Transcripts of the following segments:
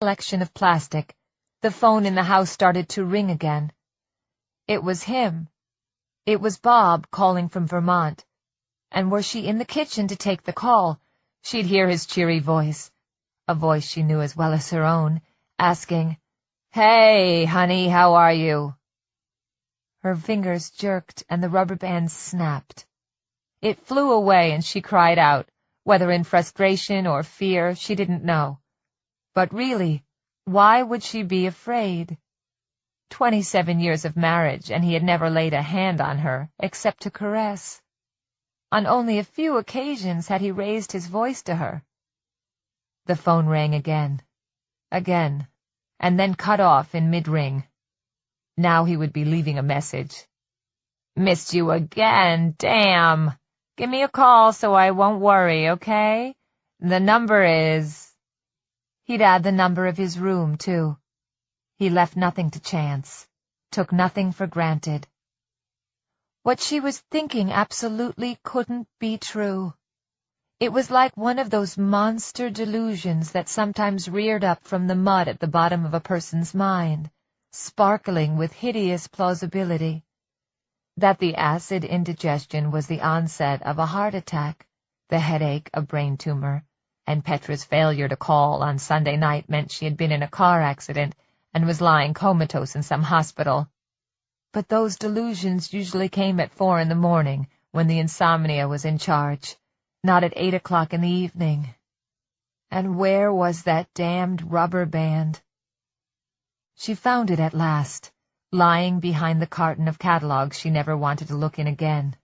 collection of plastic, the phone in the house started to ring again. It was him. It was Bob calling from Vermont. And were she in the kitchen to take the call, she'd hear his cheery voice, a voice she knew as well as her own, asking, "Hey, honey, how are you?" Her fingers jerked and the rubber band snapped. It flew away and she cried out, whether in frustration or fear, she didn't know. But really, why would she be afraid? 27 years of marriage, and he had never laid a hand on her, except to caress. On only a few occasions had he raised his voice to her. The phone rang again, and then cut off in mid-ring. Now he would be leaving a message. "Missed you again, damn. Give me a call so I won't worry, okay? The number is—" He'd add the number of his room, too. He left nothing to chance, took nothing for granted. What she was thinking absolutely couldn't be true. It was like one of those monster delusions that sometimes reared up from the mud at the bottom of a person's mind, sparkling with hideous plausibility. That the acid indigestion was the onset of a heart attack, the headache a brain tumor, and Petra's failure to call on Sunday night meant she had been in a car accident and was lying comatose in some hospital. But those delusions usually came at 4 in the morning, when the insomnia was in charge, not at 8 o'clock in the evening. And where was that damned rubber band? She found it at last, lying behind the carton of catalogues she never wanted to look in again.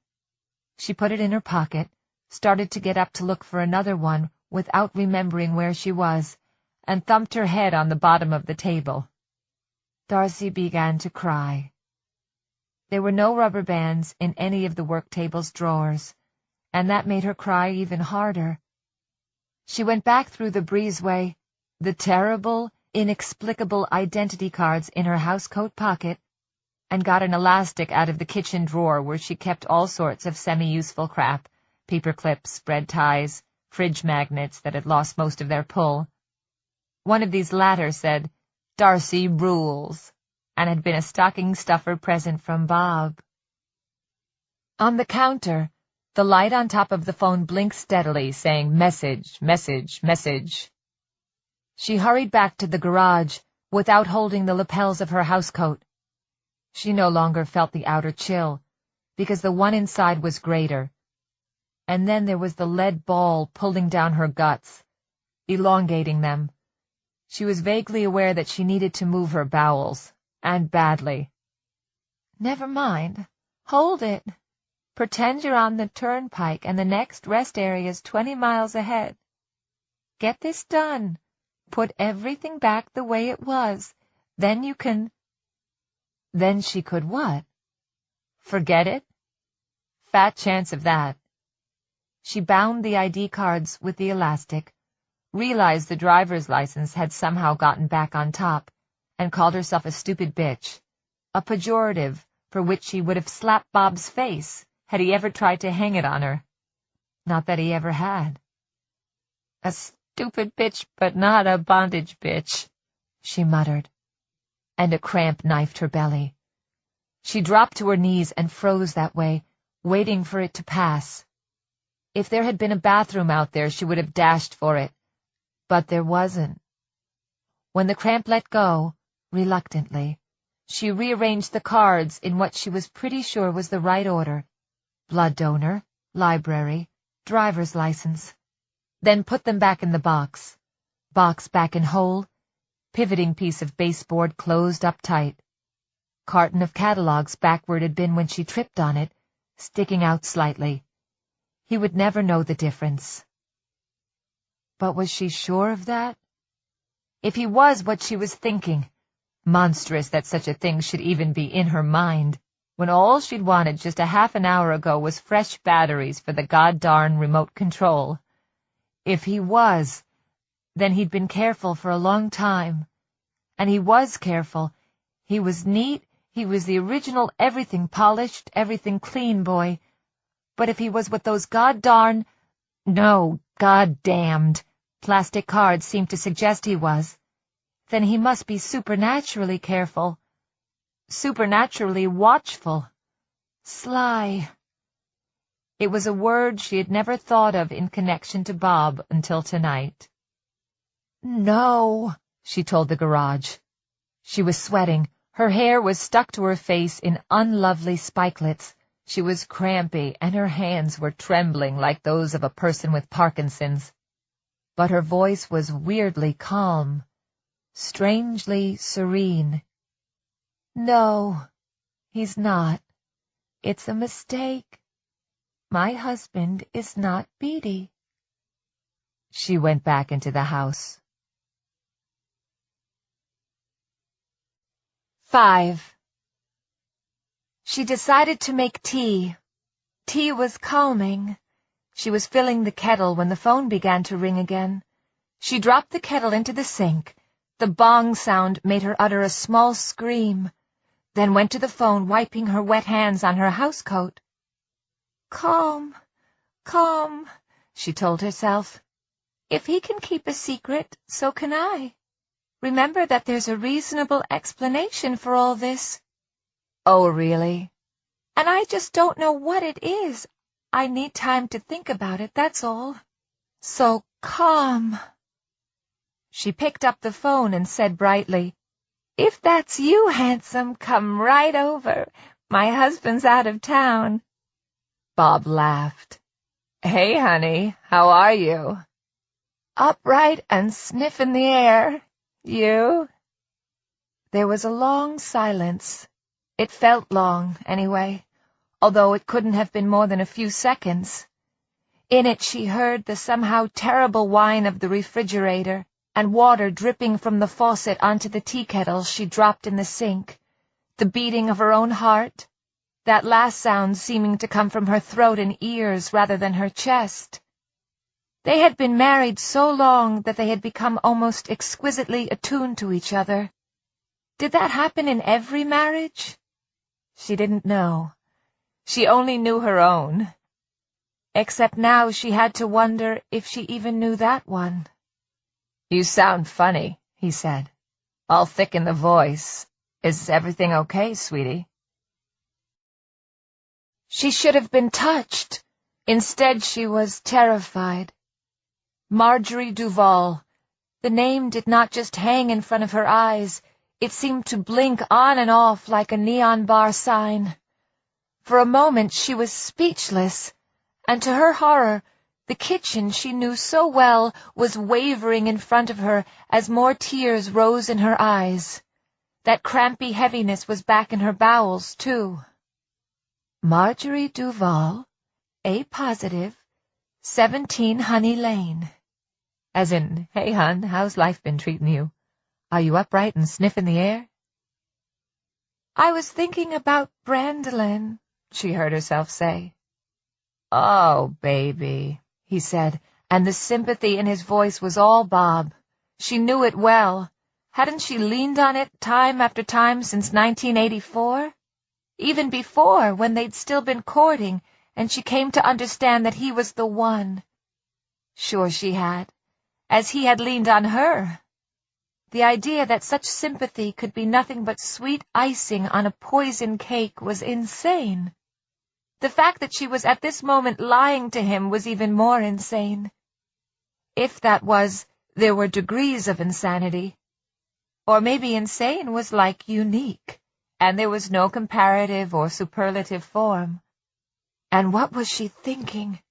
She put it in her pocket, started to get up to look for another one without remembering where she was, and thumped her head on the bottom of the table. Darcy began to cry. There were no rubber bands in any of the work table's drawers, and that made her cry even harder. She went back through the breezeway, the terrible, inexplicable identity cards in her housecoat pocket, and got an elastic out of the kitchen drawer where she kept all sorts of semi-useful crap, paper clips, bread ties, fridge magnets that had lost most of their pull. One of these latter said, "Darcy rules," and had been a stocking stuffer present from Bob. On the counter, the light on top of the phone blinked steadily, saying, "Message, message, message." She hurried back to the garage without holding the lapels of her housecoat. She no longer felt the outer chill, because the one inside was greater. And then there was the lead ball pulling down her guts, elongating them. She was vaguely aware that she needed to move her bowels, and badly. "Never mind. Hold it. Pretend you're on the turnpike and the next rest area is 20 miles ahead. Get this done. Put everything back the way it was. Then you can—" Then she could what? Forget it? Fat chance of that. She bound the ID cards with the elastic, realized the driver's license had somehow gotten back on top, and called herself a stupid bitch, a pejorative for which she would have slapped Bob's face had he ever tried to hang it on her. Not that he ever had. "A stupid bitch, but not a bondage bitch," she muttered, and a cramp knifed her belly. She dropped to her knees and froze that way, waiting for it to pass. If there had been a bathroom out there, she would have dashed for it. But there wasn't. When the cramp let go, reluctantly, she rearranged the cards in what she was pretty sure was the right order: blood donor, library, driver's license. Then put them back in the box. Box back in hole, pivoting piece of baseboard closed up tight. Carton of catalogues back where it had been when she tripped on it, sticking out slightly. He would never know the difference. But was she sure of that? If he was what she was thinking, monstrous that such a thing should even be in her mind, when all she'd wanted just a half an hour ago was fresh batteries for the god-darn remote control. If he was, then he'd been careful for a long time. And he was careful. He was neat. He was the original everything polished, everything clean boy. But if he was what those god-damned plastic cards seemed to suggest he was, then he must be supernaturally careful, supernaturally watchful, sly. It was a word she had never thought of in connection to Bob until tonight. "No," she told the garage. She was sweating. Her hair was stuck to her face in unlovely spikelets. She was crampy, and her hands were trembling like those of a person with Parkinson's. But her voice was weirdly calm, strangely serene. "No, he's not. It's a mistake. My husband is not Beatty." She went back into the house. 5. She decided to make tea. Tea was calming. She was filling the kettle when the phone began to ring again. She dropped the kettle into the sink. The bong sound made her utter a small scream, then went to the phone, wiping her wet hands on her housecoat. "Calm, calm," she told herself. "If he can keep a secret, so can I. Remember that there's a reasonable explanation for all this." "Oh, really?" "And I just don't know what it is. I need time to think about it, that's all. So calm." She picked up the phone and said brightly, "If that's you, handsome, come right over. My husband's out of town." Bob laughed. "Hey, honey, how are you?" "Upright and sniffing the air. You?" There was a long silence. It felt long, anyway, although it couldn't have been more than a few seconds. In it she heard the somehow terrible whine of the refrigerator and water dripping from the faucet onto the tea kettle she dropped in the sink, the beating of her own heart, that last sound seeming to come from her throat and ears rather than her chest. They had been married so long that they had become almost exquisitely attuned to each other. Did that happen in every marriage? She didn't know. She only knew her own. Except now she had to wonder if she even knew that one. "You sound funny," he said. "All thick in the voice. Is everything okay, sweetie?" She should have been touched. Instead, she was terrified. Marjorie Duval. The name did not just hang in front of her eyes. It seemed to blink on and off like a neon bar sign. For a moment she was speechless, and to her horror, the kitchen she knew so well was wavering in front of her as more tears rose in her eyes. That crampy heaviness was back in her bowels, too. Marjorie Duval, A positive, 17 Honey Lane. As in, "Hey, hun, how's life been treating you? Are you upright and sniffing the air?" "I was thinking about Brandolin," she heard herself say. "Oh, baby," he said, and the sympathy in his voice was all Bob. She knew it well. Hadn't she leaned on it time after time since 1984? Even before, when they'd still been courting, and she came to understand that he was the one. Sure she had, as he had leaned on her. The idea that such sympathy could be nothing but sweet icing on a poison cake was insane. The fact that she was at this moment lying to him was even more insane. If that was, there were degrees of insanity. Or maybe insane was like unique, and there was no comparative or superlative form. And what was she thinking?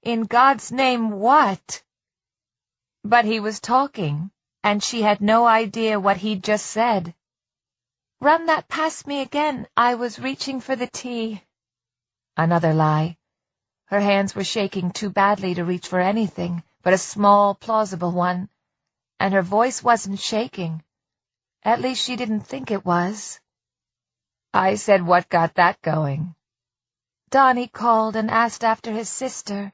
In God's name, what? But he was talking, and she had no idea what he'd just said. "Run that past me again. I was reaching for the tea." Another lie. Her hands were shaking too badly to reach for anything but a small, plausible one, and her voice wasn't shaking. At least she didn't think it was. "I said, what got that going?" "Donnie called and asked after his sister.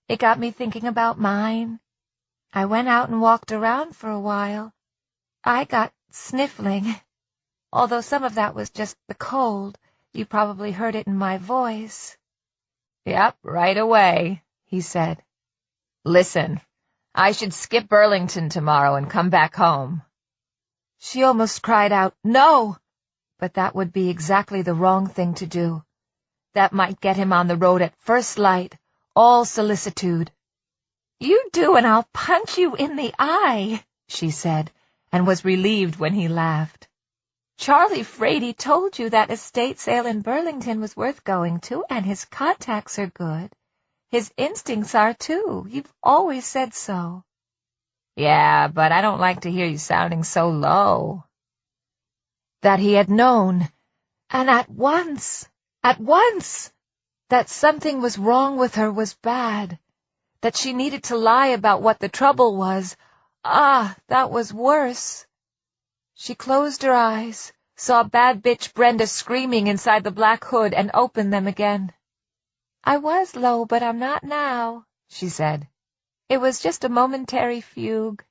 It got me thinking about mine. I went out and walked around for a while. I got sniffling, although some of that was just the cold. You probably heard it in my voice." "Yep, right away," he said. "Listen, I should skip Burlington tomorrow and come back home." She almost cried out, "No!" But that would be exactly the wrong thing to do. That might get him on the road at first light, all solicitude. "You do, and I'll punch you in the eye," she said, and was relieved when he laughed. "Charlie Frady told you that estate sale in Burlington was worth going to, and his contacts are good. His instincts are, too. You've always said so." "Yeah, but I don't like to hear you sounding so low." That he had known, and at once, that something was wrong with her was bad, that she needed to lie about what the trouble was. That was worse. She closed her eyes, saw bad bitch Brenda screaming inside the black hood, and opened them again. "I was low, but I'm not now," she said. "It was just a momentary fugue.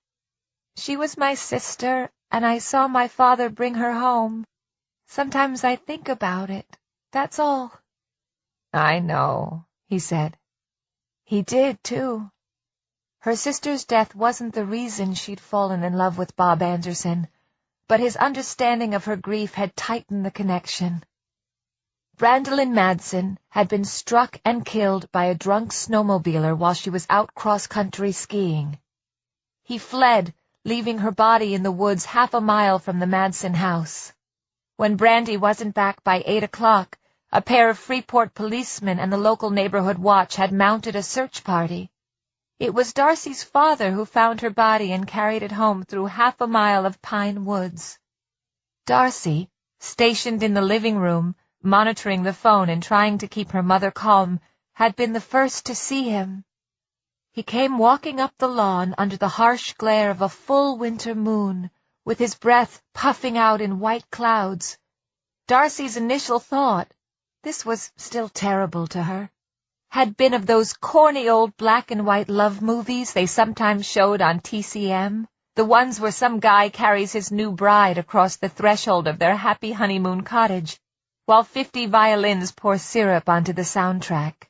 She was my sister, and I saw my father bring her home. Sometimes I think about it. That's all." "I know," he said. He did, too. Her sister's death wasn't the reason she'd fallen in love with Bob Anderson, but his understanding of her grief had tightened the connection. Brandolyn Madsen had been struck and killed by a drunk snowmobiler while she was out cross-country skiing. He fled, leaving her body in the woods 1/2 mile from the Madsen house. When Brandy wasn't back by 8 o'clock, a pair of Freeport policemen and the local neighborhood watch had mounted a search party. It was Darcy's father who found her body and carried it home through 1/2 mile of pine woods. Darcy, stationed in the living room, monitoring the phone and trying to keep her mother calm, had been the first to see him. He came walking up the lawn under the harsh glare of a full winter moon, with his breath puffing out in white clouds. Darcy's initial thought, this was still terrible to her, had been of those corny old black-and-white love movies they sometimes showed on TCM, the ones where some guy carries his new bride across the threshold of their happy honeymoon cottage, while 50 violins pour syrup onto the soundtrack.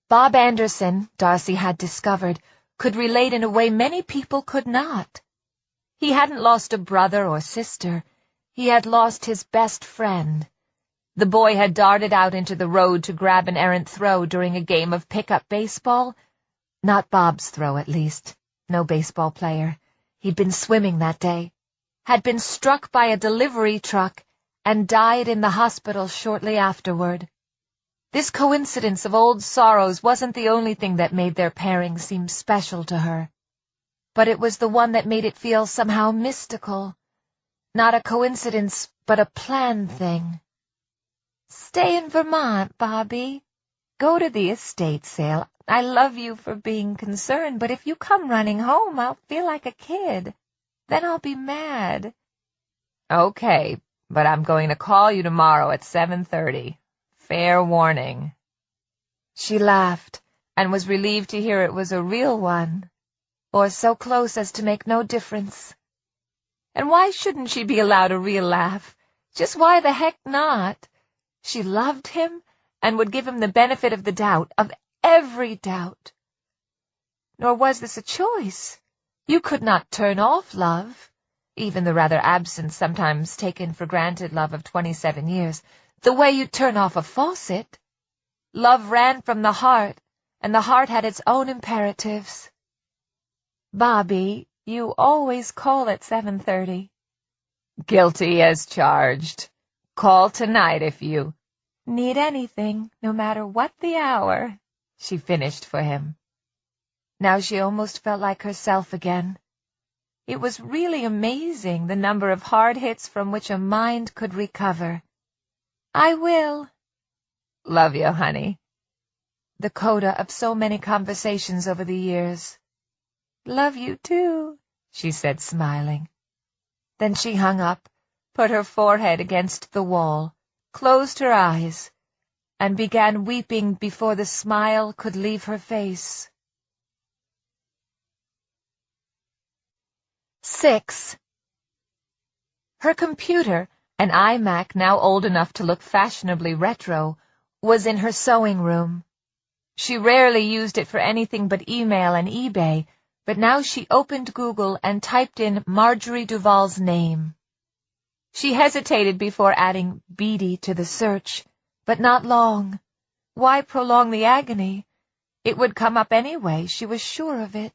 Bob Anderson, Darcy had discovered, could relate in a way many people could not. He hadn't lost a brother or sister. He had lost his best friend. The boy had darted out into the road to grab an errant throw during a game of pickup baseball. Not Bob's throw, at least. No baseball player. He'd been swimming that day. Had been struck by a delivery truck and died in the hospital shortly afterward. This coincidence of old sorrows wasn't the only thing that made their pairing seem special to her, but it was the one that made it feel somehow mystical. Not a coincidence, but a planned thing. "Stay in Vermont, Bobby. Go to the estate sale. I love you for being concerned, but if you come running home, I'll feel like a kid. Then I'll be mad." "Okay, but I'm going to call you tomorrow at 7:30. Fair warning." She laughed, and was relieved to hear it was a real one, or so close as to make no difference. And why shouldn't she be allowed a real laugh? Just why the heck not? She loved him, and would give him the benefit of the doubt, of every doubt. Nor was this a choice. You could not turn off love, even the rather absent, sometimes taken-for-granted love of 27 years, the way you turn off a faucet. Love ran from the heart, and the heart had its own imperatives. "Bobby, you always call at 7:30. "Guilty as charged. Call tonight if you need anything, no matter what the hour," she finished for him. Now she almost felt like herself again. It was really amazing, the number of hard hits from which a mind could recover. "I will." "Love you, honey." The coda of so many conversations over the years. "Love you, too," she said, smiling. Then she hung up, put her forehead against the wall, closed her eyes, and began weeping before the smile could leave her face. 6. Her computer, an iMac now old enough to look fashionably retro, was in her sewing room. She rarely used it for anything but email and eBay, but now she opened Google and typed in Marjorie Duval's name. She hesitated before adding Beatty to the search, but not long. Why prolong the agony? It would come up anyway, she was sure of it.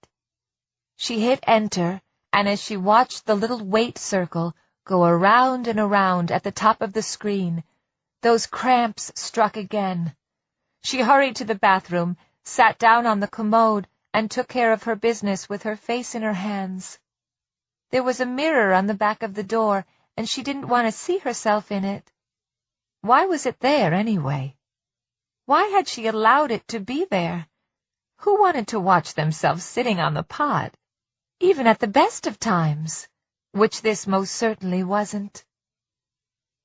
She hit enter, and as she watched the little wait circle go around and around at the top of the screen, those cramps struck again. She hurried to the bathroom, sat down on the commode, and took care of her business with her face in her hands. There was a mirror on the back of the door, and she didn't want to see herself in it. Why was it there, anyway? Why had she allowed it to be there? Who wanted to watch themselves sitting on the pot, even at the best of times, which this most certainly wasn't?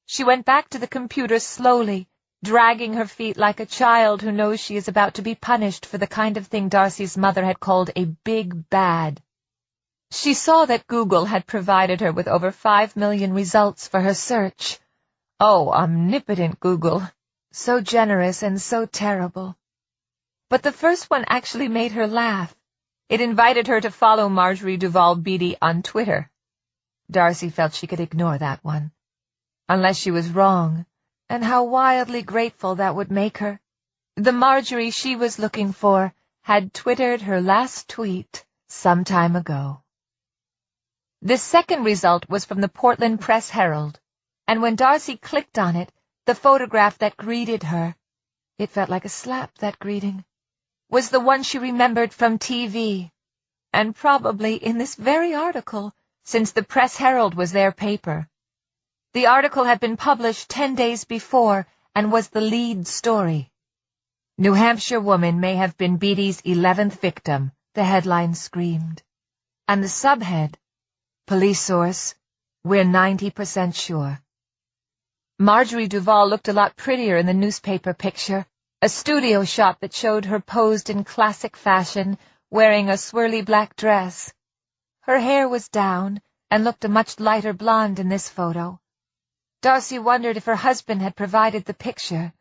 She went back to the computer slowly, dragging her feet like a child who knows she is about to be punished for the kind of thing Darcy's mother had called a big bad. She saw that Google had provided her with over 5 million results for her search. Oh, omnipotent Google, so generous and so terrible. But the first one actually made her laugh. It invited her to follow Marjorie Duval Beatty on Twitter. Darcy felt she could ignore that one. Unless she was wrong, and how wildly grateful that would make her. The Marjorie she was looking for had twittered her last tweet some time ago. The second result was from the Portland Press-Herald, and when Darcy clicked on it, the photograph that greeted her, it felt like a slap, that greeting, was the one she remembered from TV, and probably in this very article, since the Press-Herald was their paper. The article had been published 10 days before and was the lead story. New Hampshire woman may have been Beatty's 11th victim, the headline screamed. And the subhead, police source, we're 90% sure. Marjorie Duval looked a lot prettier in the newspaper picture, a studio shot that showed her posed in classic fashion, wearing a swirly black dress. Her hair was down and looked a much lighter blonde in this photo. Darcy wondered if her husband had provided the picture.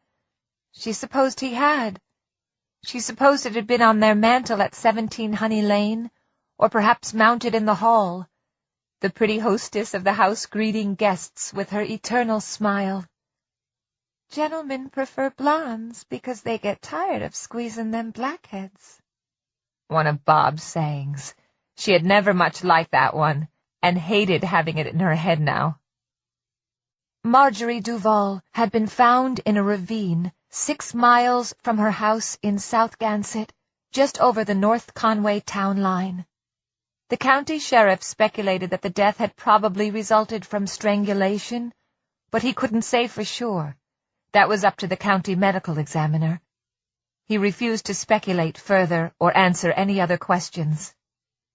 She supposed he had. She supposed it had been on their mantel at 17 Honey Lane, or perhaps mounted in the hall, the pretty hostess of the house greeting guests with her eternal smile. Gentlemen prefer blondes because they get tired of squeezing them blackheads. One of Bob's sayings. She had never much liked that one, and hated having it in her head now. Marjorie Duval had been found in a ravine 6 miles from her house in South Gansett, just over the North Conway town line. The county sheriff speculated that the death had probably resulted from strangulation, but he couldn't say for sure. That was up to the county medical examiner. He refused to speculate further or answer any other questions.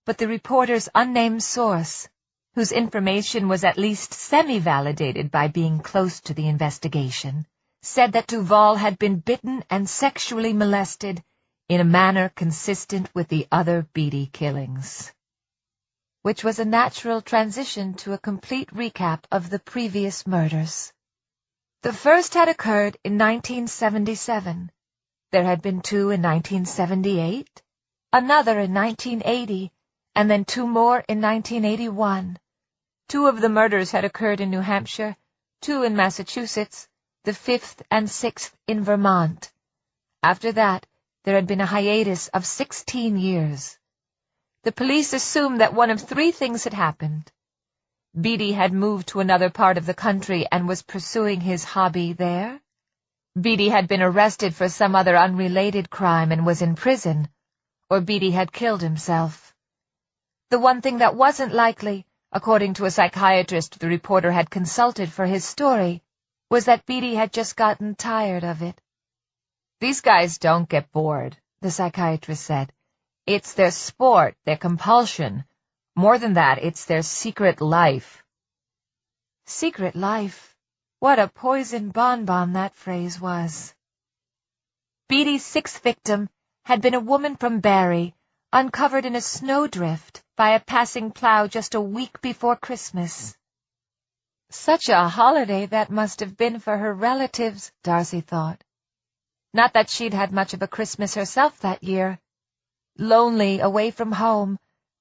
But the reporter's unnamed source, whose information was at least semi-validated by being close to the investigation, said that Duval had been bitten and sexually molested in a manner consistent with the other Beatty killings. Which was a natural transition to a complete recap of the previous murders. The first had occurred in 1977. There had been 2 in 1978, another in 1980, and then 2 more in 1981. 2 of the murders had occurred in New Hampshire, 2 in Massachusetts, the 5th and 6th in Vermont. After that, there had been a hiatus of 16 years. The police assumed that one of 3 things had happened. Beatty had moved to another part of the country and was pursuing his hobby there. Beatty had been arrested for some other unrelated crime and was in prison, or Beatty had killed himself. The one thing that wasn't likely, according to a psychiatrist the reporter had consulted for his story, was that Beatty had just gotten tired of it. These guys don't get bored, the psychiatrist said. It's their sport, their compulsion. More than that, it's their secret life. Secret life. What a poison bonbon that phrase was. Beatty's 6th victim had been a woman from Barrie, uncovered in a snowdrift by a passing plow just a week before Christmas. Such a holiday that must have been for her relatives, Darcy thought. Not that she'd had much of a Christmas herself that year. Lonely, away from home,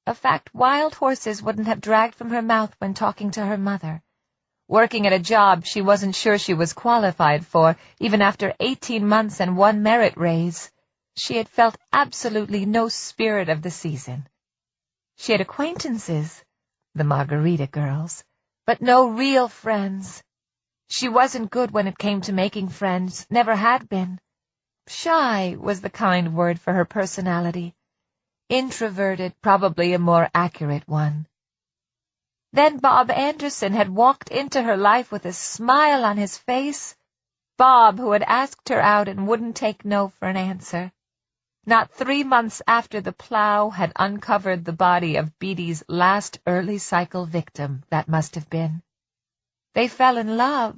a fact wild horses wouldn't have dragged from her mouth when talking to her mother. Working at a job she wasn't sure she was qualified for, even after 18 months and 1 merit raise. She had felt absolutely no spirit of the season. She had acquaintances, the Margarita girls, but no real friends. She wasn't good when it came to making friends, never had been. Shy was the kind word for her personality. Introverted, probably a more accurate one. Then Bob Anderson had walked into her life with a smile on his face. Bob, who had asked her out and wouldn't take no for an answer. Not 3 months after the plow had uncovered the body of Beatty's last early cycle victim, that must have been. They fell in love,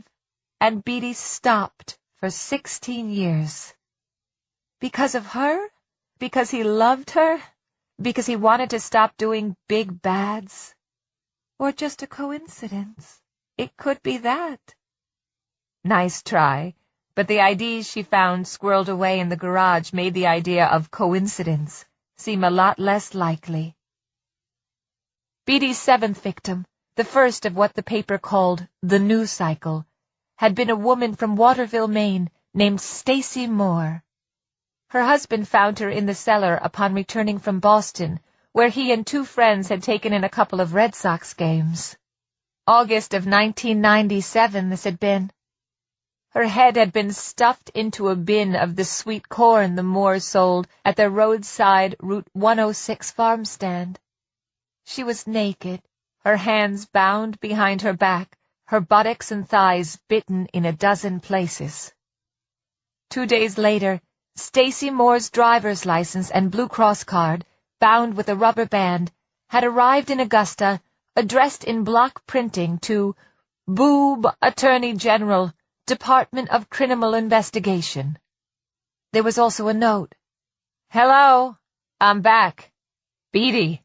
and Beatty stopped for 16 years. Because of her? Because he loved her? Because he wanted to stop doing big bads? Or just a coincidence? It could be that. Nice try, but the IDs she found squirreled away in the garage made the idea of coincidence seem a lot less likely. Beatty's 7th victim, the first of what the paper called the new cycle, had been a woman from Waterville, Maine, named Stacy Moore. Her husband found her in the cellar upon returning from Boston, where he and 2 friends had taken in a couple of Red Sox games. August of 1997 this had been. Her head had been stuffed into a bin of the sweet corn the Moores sold at their roadside Route 106 farm stand. She was naked, her hands bound behind her back, her buttocks and thighs bitten in a dozen places. 2 days later, Stacy Moore's driver's license and Blue Cross card, bound with a rubber band, had arrived in Augusta, addressed in block printing to Boob Attorney General, Department of Criminal Investigation. There was also a note. "Hello, I'm back. Beatty."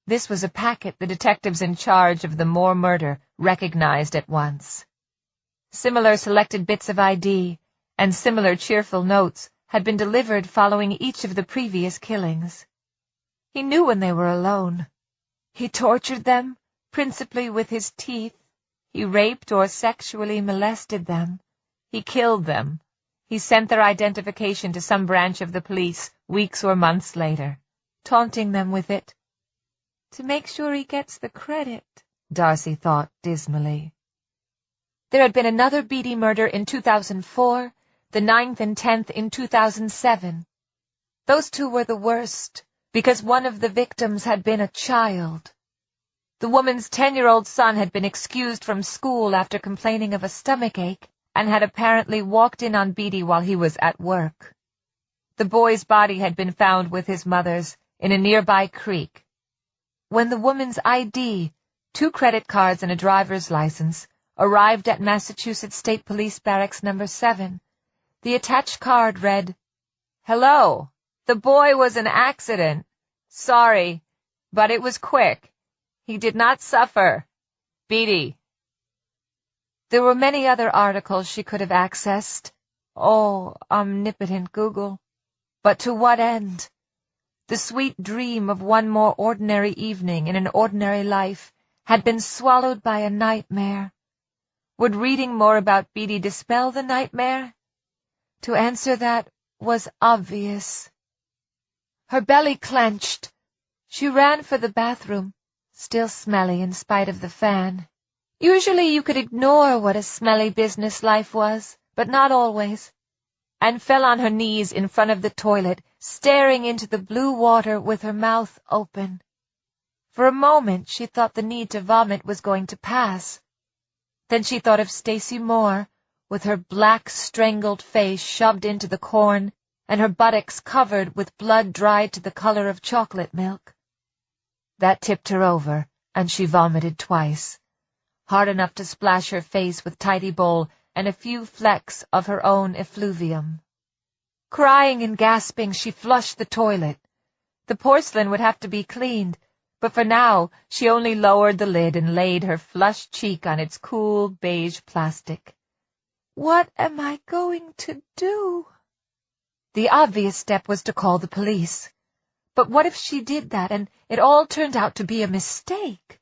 This was a packet the detectives in charge of the Moore murder recognized at once. Similar selected bits of ID and similar cheerful notes had been delivered following each of the previous killings. He knew when they were alone. He tortured them, principally with his teeth. He raped or sexually molested them. He killed them. He sent their identification to some branch of the police weeks or months later, taunting them with it. To make sure he gets the credit, Darcy thought dismally. There had been another Beatty murder in 2004, the 9th and 10th in 2007. Those 2 were the worst, because one of the victims had been a child. The woman's 10-year-old son had been excused from school after complaining of a stomachache and had apparently walked in on Beatty while he was at work. The boy's body had been found with his mother's in a nearby creek. When the woman's ID, 2 credit cards and a driver's license, arrived at Massachusetts State Police Barracks No. 7, the attached card read, "Hello, the boy was an accident. Sorry, but it was quick. He did not suffer. Beatty." There were many other articles she could have accessed. Oh, omnipotent Google. But to what end? The sweet dream of one more ordinary evening in an ordinary life had been swallowed by a nightmare. Would reading more about Beatty dispel the nightmare? To answer that was obvious. Her belly clenched. She ran for the bathroom, still smelly in spite of the fan. Usually you could ignore what a smelly business life was, but not always, and fell on her knees in front of the toilet, staring into the blue water with her mouth open. For a moment she thought the need to vomit was going to pass. Then she thought of Stacy Moore, with her black, strangled face shoved into the corn and her buttocks covered with blood dried to the color of chocolate milk. That tipped her over, and she vomited twice, hard enough to splash her face with tidy bowl and a few flecks of her own effluvium. Crying and gasping, she flushed the toilet. The porcelain would have to be cleaned, but for now she only lowered the lid and laid her flushed cheek on its cool beige plastic. What am I going to do? The obvious step was to call the police. But what if she did that and it all turned out to be a mistake?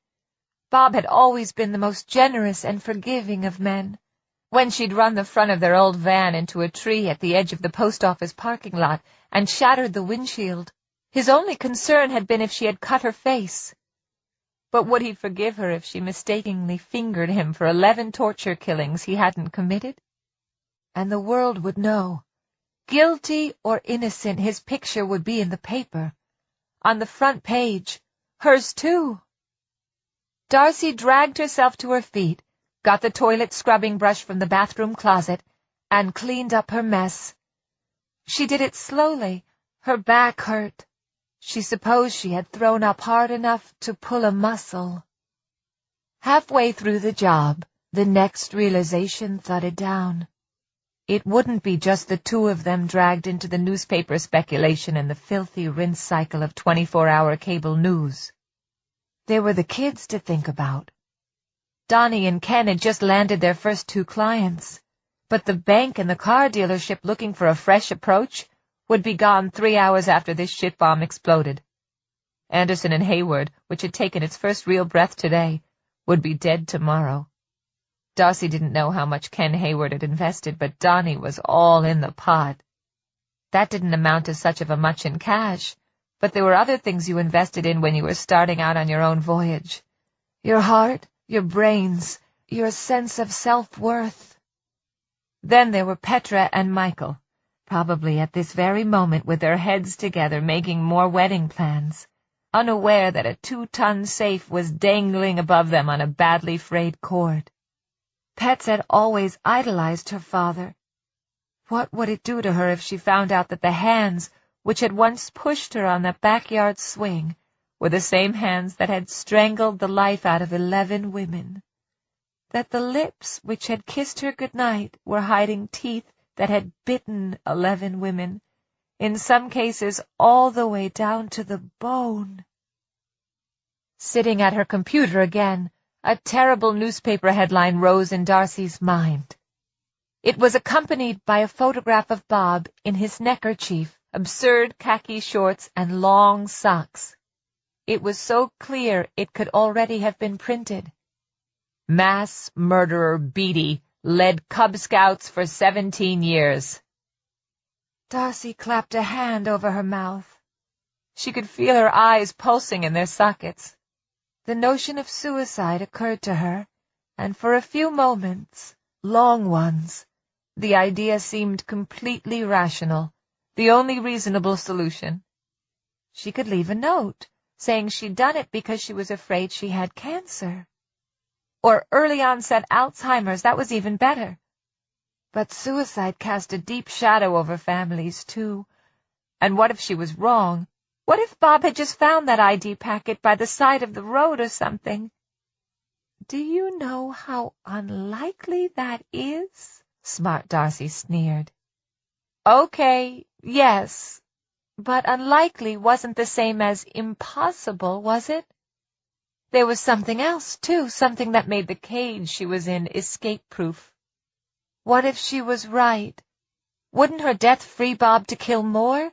Bob had always been the most generous and forgiving of men. When she'd run the front of their old van into a tree at the edge of the post office parking lot and shattered the windshield, his only concern had been if she had cut her face. But would he forgive her if she mistakenly fingered him for 11 torture killings he hadn't committed? And the world would know. Guilty or innocent, his picture would be in the paper. On the front page. Hers too. Darcy dragged herself to her feet, got the toilet scrubbing brush from the bathroom closet, and cleaned up her mess. She did it slowly. Her back hurt. She supposed she had thrown up hard enough to pull a muscle. Halfway through the job, the next realization thudded down. It wouldn't be just the two of them dragged into the newspaper speculation and the filthy rinse cycle of 24-hour cable news. There were the kids to think about. Donnie and Ken had just landed their first 2 clients, but the bank and the car dealership looking for a fresh approach would be gone 3 hours after this shit bomb exploded. Anderson and Hayward, which had taken its first real breath today, would be dead tomorrow. Darcy didn't know how much Ken Hayward had invested, but Donnie was all in the pot. That didn't amount to such of a much in cash, but there were other things you invested in when you were starting out on your own voyage. Your heart, your brains, your sense of self-worth. Then there were Petra and Michael, probably at this very moment with their heads together making more wedding plans, unaware that a 2-ton safe was dangling above them on a badly frayed cord. Pets had always idolized her father. What would it do to her if she found out that the hands which had once pushed her on that backyard swing were the same hands that had strangled the life out of 11 women? That the lips which had kissed her goodnight were hiding teeth that had bitten 11 women, in some cases all the way down to the bone? Sitting at her computer again, a terrible newspaper headline rose in Darcy's mind. It was accompanied by a photograph of Bob in his neckerchief, absurd khaki shorts, and long socks. It was so clear it could already have been printed. Mass murderer Beatty led Cub Scouts for 17 years. Darcy clapped a hand over her mouth. She could feel her eyes pulsing in their sockets. The notion of suicide occurred to her, and for a few moments, long ones, the idea seemed completely rational, the only reasonable solution. She could leave a note, saying she'd done it because she was afraid she had cancer. Or early-onset Alzheimer's, that was even better. But suicide cast a deep shadow over families, too. And what if she was wrong? What if Bob had just found that ID packet by the side of the road or something? "Do you know how unlikely that is?" Smart Darcy sneered. "Okay, yes. But unlikely wasn't the same as impossible, was it? There was something else, too, something that made the cage she was in escape-proof. What if she was right? Wouldn't her death free Bob to kill more,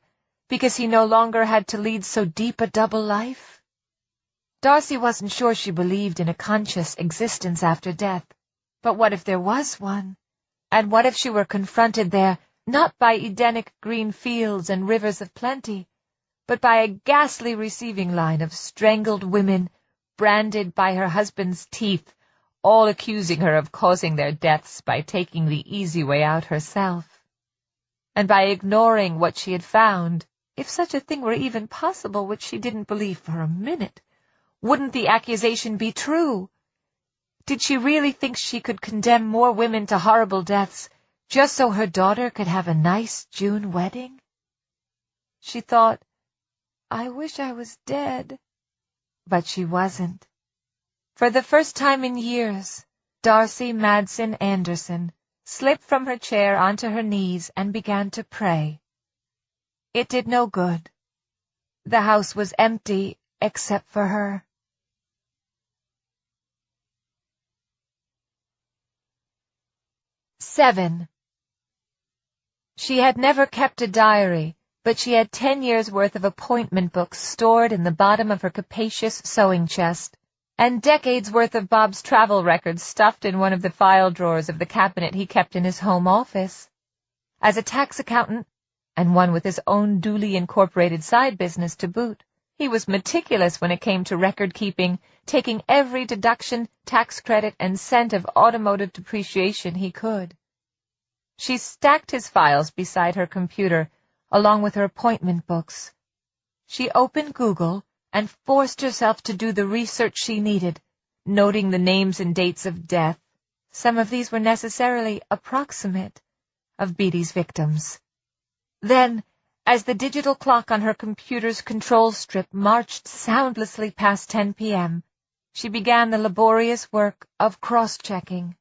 because he no longer had to lead so deep a double life? Darcy wasn't sure she believed in a conscious existence after death, but what if there was one? And what if she were confronted there, not by Edenic green fields and rivers of plenty, but by a ghastly receiving line of strangled women, branded by her husband's teeth, all accusing her of causing their deaths by taking the easy way out herself, and by ignoring what she had found? If such a thing were even possible, which she didn't believe for a minute, wouldn't the accusation be true? Did she really think she could condemn more women to horrible deaths just so her daughter could have a nice June wedding? She thought, "I wish I was dead." But she wasn't. For the first time in years, Darcy Madsen Anderson slipped from her chair onto her knees and began to pray. It did no good. The house was empty except for her. 7. She had never kept a diary, but she had 10 years' worth of appointment books stored in the bottom of her capacious sewing chest, and decades' worth of Bob's travel records stuffed in one of the file drawers of the cabinet he kept in his home office. As a tax accountant, and one with his own duly incorporated side business to boot, he was meticulous when it came to record-keeping, taking every deduction, tax credit, and cent of automotive depreciation he could. She stacked his files beside her computer, along with her appointment books. She opened Google and forced herself to do the research she needed, noting the names and dates of death. Some of these were necessarily approximate of Beatty's victims. Then, as the digital clock on her computer's control strip marched soundlessly past 10 p.m., she began the laborious work of cross-checking.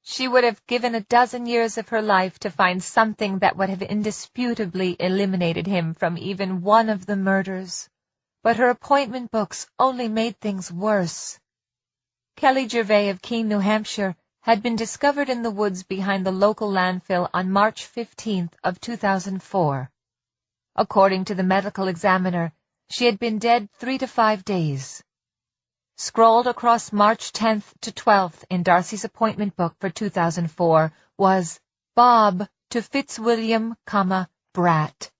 She would have given a dozen years of her life to find something that would have indisputably eliminated him from even one of the murders, but her appointment books only made things worse. Kelly Gervais of Keene, New Hampshire, had been discovered in the woods behind the local landfill on March 15th of 2004. According to the medical examiner, she had been dead 3 to 5 days. Scrawled across March 10th to 12th in Darcy's appointment book for 2004 was Bob to Fitzwilliam, Brat.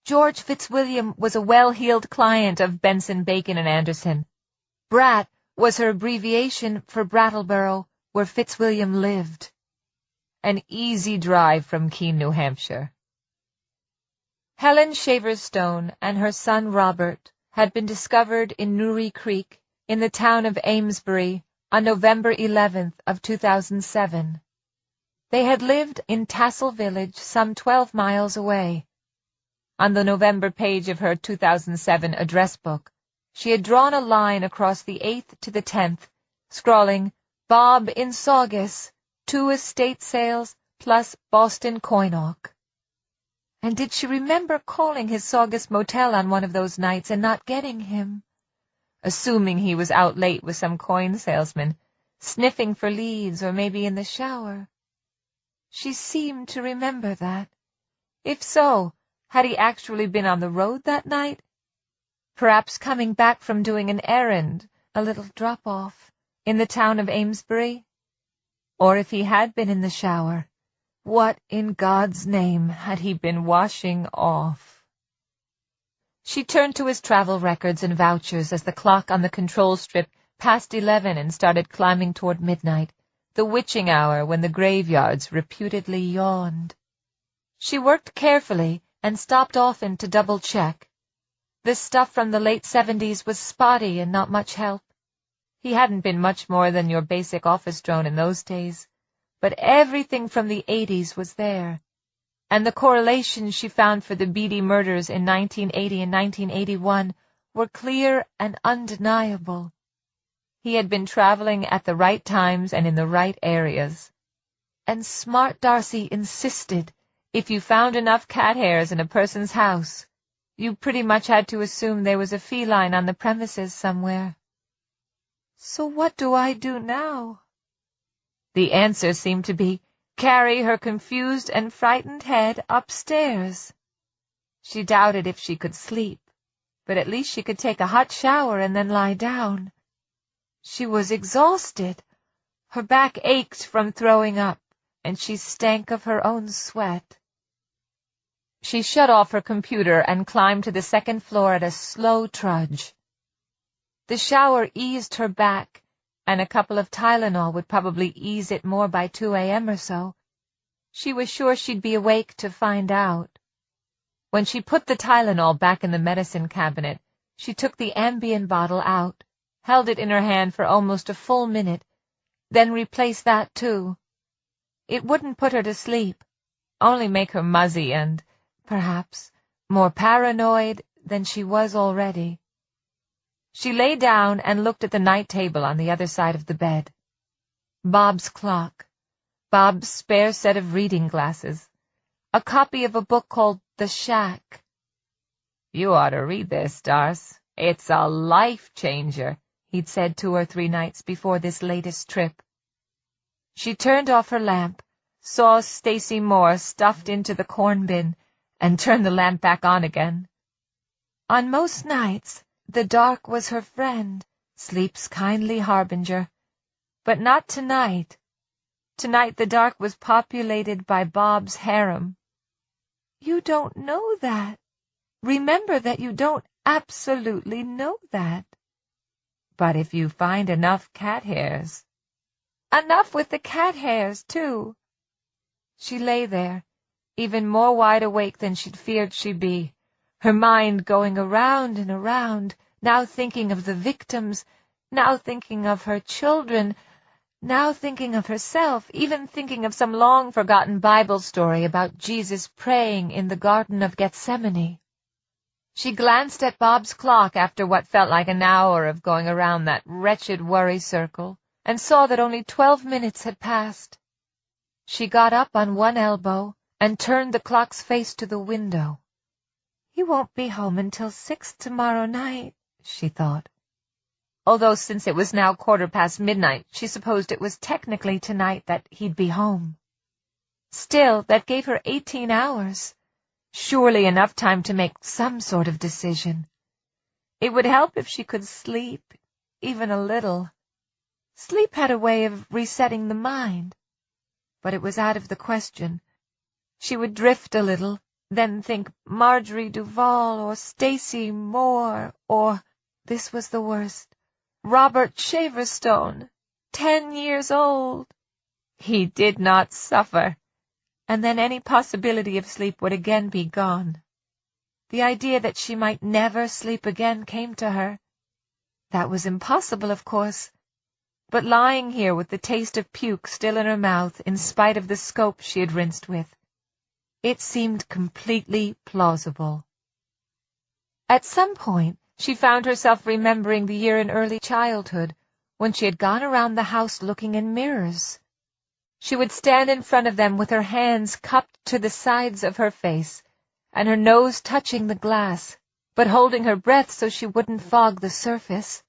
George Fitzwilliam was a well-heeled client of Benson, Bacon, and Anderson. Brat was her abbreviation for Brattleboro, where Fitzwilliam lived. An easy drive from Keene, New Hampshire. Helen Shaverstone and her son Robert had been discovered in Newry Creek in the town of Amesbury on November 11th of 2007. They had lived in Tassel Village some 12 miles away. On the November page of her 2007 address book, she had drawn a line across the 8th to the 10th, scrawling, Bob in Saugus, 2 estate sales plus Boston Coinock. And did she remember calling his Saugus motel on one of those nights and not getting him? Assuming he was out late with some coin salesman, sniffing for leads or maybe in the shower. She seemed to remember that. If so, had he actually been on the road that night? Perhaps coming back from doing an errand, a little drop-off, in the town of Amesbury? Or if he had been in the shower, what in God's name had he been washing off? She turned to his travel records and vouchers as the clock on the control strip passed 11 and started climbing toward midnight, the witching hour when the graveyards reputedly yawned. She worked carefully and stopped often to double-check. The stuff from the late 70s was spotty and not much help. He hadn't been much more than your basic office drone in those days, but everything from the 80s was there, and the correlations she found for the Beatty murders in 1980 and 1981 were clear and undeniable. He had been traveling at the right times and in the right areas. And smart Darcy insisted if you found enough cat hairs in a person's house, you pretty much had to assume there was a feline on the premises somewhere. So what do I do now? The answer seemed to be, carry her confused and frightened head upstairs. She doubted if she could sleep, but at least she could take a hot shower and then lie down. She was exhausted. Her back ached from throwing up, and she stank of her own sweat. She shut off her computer and climbed to the second floor at a slow trudge. The shower eased her back, and a couple of Tylenol would probably ease it more by 2 a.m. or so. She was sure she'd be awake to find out. When she put the Tylenol back in the medicine cabinet, she took the Ambien bottle out, held it in her hand for almost a full minute, then replaced that too. It wouldn't put her to sleep, only make her muzzy and, perhaps, more paranoid than she was already. She lay down and looked at the night table on the other side of the bed. Bob's clock, Bob's spare set of reading glasses, a copy of a book called The Shack. You ought to read this, Darce. It's a life-changer, he'd said 2 or 3 nights before this latest trip. She turned off her lamp, saw Stacy Moore stuffed into the corn bin, and turn the lamp back on again. On most nights, the dark was her friend, sleep's kindly harbinger. But not tonight. Tonight the dark was populated by Bob's harem. You don't know that. Remember that you don't absolutely know that. But if you find enough cat hairs. Enough with the cat hairs, too. She lay there, even more wide awake than she'd feared she'd be, her mind going around and around, now thinking of the victims, now thinking of her children, now thinking of herself, even thinking of some long-forgotten Bible story about Jesus praying in the Garden of Gethsemane. She glanced at Bob's clock after what felt like an hour of going around that wretched worry circle, and saw that only 12 minutes had passed. She got up on one elbow and turned the clock's face to the window. "He won't be home until 6 tomorrow night," she thought. Although since it was now midnight, she supposed it was technically tonight that he'd be home. Still, that gave her 18 hours. Surely enough time to make some sort of decision. It would help if she could sleep, even a little. Sleep had a way of resetting the mind. But it was out of the question. She would drift a little, then think Marjorie Duval or Stacy Moore or, this was the worst, Robert Shaverstone, 10 years old. He did not suffer. And then any possibility of sleep would again be gone. The idea that she might never sleep again came to her. That was impossible, of course. But lying here with the taste of puke still in her mouth, in spite of the scope she had rinsed with, it seemed completely plausible. At some point, she found herself remembering the year in early childhood, when she had gone around the house looking in mirrors. She would stand in front of them with her hands cupped to the sides of her face, and her nose touching the glass, but holding her breath so she wouldn't fog the surface.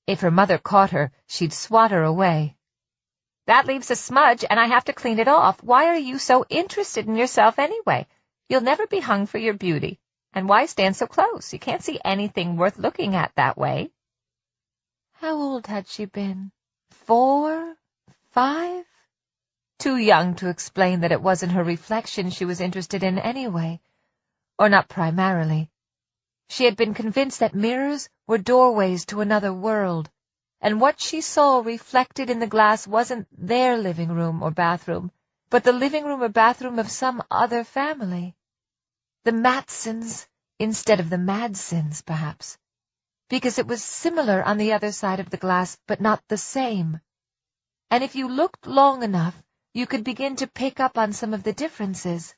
If her mother caught her, she'd swat her away. "That leaves a smudge, and I have to clean it off. Why are you so interested in yourself anyway? You'll never be hung for your beauty. And why stand so close? You can't see anything worth looking at that way." How old had she been? 4? 5? Too young to explain that it wasn't her reflection she was interested in anyway, or not primarily. She had been convinced that mirrors were doorways to another world, and what she saw reflected in the glass wasn't their living room or bathroom, but the living room or bathroom of some other family. The Matsons instead of the Madsons, perhaps, because it was similar on the other side of the glass, but not the same. And if you looked long enough, you could begin to pick up on some of the differences.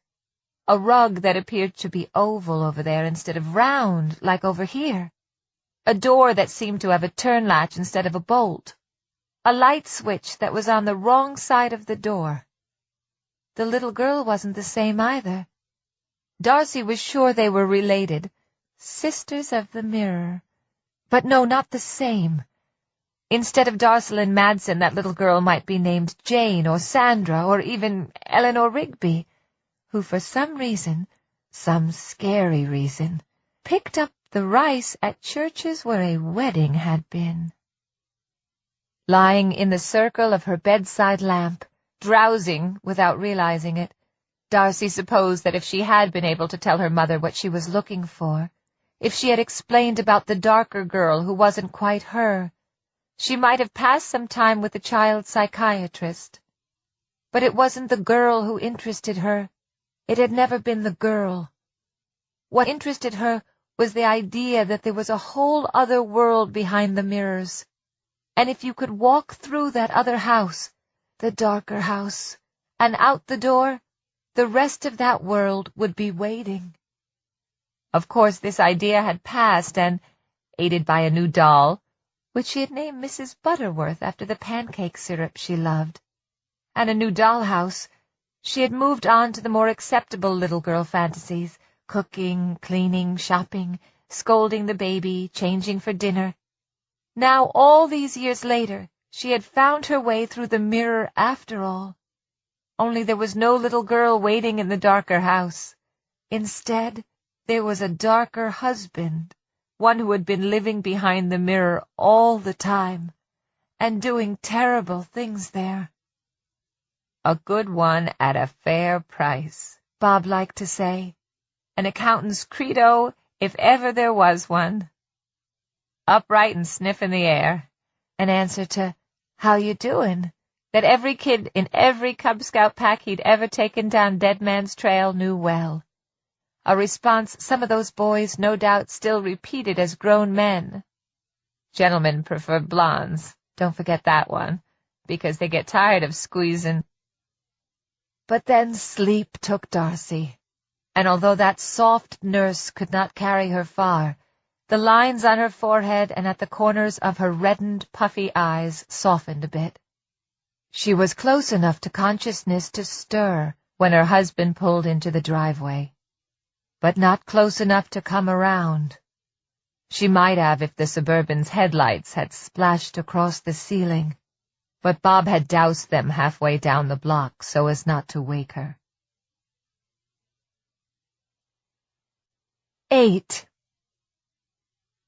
A rug that appeared to be oval over there instead of round, like over here. A door that seemed to have a turn latch instead of a bolt. A light switch that was on the wrong side of the door. The little girl wasn't the same either. Darcy was sure they were related. Sisters of the mirror. But no, not the same. Instead of Darcelyn Madsen, that little girl might be named Jane or Sandra or even Eleanor Rigby, who for some reason, some scary reason, picked up the rice at churches where a wedding had been. Lying in the circle of her bedside lamp, drowsing without realizing it, Darcy supposed that if she had been able to tell her mother what she was looking for, if she had explained about the darker girl who wasn't quite her, she might have passed some time with the child psychiatrist. But it wasn't the girl who interested her. It had never been the girl. What interested her was the idea that there was a whole other world behind the mirrors. And if you could walk through that other house, the darker house, and out the door, the rest of that world would be waiting. Of course, this idea had passed and, aided by a new doll, which she had named Mrs. Butterworth after the pancake syrup she loved, and a new dollhouse, she had moved on to the more acceptable little girl fantasies, cooking, cleaning, shopping, scolding the baby, changing for dinner. Now, all these years later, she had found her way through the mirror after all. Only there was no little girl waiting in the darker house. Instead, there was a darker husband, one who had been living behind the mirror all the time, and doing terrible things there. A good one at a fair price, Bob liked to say. An accountant's credo, if ever there was one. Upright and sniff in the air, an answer to, "How you doin'?" that every kid in every Cub Scout pack he'd ever taken down Dead Man's Trail knew well. A response some of those boys no doubt still repeated as grown men. Gentlemen prefer blondes, don't forget that one, because they get tired of squeezing. But then sleep took Darcy, and although that soft nurse could not carry her far, the lines on her forehead and at the corners of her reddened, puffy eyes softened a bit. She was close enough to consciousness to stir when her husband pulled into the driveway, but not close enough to come around. She might have if the Suburban's headlights had splashed across the ceiling, but Bob had doused them halfway down the block so as not to wake her. 8.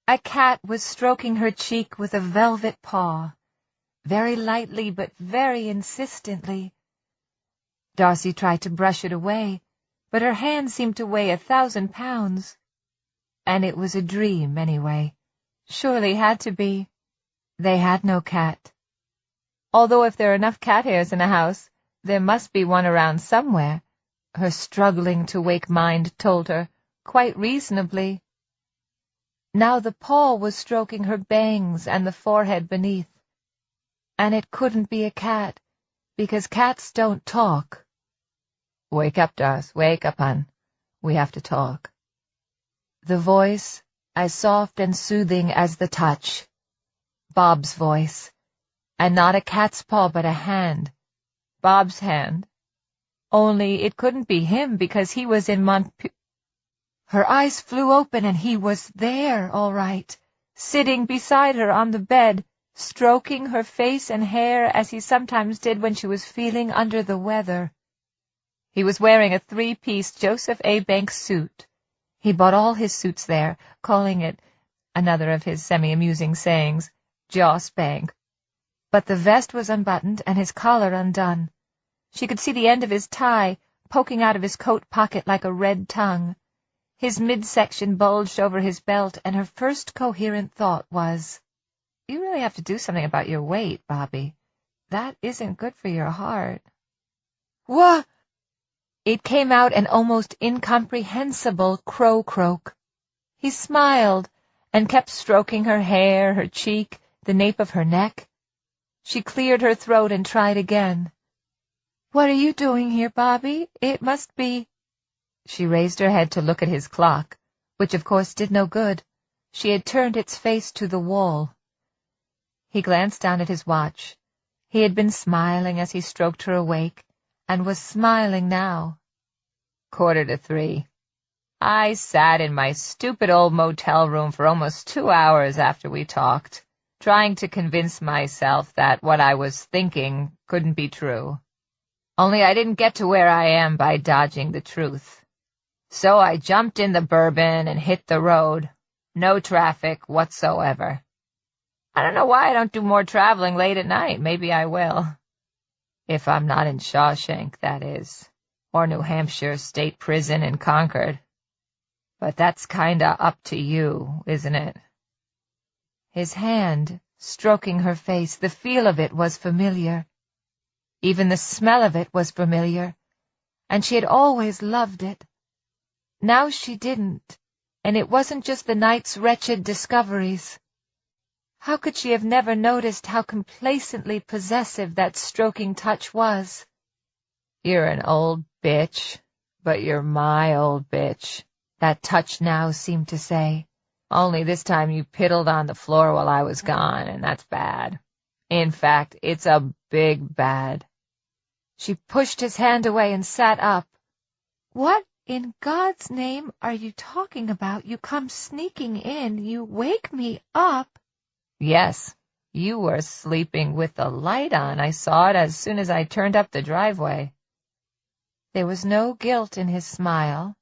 A cat was stroking her cheek with a velvet paw, very lightly but very insistently. Darcy tried to brush it away, but her hand seemed to weigh 1,000 pounds. And it was a dream, anyway. Surely had to be. They had no cat. Although if there are enough cat hairs in a house, there must be one around somewhere, her struggling to wake mind told her, quite reasonably. Now the paw was stroking her bangs and the forehead beneath. And it couldn't be a cat, because cats don't talk. "Wake up, Darce, wake up, hon. We have to talk." The voice, as soft and soothing as the touch. Bob's voice, and not a cat's paw but a hand. Bob's hand. Only it couldn't be him because he was in Her eyes flew open and he was there, all right, sitting beside her on the bed, stroking her face and hair as he sometimes did when she was feeling under the weather. He was wearing a 3-piece Joseph A. Banks suit. He bought all his suits there, calling it, another of his semi-amusing sayings, Joss Bank. But the vest was unbuttoned and his collar undone. She could see the end of his tie poking out of his coat pocket like a red tongue. His midsection bulged over his belt, and her first coherent thought was, "You really have to do something about your weight, Bobby. That isn't good for your heart." "What?" It came out an almost incomprehensible croak. He smiled and kept stroking her hair, her cheek, the nape of her neck. She cleared her throat and tried again. "What are you doing here, Bobby? It must be—" She raised her head to look at his clock, which of course did no good. She had turned its face to the wall. He glanced down at his watch. He had been smiling as he stroked her awake, and was smiling now. 2:45. I sat in my stupid old motel room for almost 2 hours after we talked, trying to convince myself that what I was thinking couldn't be true. Only I didn't get to where I am by dodging the truth. So I jumped in the Bourbon and hit the road. No traffic whatsoever. I don't know why I don't do more traveling late at night. Maybe I will. If I'm not in Shawshank, that is. Or New Hampshire State Prison in Concord. But that's kinda up to you, isn't it? His hand, stroking her face, the feel of it was familiar. Even the smell of it was familiar, and she had always loved it. Now she didn't, and it wasn't just the night's wretched discoveries. How could she have never noticed how complacently possessive that stroking touch was? "You're an old bitch, but you're my old bitch," that touch now seemed to say. "Only this time you piddled on the floor while I was gone, and that's bad. In fact, it's a big bad." She pushed his hand away and sat up. "What in God's name are you talking about? You come sneaking in. You wake me up." "Yes, you were sleeping with the light on. I saw it as soon as I turned up the driveway." There was no guilt in his smile.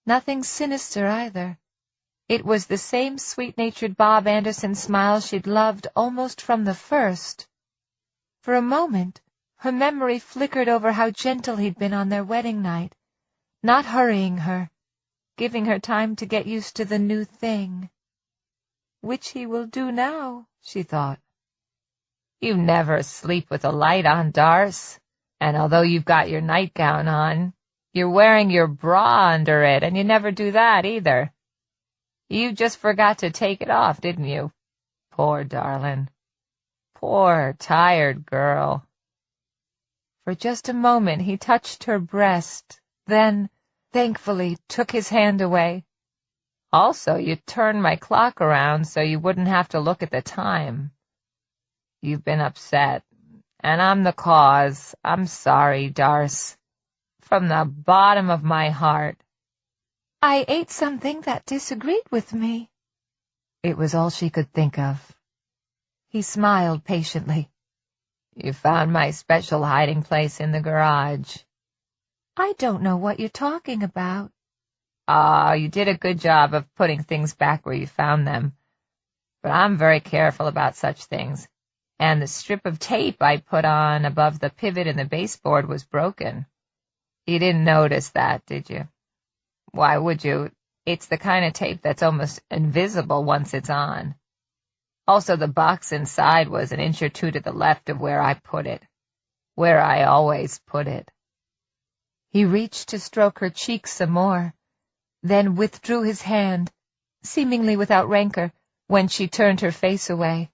Nothing sinister either. It was the same sweet-natured Bob Anderson smile she'd loved almost from the first. For a moment, her memory flickered over how gentle he'd been on their wedding night, not hurrying her, giving her time to get used to the new thing. Which he will do now, she thought. You never sleep with a light on, Darce, and although you've got your nightgown on, you're wearing your bra under it, and you never do that either. You just forgot to take it off, didn't you? Poor darling. Poor, tired girl. For just a moment he touched her breast, then, thankfully, took his hand away. Also, you turned my clock around so you wouldn't have to look at the time. You've been upset, and I'm the cause. I'm sorry, Darce. From the bottom of my heart. I ate something that disagreed with me. It was all she could think of. He smiled patiently. You found my special hiding place in the garage. I don't know what you're talking about. You did a good job of putting things back where you found them. But I'm very careful about such things. And the strip of tape I put on above the pivot in the baseboard was broken. You didn't notice that, did you? Why would you? It's the kind of tape that's almost invisible once it's on. Also, the box inside was an inch or two to the left of where I put it. Where I always put it. He reached to stroke her cheek some more, then withdrew his hand, seemingly without rancor, when she turned her face away.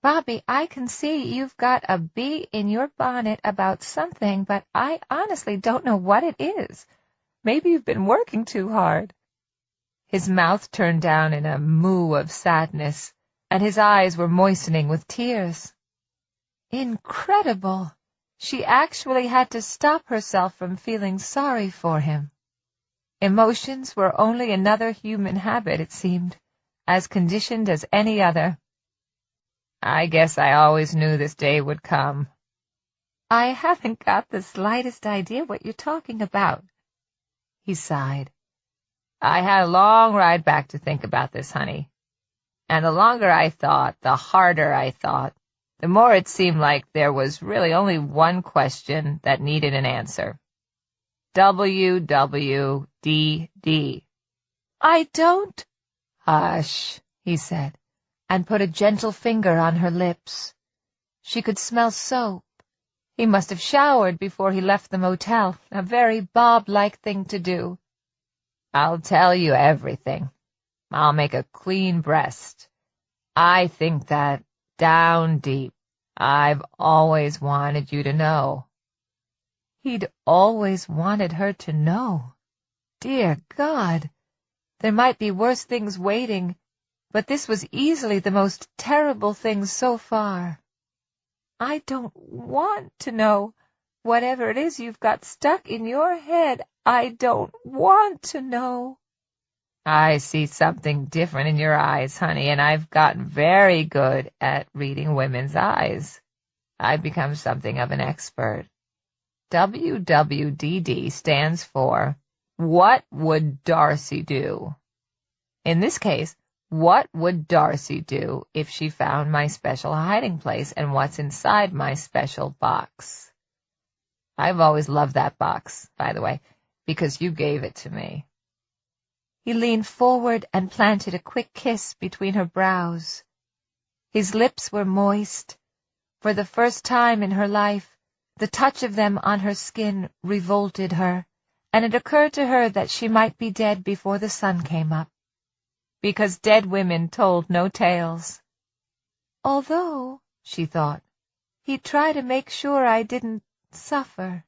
Bobby, I can see you've got a bee in your bonnet about something, but I honestly don't know what it is. Maybe you've been working too hard. His mouth turned down in a moue of sadness, and his eyes were moistening with tears. Incredible! She actually had to stop herself from feeling sorry for him. Emotions were only another human habit, it seemed, as conditioned as any other. I guess I always knew this day would come. I haven't got the slightest idea what you're talking about. He sighed. I had a long ride back to think about this, honey. And the longer I thought, the harder I thought, the more it seemed like there was really only one question that needed an answer. WWDD. I don't... Hush, he said, and put a gentle finger on her lips. She could smell soap. He must have showered before he left the motel, a very Bob-like thing to do. I'll tell you everything. I'll make a clean breast. I think that, down deep, I've always wanted you to know. He'd always wanted her to know. Dear God! There might be worse things waiting, but this was easily the most terrible thing so far. I don't want to know. Whatever it is you've got stuck in your head, I don't want to know. I see something different in your eyes, honey, and I've gotten very good at reading women's eyes. I've become something of an expert. WWDD stands for, What Would Darcy Do? In this case, what would Darcy do if she found my special hiding place and what's inside my special box? I've always loved that box, by the way, because you gave it to me. He leaned forward and planted a quick kiss between her brows. His lips were moist. For the first time in her life, the touch of them on her skin revolted her, and it occurred to her that she might be dead before the sun came up, because dead women told no tales. Although, she thought, he'd try to make sure I didn't suffer.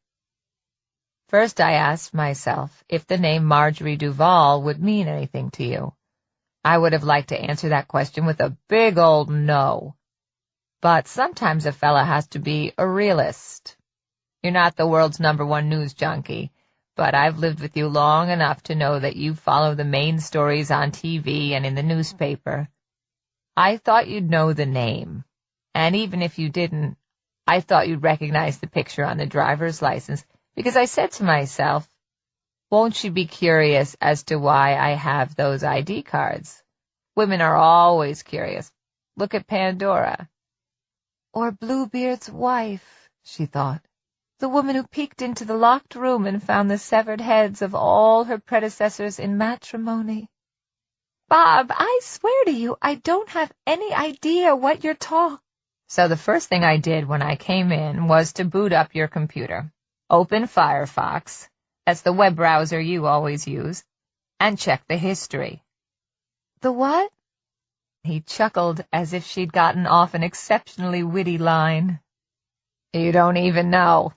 First I asked myself if the name Marjorie Duval would mean anything to you. I would have liked to answer that question with a big old no. But sometimes a fella has to be a realist. You're not the world's #1 news junkie, but I've lived with you long enough to know that you follow the main stories on TV and in the newspaper. I thought you'd know the name, and even if you didn't, I thought you'd recognize the picture on the driver's license, because I said to myself, Won't she be curious as to why I have those ID cards? Women are always curious. Look at Pandora. Or Bluebeard's wife, she thought. The woman who peeked into the locked room and found the severed heads of all her predecessors in matrimony. Bob, I swear to you, I don't have any idea what you're talking. So the first thing I did when I came in was to boot up your computer, open Firefox, that's the web browser you always use, and check the history. The what? He chuckled as if she'd gotten off an exceptionally witty line. You don't even know.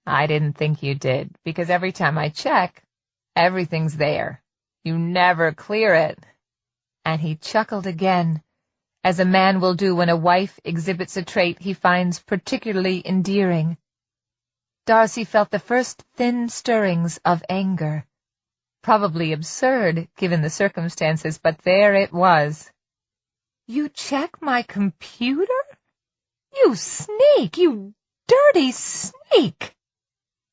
I didn't think you did, because every time I check, everything's there. You never clear it. And he chuckled again, as a man will do when a wife exhibits a trait he finds particularly endearing. Darcy felt the first thin stirrings of anger. Probably absurd, given the circumstances, but there it was. You check my computer? You sneak! You dirty sneak!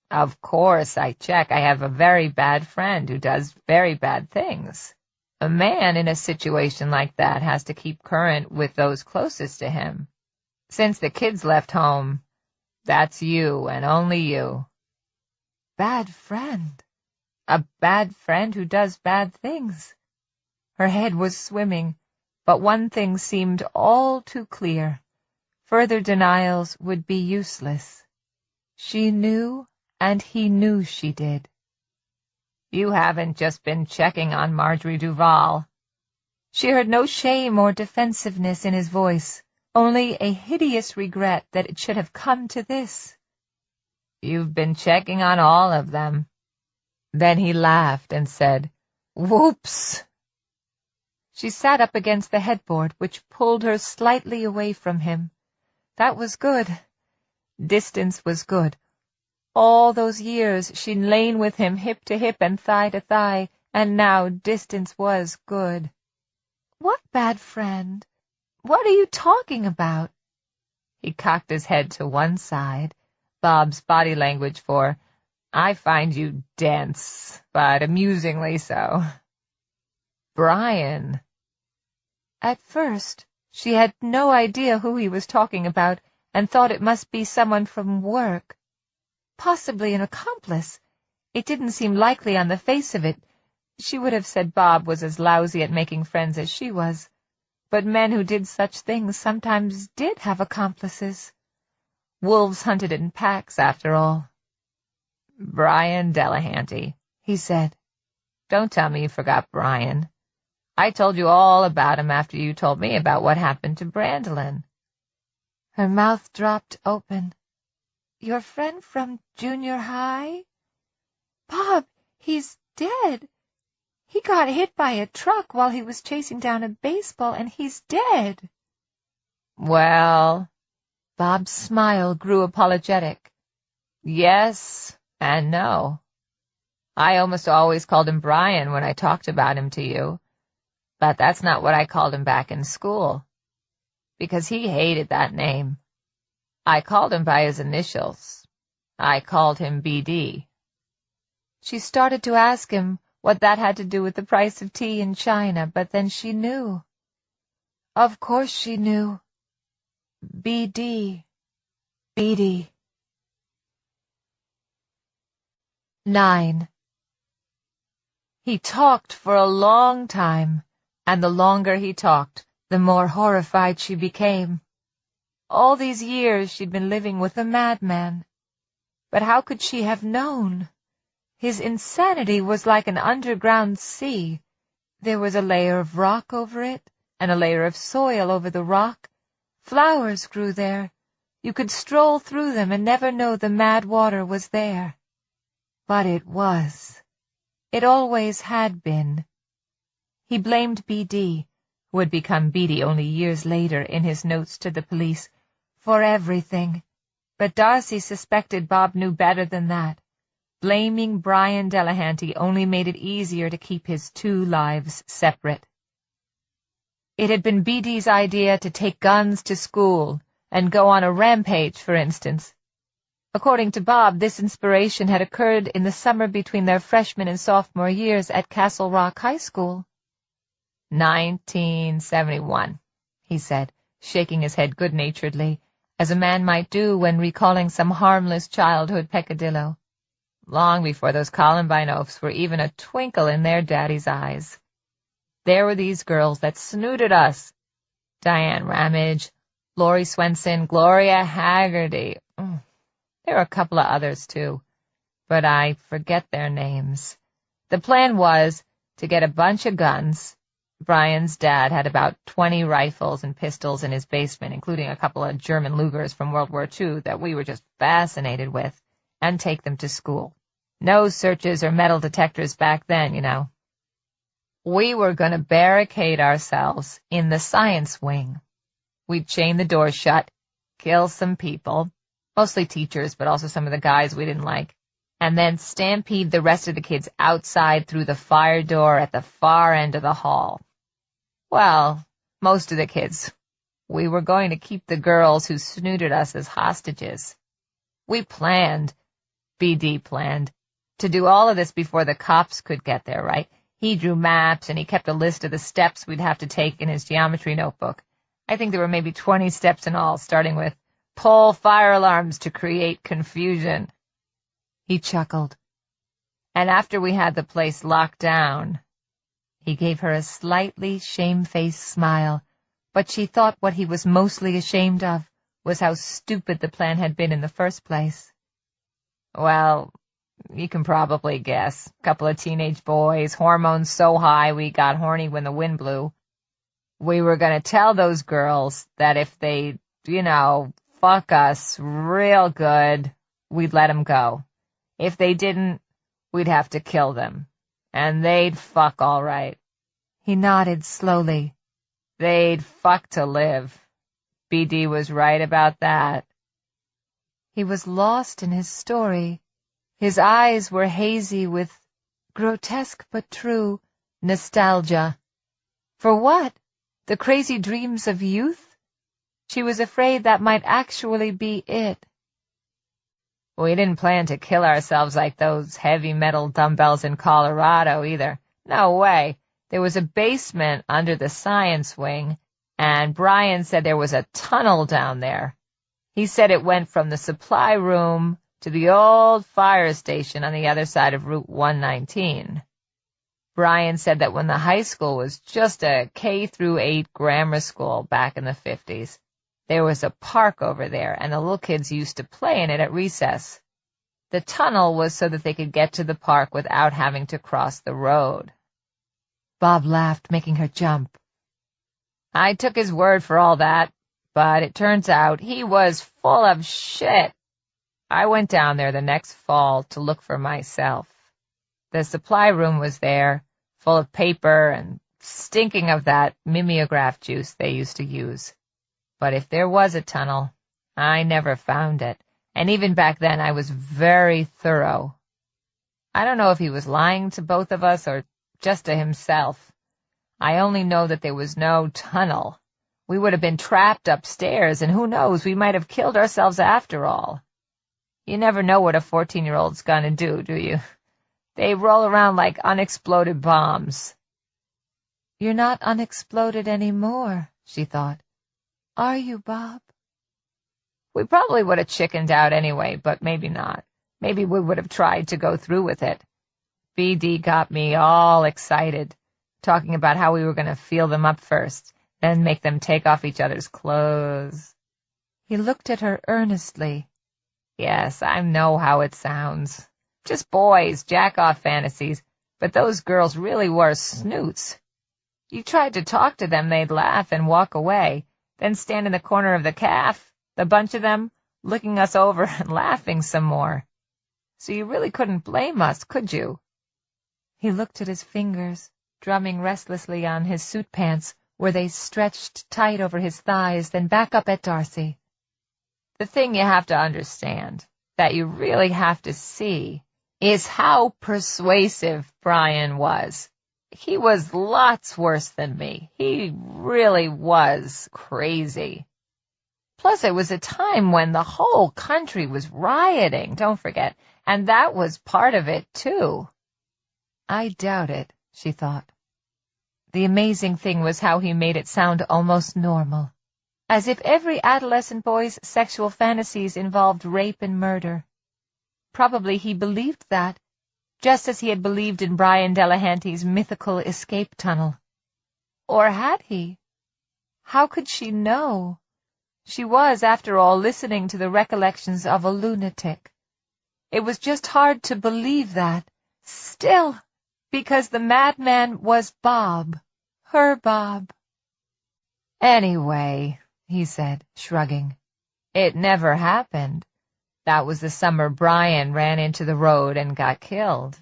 Of course I check. I have a very bad friend who does very bad things. A man in a situation like that has to keep current with those closest to him. Since the kids left home, that's you and only you. Bad friend? A bad friend who does bad things. Her head was swimming, but one thing seemed all too clear. Further denials would be useless. She knew, and he knew she did. You haven't just been checking on Marjorie Duval. She heard no shame or defensiveness in his voice, only a hideous regret that it should have come to this. You've been checking on all of them. Then he laughed and said, Whoops! She sat up against the headboard, which pulled her slightly away from him. That was good. Distance was good. All those years she'd lain with him hip to hip and thigh to thigh, and now distance was good. What bad friend? What are you talking about? He cocked his head to one side, Bob's body language for, I find you dense, but amusingly so. Brian. At first, she had no idea who he was talking about and thought it must be someone from work. Possibly an accomplice. It didn't seem likely on the face of it. She would have said Bob was as lousy at making friends as she was. But men who did such things sometimes did have accomplices. Wolves hunted in packs, after all. Brian Delahanty, he said. Don't tell me you forgot Brian. I told you all about him after you told me about what happened to Brandolin. Her mouth dropped open. Your friend from junior high? Bob, he's dead. He got hit by a truck while he was chasing down a baseball, and he's dead. Well, Bob's smile grew apologetic. Yes and no. I almost always called him Brian when I talked about him to you, but that's not what I called him back in school, because he hated that name. I called him by his initials. I called him BD. She started to ask him what that had to do with the price of tea in China, but then she knew. Of course she knew. BD. BD. 9. He talked for a long time, and the longer he talked, the more horrified she became. All these years she'd been living with a madman. But how could she have known? His insanity was like an underground sea. There was a layer of rock over it, and a layer of soil over the rock. Flowers grew there. You could stroll through them and never know the mad water was there. But it was. It always had been. He blamed BD, who had become Beatty only years later in his notes to the police, for everything. But Darcy suspected Bob knew better than that. Blaming Brian Delahanty only made it easier to keep his two lives separate. It had been BD's idea to take guns to school and go on a rampage, for instance. According to Bob, this inspiration had occurred in the summer between their freshman and sophomore years at Castle Rock High School. 1971, he said, shaking his head good-naturedly, as a man might do when recalling some harmless childhood peccadillo. Long before those Columbine oafs were even a twinkle in their daddy's eyes. There were these girls that snooted us. Diane Ramage, Lori Swenson, Gloria Haggerty. There were a couple of others, too, but I forget their names. The plan was to get a bunch of guns. Brian's dad had about 20 rifles and pistols in his basement, including a couple of German Lugers from World War II that we were just fascinated with, and take them to school. No searches or metal detectors back then, you know. We were going to barricade ourselves in the science wing. We'd chain the doors shut, kill some people, mostly teachers, but also some of the guys we didn't like, and then stampede the rest of the kids outside through the fire door at the far end of the hall. Well, most of the kids. We were going to keep the girls who snooted us as hostages. We planned, BD planned, to do all of this before the cops could get there, right? He drew maps and he kept a list of the steps we'd have to take in his geometry notebook. I think there were maybe 20 steps in all, starting with pull fire alarms to create confusion. He chuckled. And after we had the place locked down, he gave her a slightly shamefaced smile, but she thought what he was mostly ashamed of was how stupid the plan had been in the first place. Well, you can probably guess. A couple of teenage boys, hormones so high we got horny when the wind blew. We were going to tell those girls that if they, fuck us real good, we'd let them go. If they didn't, we'd have to kill them. And they'd fuck all right. He nodded slowly. They'd fuck to live. BD was right about that. He was lost in his story. His eyes were hazy with grotesque but true nostalgia. For what? The crazy dreams of youth? She was afraid that might actually be it. We didn't plan to kill ourselves like those heavy metal dumbbells in Colorado either. No way. There was a basement under the science wing, and Brian said there was a tunnel down there. He said it went from the supply room to the old fire station on the other side of Route 119. Brian said that when the high school was just a K-8 grammar school back in the 50s, there was a park over there, and the little kids used to play in it at recess. The tunnel was so that they could get to the park without having to cross the road. Bob laughed, making her jump. I took his word for all that, but it turns out he was full of shit. I went down there the next fall to look for myself. The supply room was there, full of paper and stinking of that mimeograph juice they used to use. But if there was a tunnel, I never found it, and even back then I was very thorough. I don't know if he was lying to both of us or just to himself. I only know that there was no tunnel. We would have been trapped upstairs, and who knows, we might have killed ourselves after all. You never know what a 14-year-old's gonna do you? They roll around like unexploded bombs. You're not unexploded anymore, she thought. Are you, Bob? We probably would have chickened out anyway, but maybe not. Maybe we would have tried to go through with it. BD got me all excited, talking about how we were going to feel them up first, then make them take off each other's clothes. He looked at her earnestly. Yes, I know how it sounds. Just boys, jack-off fantasies, but those girls really were snoots. You tried to talk to them, they'd laugh and walk away, then stand in the corner of the calf, the bunch of them, looking us over and laughing some more. So you really couldn't blame us, could you? He looked at his fingers, drumming restlessly on his suit pants, where they stretched tight over his thighs, then back up at Darcy. The thing you have to understand, that you really have to see, is how persuasive Brian was. He was lots worse than me. He really was crazy. Plus, it was a time when the whole country was rioting, don't forget, and that was part of it, too. I doubt it, she thought. The amazing thing was how he made it sound almost normal, as if every adolescent boy's sexual fantasies involved rape and murder. Probably he believed that, just as he had believed in Brian Delahanty's mythical escape tunnel. Or had he? How could she know? She was, after all, listening to the recollections of a lunatic. It was just hard to believe that, still, because the madman was Bob, her Bob. Anyway, he said, shrugging, it never happened. That was the summer Brian ran into the road and got killed.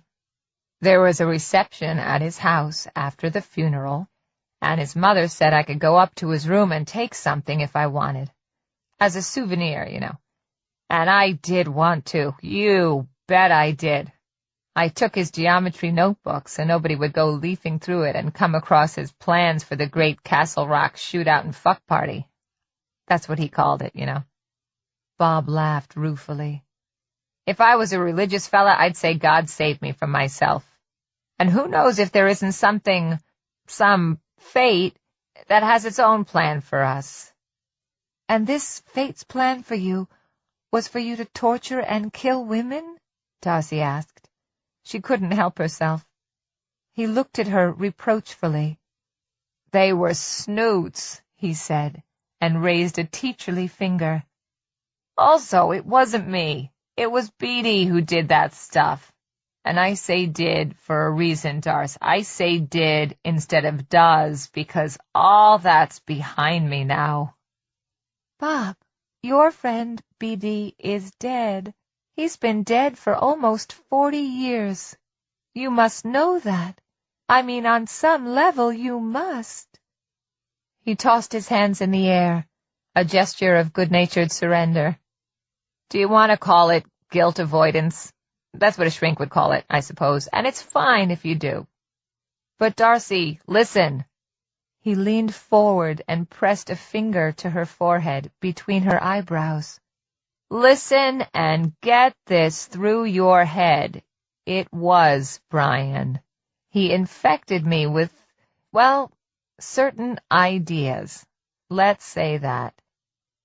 There was a reception at his house after the funeral, and his mother said I could go up to his room and take something if I wanted. As a souvenir, you know. And I did want to. You bet I did. I took his geometry notebook so nobody would go leafing through it and come across his plans for the great Castle Rock shootout and fuck party. That's what he called it, you know. Bob laughed ruefully. If I was a religious fella, I'd say God save me from myself. And who knows if there isn't some fate that has its own plan for us. And this fate's plan for you was for you to torture and kill women? Darcy asked. She couldn't help herself. He looked at her reproachfully. They were snoots, he said, and raised a teacherly finger. Also, it wasn't me. It was Beatty who did that stuff. And I say did for a reason, Darce. I say did instead of does, because all that's behind me now. Bob, your friend Beatty is dead. He's been dead for almost 40 years. You must know that. I mean, on some level, you must. He tossed his hands in the air, a gesture of good-natured surrender. Do you want to call it guilt avoidance? That's what a shrink would call it, I suppose, and it's fine if you do. But Darcy, listen. He leaned forward and pressed a finger to her forehead between her eyebrows. Listen and get this through your head. It was Brian. He infected me with, well, certain ideas. Let's say that.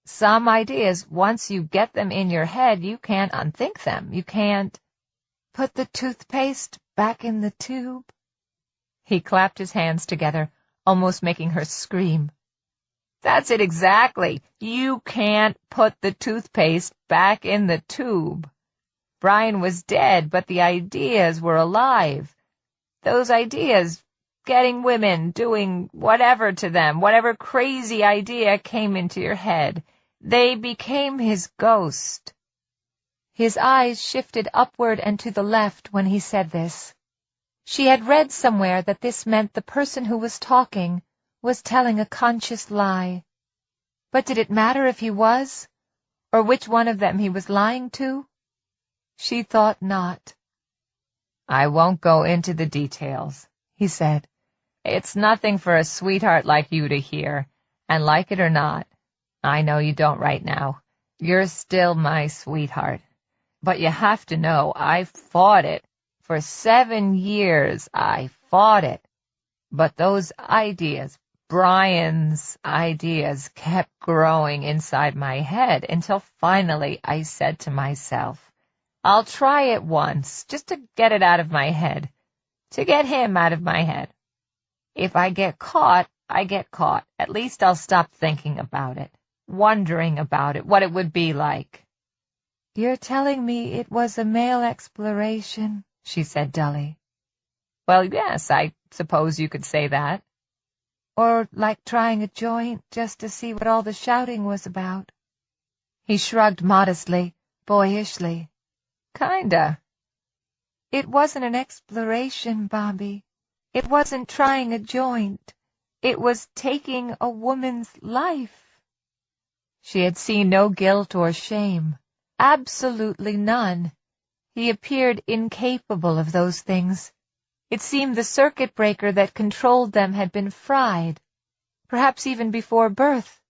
Some ideas, once you get them in your head, you can't unthink them. You can't put the toothpaste back in the tube. He clapped his hands together, almost making her scream. That's it exactly. You can't put the toothpaste back in the tube. Brian was dead, but the ideas were alive. Those ideas, getting women, doing whatever to them, whatever crazy idea came into your head, they became his ghost. His eyes shifted upward and to the left when he said this. She had read somewhere that this meant the person who was talking was telling a conscious lie. But did it matter if he was, or which one of them he was lying to? She thought not. I won't go into the details, he said. It's nothing for a sweetheart like you to hear, and like it or not, I know you don't right now. You're still my sweetheart. But you have to know, I fought it. For 7 years, I fought it. But those ideas, Brian's ideas, kept growing inside my head until finally I said to myself, I'll try it once, just to get it out of my head, to get him out of my head. If I get caught, I get caught. At least I'll stop thinking about it, wondering about it, what it would be like. You're telling me it was a male exploration, she said dully. Well, yes, I suppose you could say that. Or like trying a joint just to see what all the shouting was about. He shrugged modestly, boyishly. Kinda. It wasn't an exploration, Bobby. It wasn't trying a joint. It was taking a woman's life. She had seen no guilt or shame. Absolutely none. He appeared incapable of those things. It seemed the circuit breaker that controlled them had been fried, perhaps even before birth.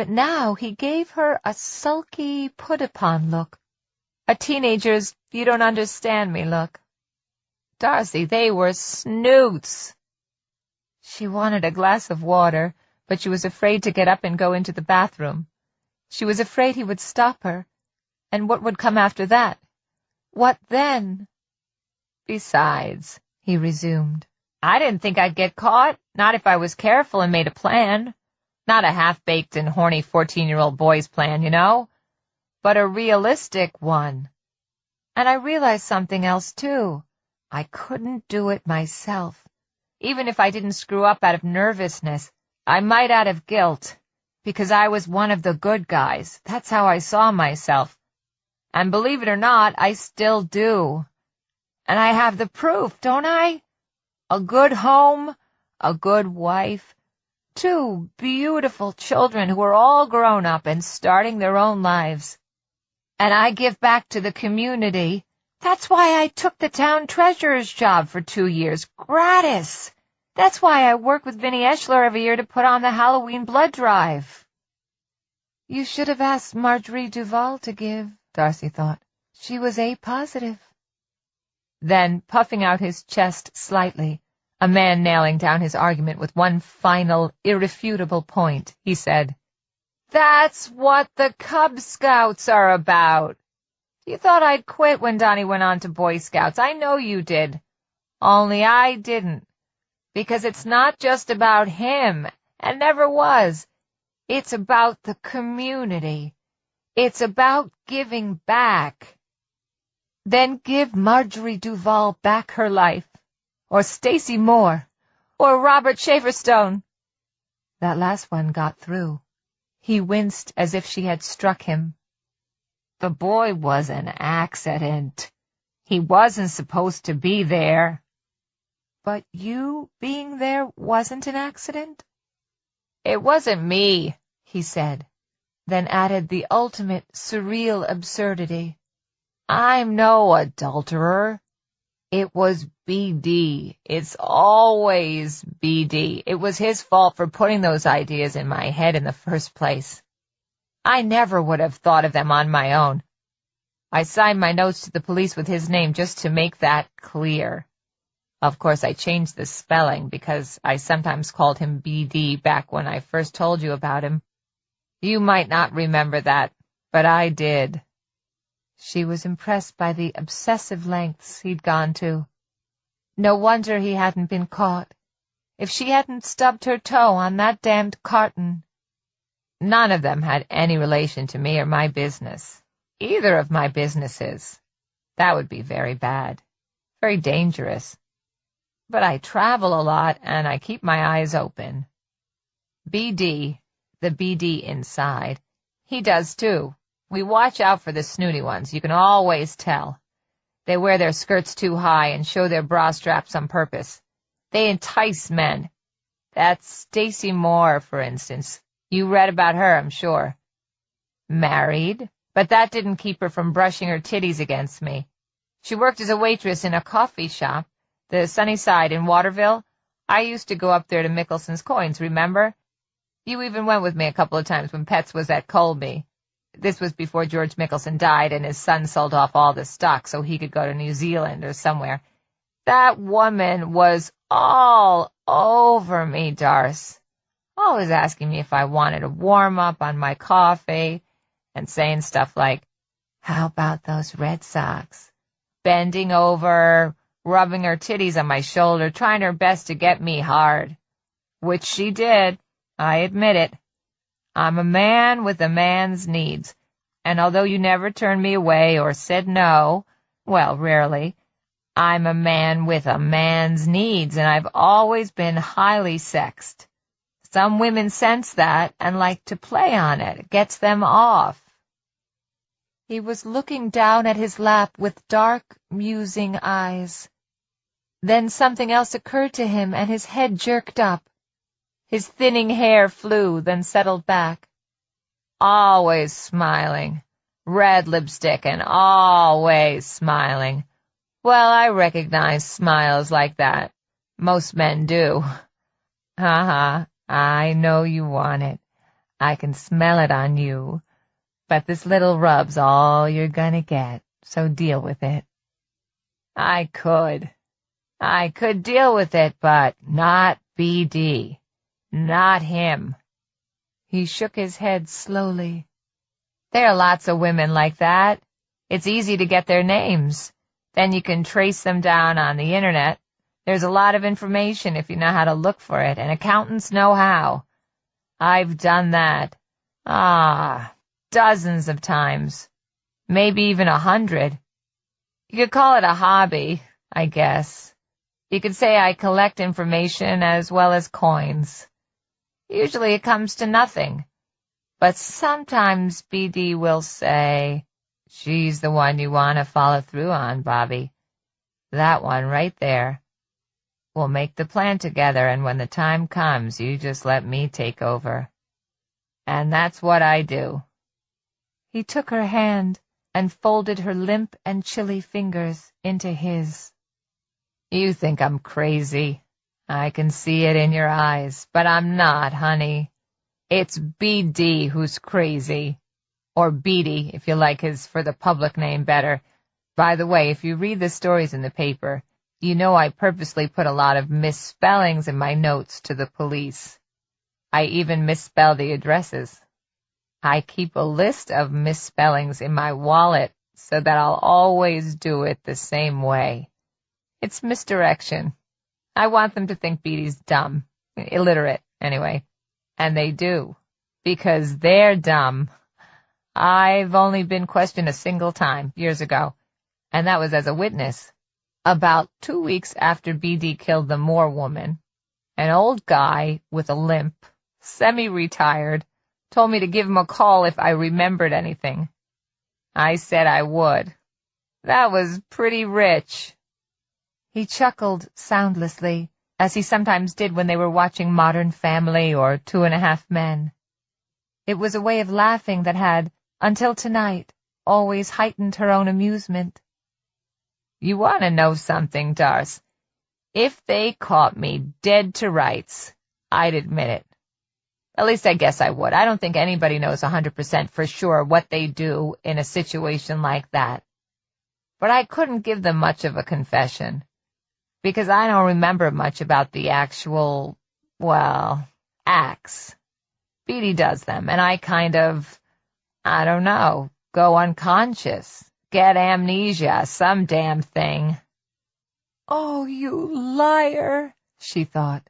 But now he gave her a sulky, put-upon look, a teenager's you-don't-understand-me look. Darcy, they were snoots. She wanted a glass of water, but she was afraid to get up and go into the bathroom. She was afraid he would stop her. And what would come after that? What then? Besides, he resumed, I didn't think I'd get caught, not if I was careful and made a plan. Not a half-baked and horny 14-year-old boy's plan, you know, but a realistic one. And I realized something else, too. I couldn't do it myself. Even if I didn't screw up out of nervousness, I might out of guilt, because I was one of the good guys. That's how I saw myself. And believe it or not, I still do. And I have the proof, don't I? A good home, a good wife, 2 beautiful children who are all grown up and starting their own lives. And I give back to the community. That's why I took the town treasurer's job for 2 years, gratis. That's why I work with Vinnie Eschler every year to put on the Halloween blood drive. You should have asked Marjorie Duval to give, Darcy thought. She was A-positive. Then, puffing out his chest slightly, a man nailing down his argument with one final, irrefutable point, he said, That's what the Cub Scouts are about. You thought I'd quit when Donnie went on to Boy Scouts. I know you did. Only I didn't. Because it's not just about him, and never was. It's about the community. It's about giving back. Then give Marjorie Duval back her life. Or Stacey Moore. Or Robert Shaverstone. That last one got through. He winced as if she had struck him. The boy was an accident. He wasn't supposed to be there. But you being there wasn't an accident? It wasn't me, he said, then added the ultimate surreal absurdity. I'm no adulterer. It was BD. It's always BD. It was his fault for putting those ideas in my head in the first place. I never would have thought of them on my own. I signed my notes to the police with his name just to make that clear. Of course, I changed the spelling because I sometimes called him BD back when I first told you about him. You might not remember that, but I did. She was impressed by the obsessive lengths he'd gone to. No wonder he hadn't been caught. If she hadn't stubbed her toe on that damned carton. None of them had any relation to me or my business. Either of my businesses. That would be very bad. Very dangerous. But I travel a lot, and I keep my eyes open. BD, the BD inside, he does too. We watch out for the snooty ones, you can always tell. They wear their skirts too high and show their bra straps on purpose. They entice men. That's Stacey Moore, for instance. You read about her, I'm sure. Married, but that didn't keep her from brushing her titties against me. She worked as a waitress in a coffee shop, the Sunny Side in Waterville. I used to go up there to Mickelson's Coins, remember? You even went with me a couple of times when Pets was at Colby. This was before George Mickelson died and his son sold off all the stock so he could go to New Zealand or somewhere. That woman was all over me, Darce. Always asking me if I wanted a warm-up on my coffee and saying stuff like, how about those Red Sox? Bending over, rubbing her titties on my shoulder, trying her best to get me hard. Which she did, I admit it. I'm a man with a man's needs, and although you never turned me away or said no, well, rarely, I'm a man with a man's needs, and I've always been highly sexed. Some women sense that and like to play on it. It gets them off. He was looking down at his lap with dark, musing eyes. Then something else occurred to him, and his head jerked up. His thinning hair flew, then settled back. Always smiling. Red lipstick and always smiling. Well, I recognize smiles like that. Most men do. Ha-ha, I know you want it. I can smell it on you, but this little rub's all you're gonna get, so deal with it. I could deal with it, but not BD. Not him. He shook his head slowly. There are lots of women like that. It's easy to get their names. Then you can trace them down on the internet. There's a lot of information if you know how to look for it, and accountants know how. I've done that. Dozens of times. Maybe even 100. You could call it a hobby, I guess. You could say I collect information as well as coins. Usually it comes to nothing. But sometimes BD will say, "She's the one you want to follow through on, Bobby. That one right there. We'll make the plan together, and when the time comes, you just let me take over." And that's what I do. He took her hand and folded her limp and chilly fingers into his. You think I'm crazy. I can see it in your eyes, but I'm not, honey. It's BD who's crazy. Or Beatty, if you like his for the public name better. By the way, if you read the stories in the paper, you know I purposely put a lot of misspellings in my notes to the police. I even misspell the addresses. I keep a list of misspellings in my wallet so that I'll always do it the same way. It's misdirection. I want them to think Beatty's dumb. Illiterate, anyway. And they do. Because they're dumb. I've only been questioned a single time, years ago, and that was as a witness. About 2 weeks after BD killed the Moore woman, an old guy with a limp, semi-retired, told me to give him a call if I remembered anything. I said I would. That was pretty rich. He chuckled soundlessly, as he sometimes did when they were watching Modern Family or 2.5 Men. It was a way of laughing that had, until tonight, always heightened her own amusement. You want to know something, Darce? If they caught me dead to rights, I'd admit it. At least I guess I would. I don't think anybody knows 100% for sure what they do in a situation like that. But I couldn't give them much of a confession, because I don't remember much about the actual, acts. Beatty does them, and I kind of, I don't know, go unconscious, get amnesia, some damn thing. Oh, you liar, she thought.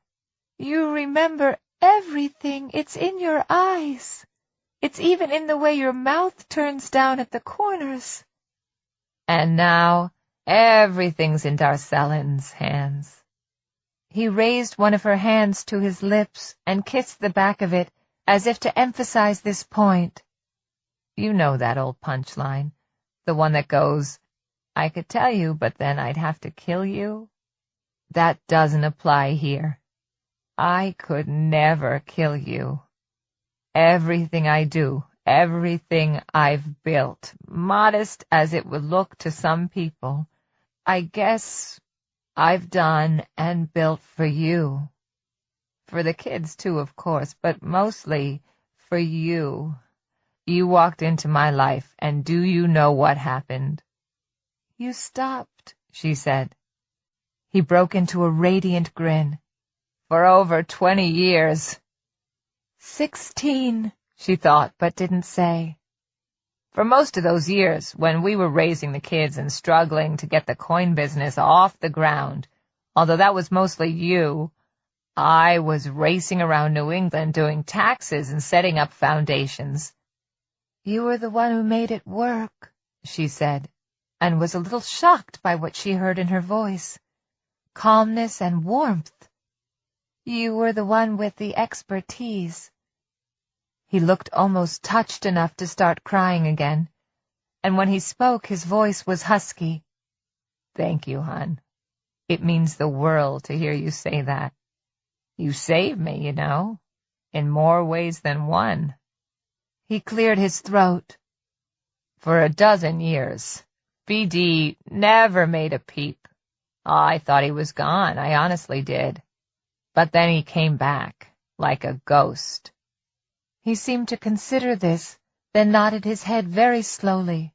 You remember everything. It's in your eyes. It's even in the way your mouth turns down at the corners. And now everything's in Darcellin's hands. He raised one of her hands to his lips and kissed the back of it as if to emphasize this point. You know that old punchline, the one that goes, I could tell you, but then I'd have to kill you. That doesn't apply here. I could never kill you. Everything I do, everything I've built, modest as it would look to some people, I guess I've done and built for you. For the kids, too, of course, but mostly for you. You walked into my life, and do you know what happened? You stopped, she said. He broke into a radiant grin. For over 20 years. 16, she thought, but didn't say. For most of those years, when we were raising the kids and struggling to get the coin business off the ground, although that was mostly you, I was racing around New England doing taxes and setting up foundations. You were the one who made it work, she said, and was a little shocked by what she heard in her voice. Calmness and warmth. You were the one with the expertise. He looked almost touched enough to start crying again, and when he spoke his voice was husky. Thank you, hon. It means the world to hear you say that. You saved me, you know, in more ways than one. He cleared his throat. For 12 years, BD never made a peep. I thought he was gone, I honestly did. But then he came back, like a ghost. He seemed to consider this, then nodded his head very slowly.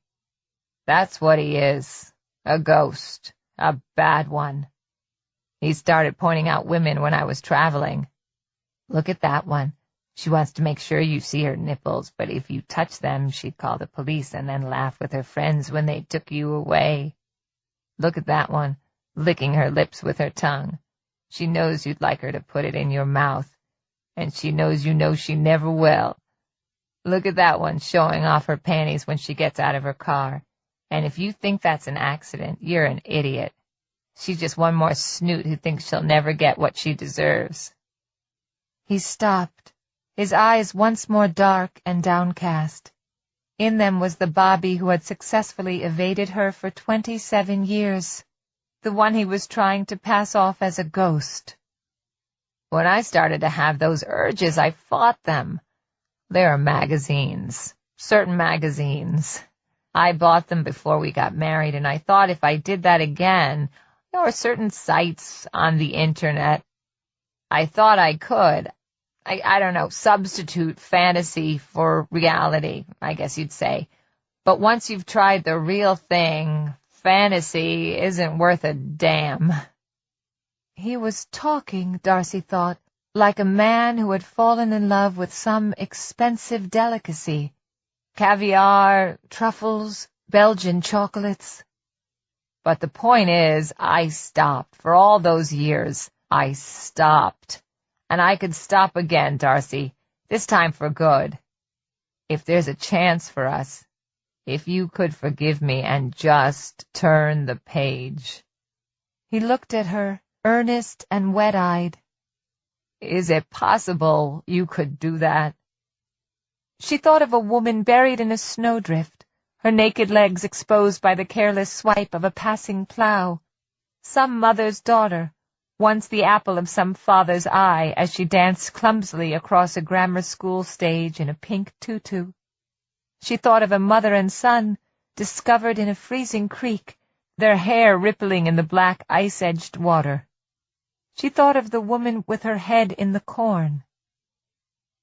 That's what he is. A ghost. A bad one. He started pointing out women when I was traveling. Look at that one. She wants to make sure you see her nipples, but if you touch them, she'd call the police and then laugh with her friends when they took you away. Look at that one, licking her lips with her tongue. She knows you'd like her to put it in your mouth, and she knows you know she never will. Look at that one showing off her panties when she gets out of her car, and if you think that's an accident, you're an idiot. She's just one more snoot who thinks she'll never get what she deserves. He stopped, his eyes once more dark and downcast. In them was the Bobby who had successfully evaded her for 27 years, the one he was trying to pass off as a ghost. When I started to have those urges, I fought them. There are magazines, certain magazines. I bought them before we got married, and I thought if I did that again, or certain sites on the internet, I thought I could, I don't know, substitute fantasy for reality, I guess you'd say. But once you've tried the real thing, fantasy isn't worth a damn. He was talking, Darcy thought, like a man who had fallen in love with some expensive delicacy. Caviar, truffles, Belgian chocolates. But the point is, I stopped. For all those years, I stopped. And I could stop again, Darcy, this time for good. If there's a chance for us, if you could forgive me and just turn the page. He looked at her, earnest and wet-eyed. Is it possible you could do that? She thought of a woman buried in a snowdrift, her naked legs exposed by the careless swipe of a passing plough. Some mother's daughter, once the apple of some father's eye as she danced clumsily across a grammar school stage in a pink tutu. She thought of a mother and son discovered in a freezing creek, their hair rippling in the black ice-edged water. She thought of the woman with her head in the corn.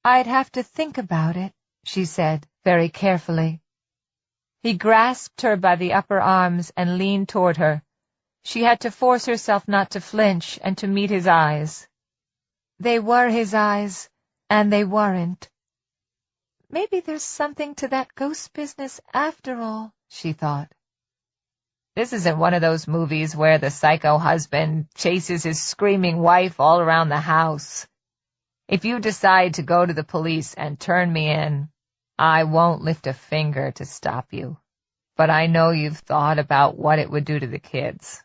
I'd have to think about it, she said, very carefully. He grasped her by the upper arms and leaned toward her. She had to force herself not to flinch and to meet his eyes. They were his eyes, and they weren't. Maybe there's something to that ghost business after all, she thought. This isn't one of those movies where the psycho husband chases his screaming wife all around the house. If you decide to go to the police and turn me in, I won't lift a finger to stop you. But I know you've thought about what it would do to the kids.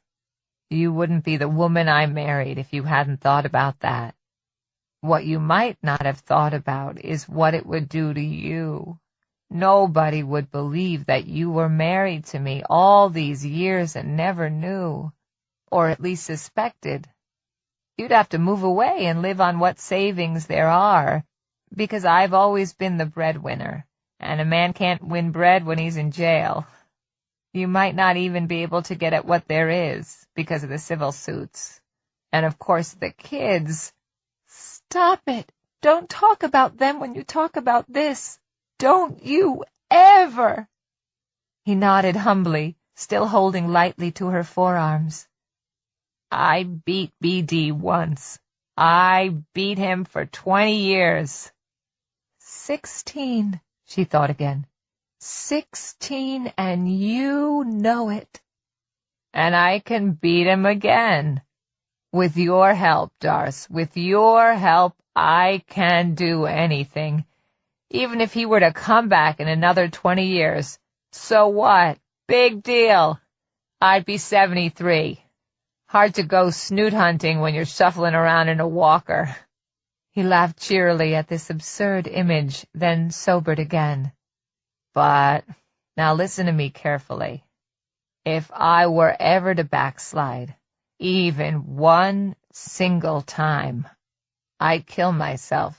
You wouldn't be the woman I married if you hadn't thought about that. What you might not have thought about is what it would do to you. Nobody would believe that you were married to me all these years and never knew, or at least suspected. You'd have to move away and live on what savings there are, because I've always been the breadwinner, and a man can't win bread when he's in jail. You might not even be able to get at what there is, because of the civil suits. And of course the kids. Stop it! Don't talk about them when you talk about this. Don't you ever! He nodded humbly, still holding lightly to her forearms. I beat BD once. I beat him for 20 years. 16, she thought again. 16, and you know it. And I can beat him again. With your help, Darce, with your help, I can do anything. Even if he were to come back in another 20 years. So what? Big deal. I'd be 73. Hard to go snoot hunting when you're shuffling around in a walker. He laughed cheerily at this absurd image, then sobered again. But now listen to me carefully. If I were ever to backslide, even one single time, I'd kill myself.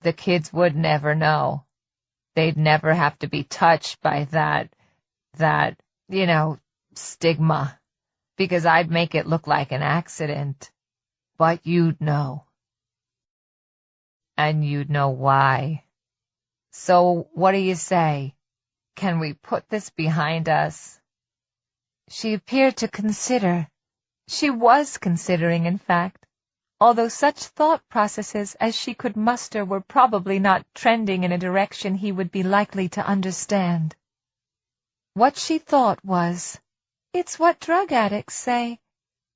The kids would never know. They'd never have to be touched by that, stigma, because I'd make it look like an accident. But you'd know. And you'd know why. So what do you say? Can we put this behind us? She appeared to consider. She was considering, in fact, although such thought processes as she could muster were probably not trending in a direction he would be likely to understand. What she thought was, "It's what drug addicts say.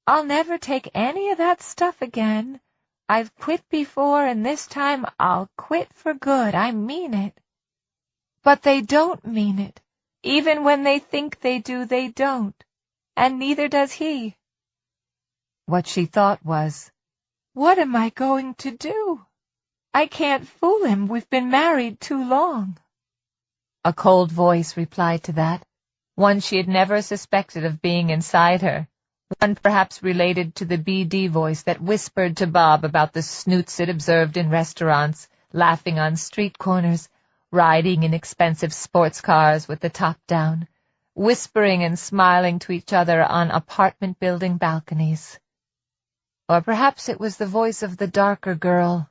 I'll never take any of that stuff again. I've quit before, and this time I'll quit for good. I mean it." But they don't mean it. Even when they think they do, they don't. And neither does he. What she thought was, "What am I going to do? I can't fool him. We've been married too long." A cold voice replied to that, one she had never suspected of being inside her, one perhaps related to the BD voice that whispered to Bob about the snoots it observed in restaurants, laughing on street corners, riding in expensive sports cars with the top down, whispering and smiling to each other on apartment building balconies. Or perhaps it was the voice of the darker girl.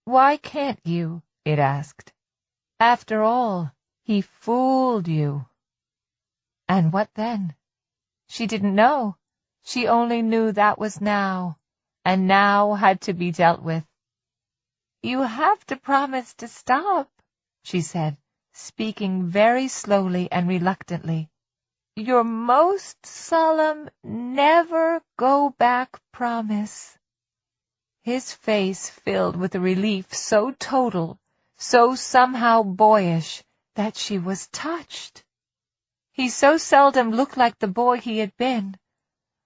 "Why can't you?" it asked. "After all, he fooled you." And what then? She didn't know. She only knew that was now, and now had to be dealt with. "You have to promise to stop," she said, speaking very slowly and reluctantly. "Your most solemn, never go back promise." His face filled with a relief so total, so somehow boyish, that she was touched. He so seldom looked like the boy he had been.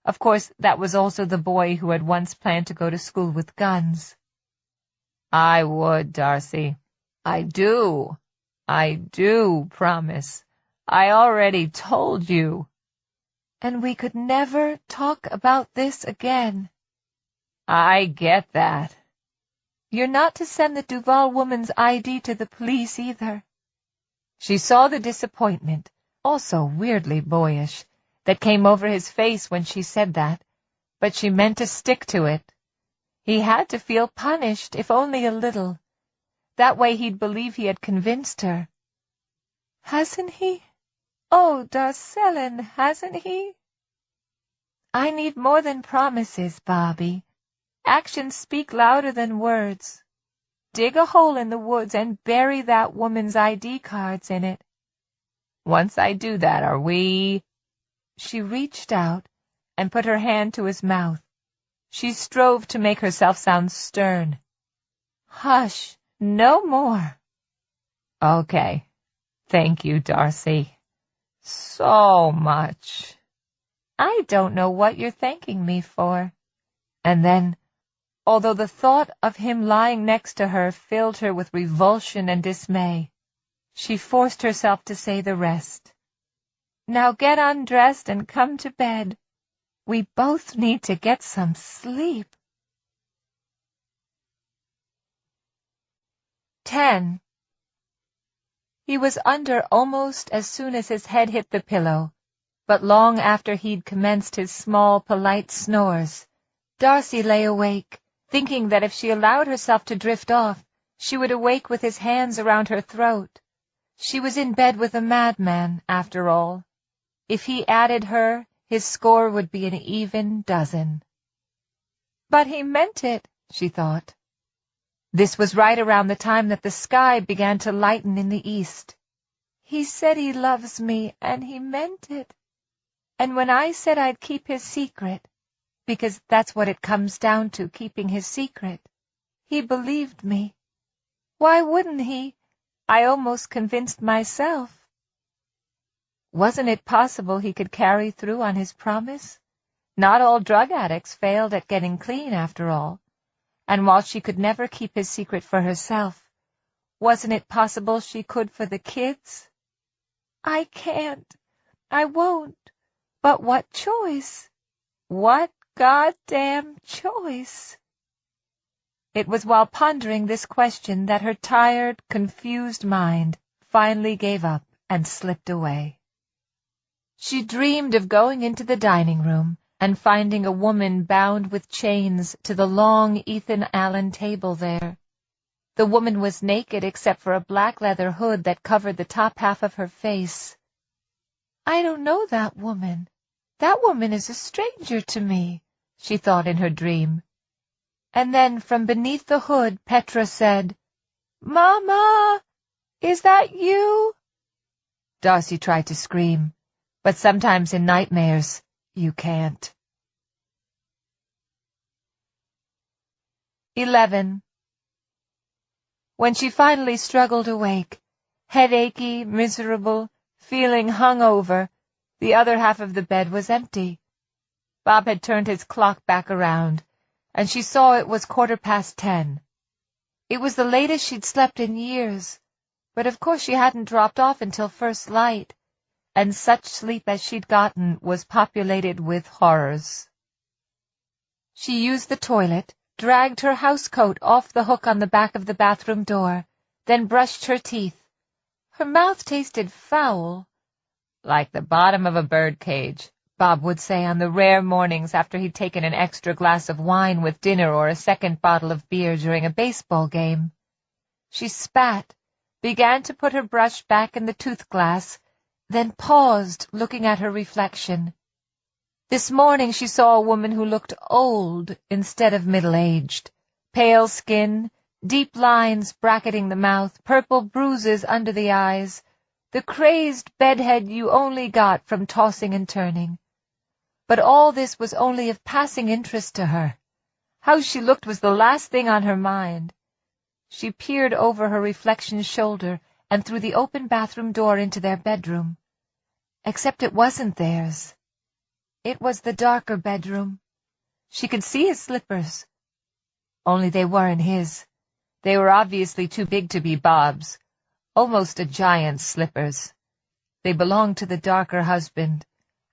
Of course, that was also the boy who had once planned to go to school with guns. "I would, Darcy. I do promise. I already told you." "And we could never talk about this again." "I get that." "You're not to send the Duval woman's ID to the police either." She saw the disappointment, also weirdly boyish, that came over his face when she said that, but she meant to stick to it. He had to feel punished, if only a little. That way he'd believe he had convinced her. "Hasn't he? Oh, Darcellen, hasn't he?" "I need more than promises, Bobby. Actions speak louder than words. Dig a hole in the woods and bury that woman's ID cards in it." "Once I do that, are we—" She reached out and put her hand to his mouth. She strove to make herself sound stern. "Hush, no more." "Okay. Thank you, Darcy. So much." "I don't know what you're thanking me for." And then, although the thought of him lying next to her filled her with revulsion and dismay, she forced herself to say the rest. "Now get undressed and come to bed. We both need to get some sleep." 10. He was under almost as soon as his head hit the pillow, but long after he'd commenced his small, polite snores, Darcy lay awake, thinking that if she allowed herself to drift off, she would awake with his hands around her throat. She was in bed with a madman, after all. If he added her, his score would be an even dozen. But he meant it, she thought. This was right around the time that the sky began to lighten in the east. He said he loves me, and he meant it. And when I said I'd keep his secret, because that's what it comes down to, keeping his secret, he believed me. Why wouldn't he? I almost convinced myself. Wasn't it possible he could carry through on his promise? Not all drug addicts failed at getting clean, after all. And while she could never keep his secret for herself, wasn't it possible she could for the kids? I can't. I won't. But what choice? What goddamn choice? It was while pondering this question that her tired, confused mind finally gave up and slipped away. She dreamed of going into the dining room and finding a woman bound with chains to the long Ethan Allen table there. The woman was naked except for a black leather hood that covered the top half of her face. "I don't know that woman. That woman is a stranger to me," she thought in her dream. And then from beneath the hood Petra said, "Mama, is that you?" Darcy tried to scream, but sometimes in nightmares you can't. 11. When she finally struggled awake, headachy, miserable, feeling hungover, the other half of the bed was empty. Bob had turned his clock back around, and she saw it was 10:15. It was the latest she'd slept in years, but of course she hadn't dropped off until first light, and such sleep as she'd gotten was populated with horrors. She used the toilet, dragged her housecoat off the hook on the back of the bathroom door, then brushed her teeth. Her mouth tasted foul, like the bottom of a birdcage, Bob would say on the rare mornings after he'd taken an extra glass of wine with dinner or a second bottle of beer during a baseball game. She spat, began to put her brush back in the tooth glass, then paused, looking at her reflection. This morning she saw a woman who looked old instead of middle-aged. Pale skin, deep lines bracketing the mouth, purple bruises under the eyes, the crazed bedhead you only got from tossing and turning. But all this was only of passing interest to her. How she looked was the last thing on her mind. She peered over her reflection's shoulder and through the open bathroom door into their bedroom. Except it wasn't theirs. It was the darker bedroom. She could see his slippers. Only they weren't his. They were obviously too big to be Bob's. Almost a giant's slippers. They belonged to the darker husband,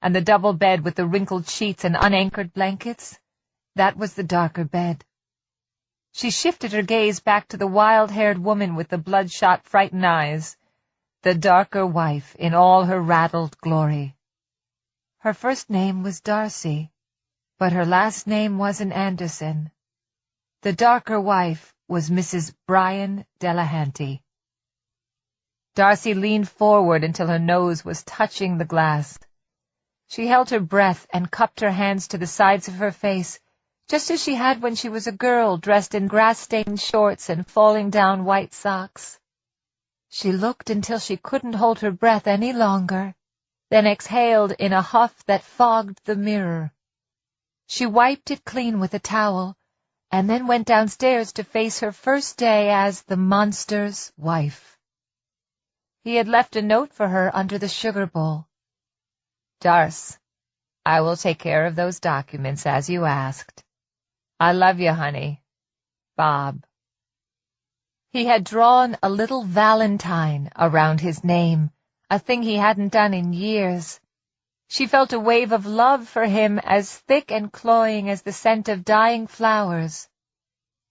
and the double bed with the wrinkled sheets and unanchored blankets, that was the darker bed. She shifted her gaze back to the wild-haired woman with the bloodshot, frightened eyes, the darker wife in all her raddled glory. Her first name was Darcy, but her last name wasn't Anderson. The darker wife was Mrs. Brian Delahanty. Darcy leaned forward until her nose was touching the glass. She held her breath and cupped her hands to the sides of her face, just as she had when she was a girl dressed in grass-stained shorts and falling-down white socks. She looked until she couldn't hold her breath any longer, then exhaled in a huff that fogged the mirror. She wiped it clean with a towel, and then went downstairs to face her first day as the monster's wife. He had left a note for her under the sugar bowl. "Darce, I will take care of those documents as you asked. I love you, honey. Bob." He had drawn a little valentine around his name, a thing he hadn't done in years. She felt a wave of love for him as thick and cloying as the scent of dying flowers.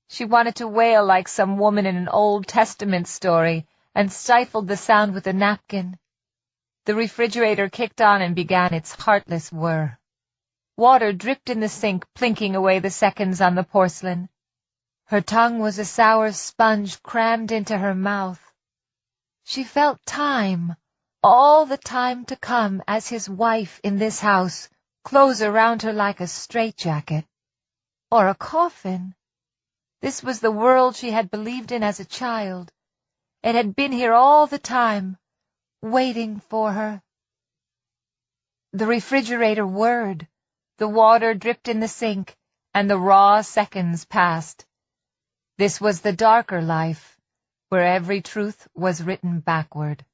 She wanted to wail like some woman in an Old Testament story and stifled the sound with a napkin. The refrigerator kicked on and began its heartless whir. Water dripped in the sink, plinking away the seconds on the porcelain. Her tongue was a sour sponge crammed into her mouth. She felt time, all the time to come as his wife in this house, close around her like a straitjacket. Or a coffin. This was the world she had believed in as a child. It had been here all the time, waiting for her. The refrigerator whirred, the water dripped in the sink, and the raw seconds passed. This was the darker life, where every truth was written backward.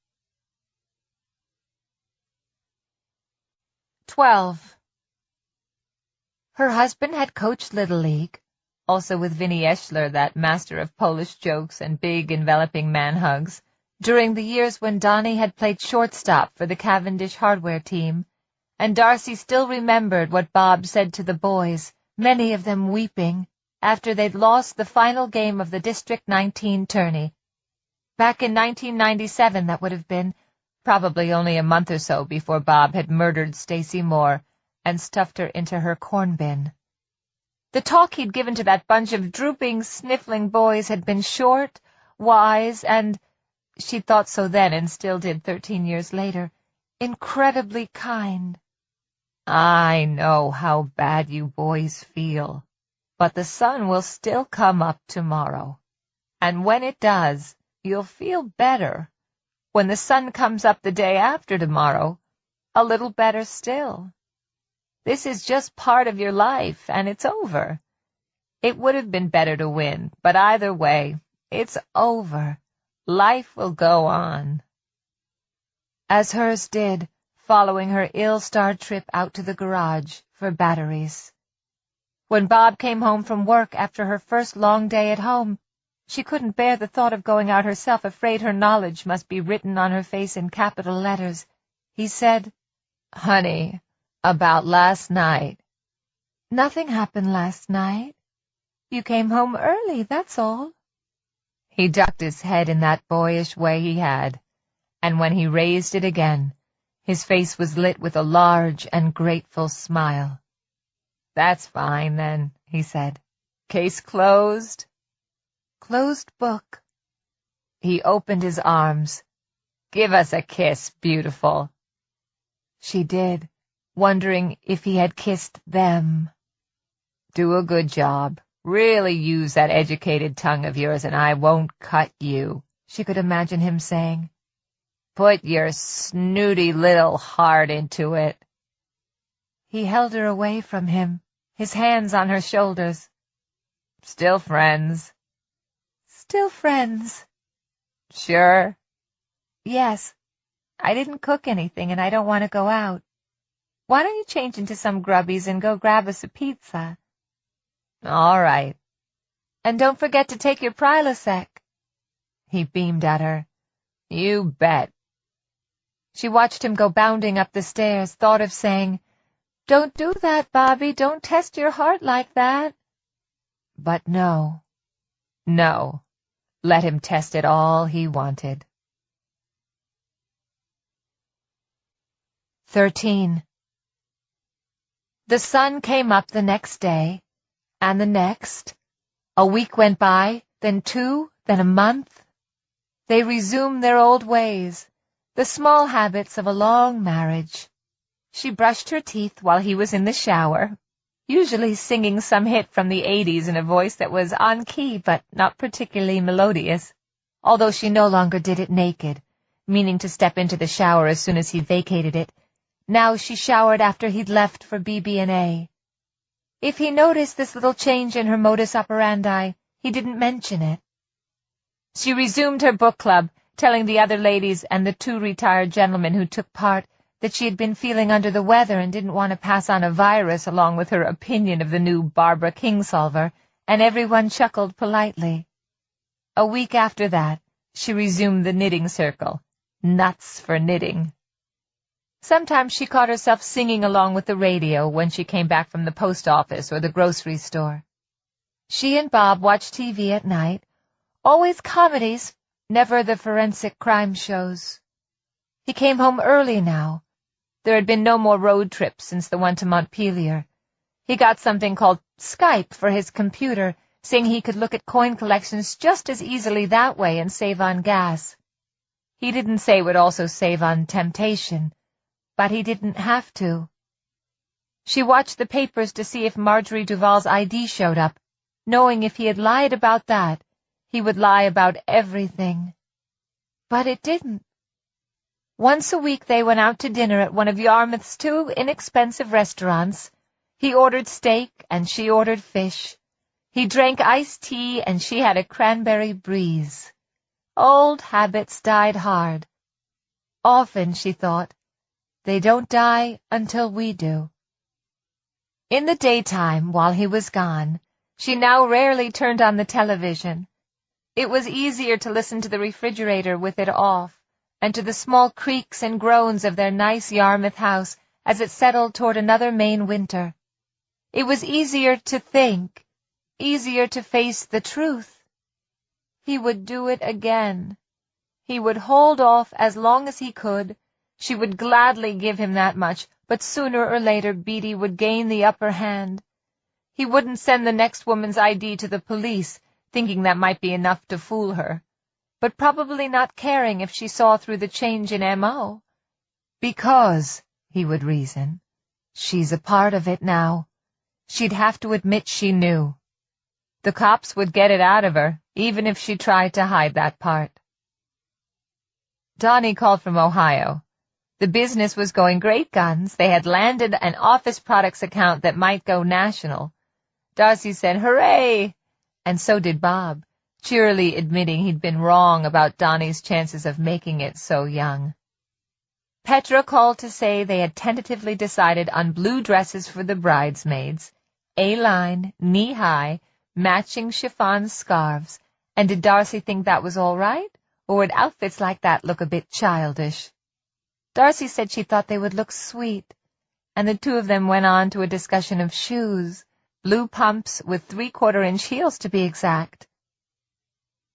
12. Her husband had coached Little League, also with Vinnie Eschler, that master of Polish jokes and big enveloping man-hugs, during the years when Donnie had played shortstop for the Cavendish hardware team, and Darcy still remembered what Bob said to the boys, many of them weeping, after they'd lost the final game of the District 19 tourney. Back in 1997, that would have been, probably only a month or so before Bob had murdered Stacy Moore and stuffed her into her corn bin. The talk he'd given to that bunch of drooping, sniffling boys had been short, wise, and, she thought so then and still did 13 years later, incredibly kind. I know how bad you boys feel, but the sun will still come up tomorrow. And when it does, you'll feel better. When the sun comes up the day after tomorrow, a little better still. This is just part of your life, and it's over. It would have been better to win, but either way, it's over. Life will go on. As hers did, following her ill-starred trip out to the garage for batteries. When Bob came home from work after her first long day at home, she couldn't bear the thought of going out herself, afraid her knowledge must be written on her face in capital letters. He said, "Honey, about last night." "Nothing happened last night. You came home early, that's all." He ducked his head in that boyish way he had, and when he raised it again, his face was lit with a large and grateful smile. "That's fine, then," he said. "Case closed?" "Closed book." He opened his arms. "Give us a kiss, beautiful." She did, wondering if he had kissed them. "Do a good job. Really use that educated tongue of yours and I won't cut you," she could imagine him saying. "Put your snooty little heart into it." He held her away from him, his hands on her shoulders. "Still friends?" "Still friends." "Sure?" "Yes. I didn't cook anything and I don't want to go out. Why don't you change into some grubbies and go grab us a pizza?" "All right." "And don't forget to take your Prilosec." He beamed at her. "You bet." She watched him go bounding up the stairs, thought of saying, "Don't do that, Bobby, don't test your heart like that." But no. No. Let him test it all he wanted. 13. The sun came up the next day, and the next. A week went by, then 2, then a month. They resumed their old ways, the small habits of a long marriage. She brushed her teeth while he was in the shower, usually singing some hit from the 80s in a voice that was on key but not particularly melodious, although she no longer did it naked, meaning to step into the shower as soon as he vacated it. Now she showered after he'd left for BB&A. If he noticed this little change in her modus operandi, he didn't mention it. She resumed her book club, telling the other ladies and the 2 retired gentlemen who took part that she had been feeling under the weather and didn't want to pass on a virus along with her opinion of the new Barbara Kingsolver, and everyone chuckled politely. A week after that, she resumed the knitting circle. Nuts for knitting. Sometimes she caught herself singing along with the radio when she came back from the post office or the grocery store. She and Bob watched TV at night, always comedies, never the forensic crime shows. He came home early now. There had been no more road trips since the one to Montpelier. He got something called Skype for his computer, saying he could look at coin collections just as easily that way and save on gas. He didn't say it would also save on temptation, but he didn't have to. She watched the papers to see if Marjorie Duval's ID showed up, knowing if he had lied about that, he would lie about everything. But it didn't. Once a week they went out to dinner at one of Yarmouth's 2 inexpensive restaurants. He ordered steak and she ordered fish. He drank iced tea and she had a cranberry breeze. Old habits died hard. Often, she thought, they don't die until we do. In the daytime, while he was gone, she now rarely turned on the television. It was easier to listen to the refrigerator with it off, and to the small creaks and groans of their nice Yarmouth house as it settled toward another Maine winter. It was easier to think, easier to face the truth. He would do it again. He would hold off as long as he could. She would gladly give him that much, but sooner or later Beatty would gain the upper hand. He wouldn't send the next woman's ID to the police, thinking that might be enough to fool her. but probably not caring if she saw through the change in M.O. Because, he would reason, she's a part of it now. She'd have to admit she knew. The cops would get it out of her, even if she tried to hide that part. Donnie called from Ohio. The business was going great guns. They had landed an office products account that might go national. Darcy said, "Hooray!" And so did Bob, cheerily admitting he'd been wrong about Donnie's chances of making it so young. Petra called to say they had tentatively decided on blue dresses for the bridesmaids, A-line, knee-high, matching chiffon scarves, and did Darcy think that was all right, or would outfits like that look a bit childish? Darcy said she thought they would look sweet, and the two of them went on to a discussion of shoes, blue pumps with 3/4-inch heels to be exact.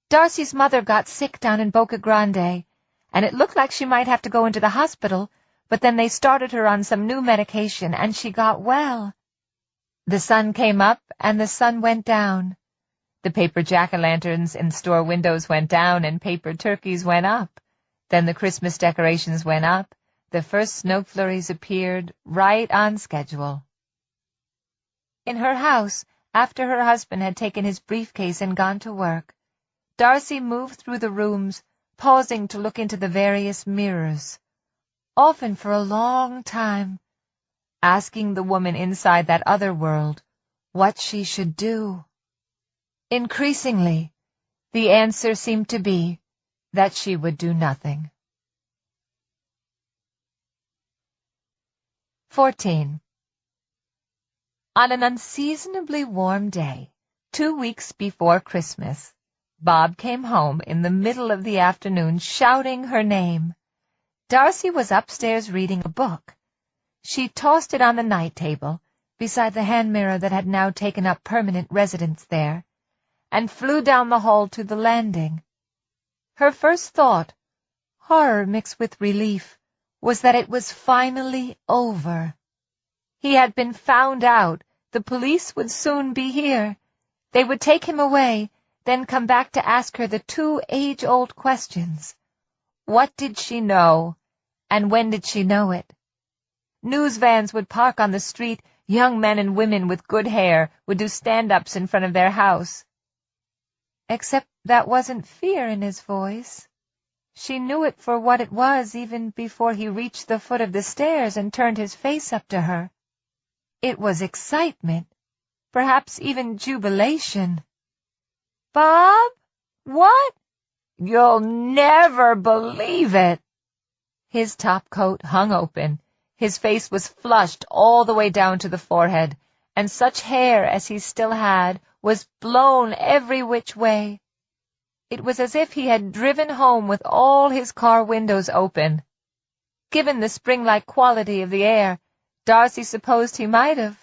Darcy's mother got sick down in Boca Grande, and it looked like she might have to go into the hospital, but then they started her on some new medication, and she got well. The sun came up, and the sun went down. The paper jack-o'-lanterns in store windows went down, and paper turkeys went up. Then the Christmas decorations went up. The first snow flurries appeared, right on schedule. In her house, after her husband had taken his briefcase and gone to work, Darcy moved through the rooms, pausing to look into the various mirrors, often for a long time, asking the woman inside that other world what she should do. Increasingly, the answer seemed to be that she would do nothing. 14. On an unseasonably warm day, 2 weeks before Christmas, Bob came home in the middle of the afternoon shouting her name. Darcy was upstairs reading a book. She tossed it on the night table, beside the hand mirror that had now taken up permanent residence there, and flew down the hall to the landing. Her first thought, horror mixed with relief, was that it was finally over. He had been found out. The police would soon be here. They would take him away, then come back to ask her the 2 age-old questions. What did she know, and when did she know it? News vans would park on the street. Young men and women with good hair would do stand-ups in front of their house. Except that wasn't fear in his voice. She knew it for what it was even before he reached the foot of the stairs and turned his face up to her. It was excitement, perhaps even jubilation. "Bob? What? You'll never believe it." His top coat hung open. His face was flushed all the way down to the forehead, and such hair as he still had was blown every which way. It was as if he had driven home with all his car windows open. Given the spring-like quality of the air, Darcy supposed he might have.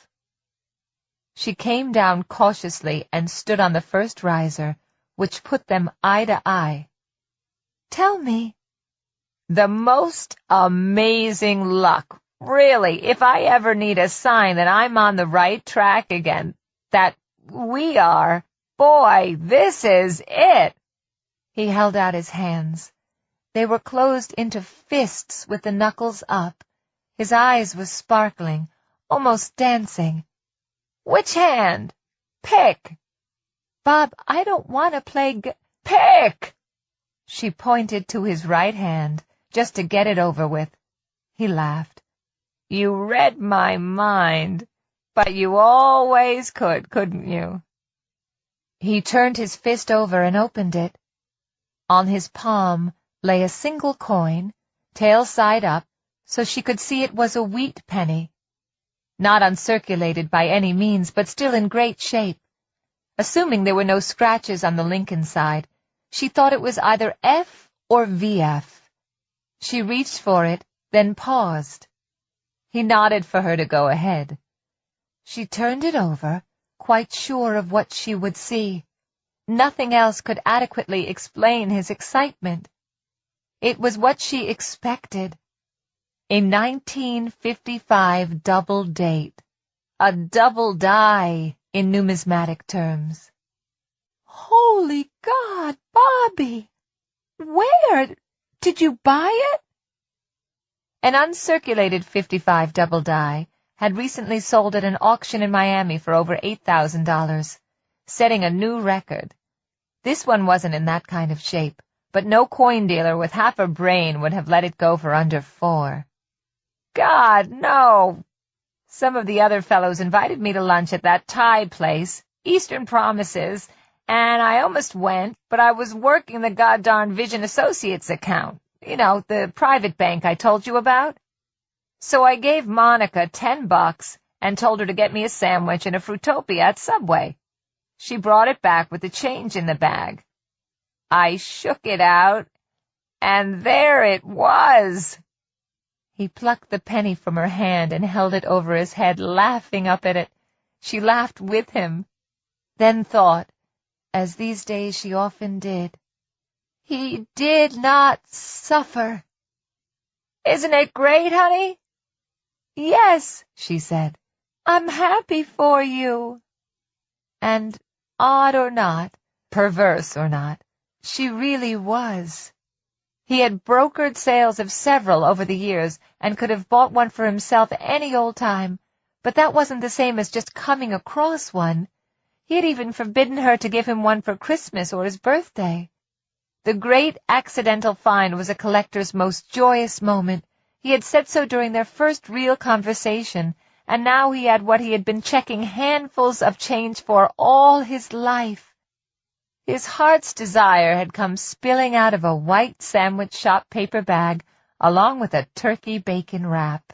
She came down cautiously and stood on the first riser, which put them eye to eye. "Tell me." "The most amazing luck. Really, if I ever need a sign that I'm on the right track again, that we are, boy, this is it." He held out his hands. They were closed into fists with the knuckles up. His eyes were sparkling, almost dancing. "Which hand? Pick." "Bob, I don't want to play Pick!" She pointed to his right hand, just to get it over with. He laughed. "You read my mind, but you always could, couldn't you?" He turned his fist over and opened it. On his palm lay a single coin, tail side up, so she could see it was a wheat penny. Not uncirculated by any means, but still in great shape. Assuming there were no scratches on the Lincoln side, she thought it was either F or VF. She reached for it, then paused. He nodded for her to go ahead. She turned it over, quite sure of what she would see. Nothing else could adequately explain his excitement. It was what she expected. A 1955 double date. A double die in numismatic terms. "Holy God, Bobby!" Where? Did you buy it? An uncirculated 55 double die had recently sold at an auction in Miami for over $8,000, setting a new record. This one wasn't in that kind of shape, but no coin dealer with half a brain would have let it go for under $4. God, no! Some of the other fellows invited me to lunch at that Thai place, Eastern Promises, and I almost went, but I was working the goddarn Vision Associates account. You know, the private bank I told you about. So I gave Monica $10 and told her to get me a sandwich and a Fruitopia at Subway. She brought it back with the change in the bag. I shook it out, and there it was. He plucked the penny from her hand and held it over his head, laughing up at it. She laughed with him, then thought, as these days she often did, he did not suffer. Isn't it great, honey? Yes, she said. I'm happy for you. And odd or not, perverse or not, she really was. He had brokered sales of several over the years and could have bought one for himself any old time, but that wasn't the same as just coming across one. He had even forbidden her to give him one for Christmas or his birthday. The great accidental find was a collector's most joyous moment. He had said so during their first real conversation, and now he had what he had been checking handfuls of change for all his life. His heart's desire had come spilling out of a white sandwich shop paper bag along with a turkey bacon wrap.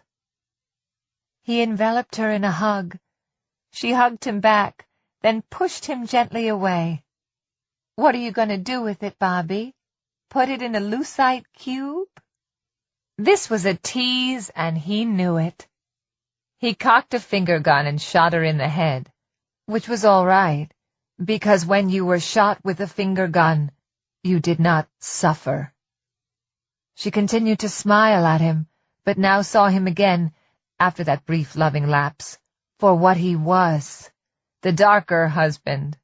He enveloped her in a hug. She hugged him back, then pushed him gently away. What are you going to do with it, Bobby? Put it in a lucite cube? This was a tease, and he knew it. He cocked a finger gun and shot her in the head, which was all right, because when you were shot with a finger gun, you did not suffer. She continued to smile at him, but now saw him again, after that brief loving lapse, for what he was, the darker husband,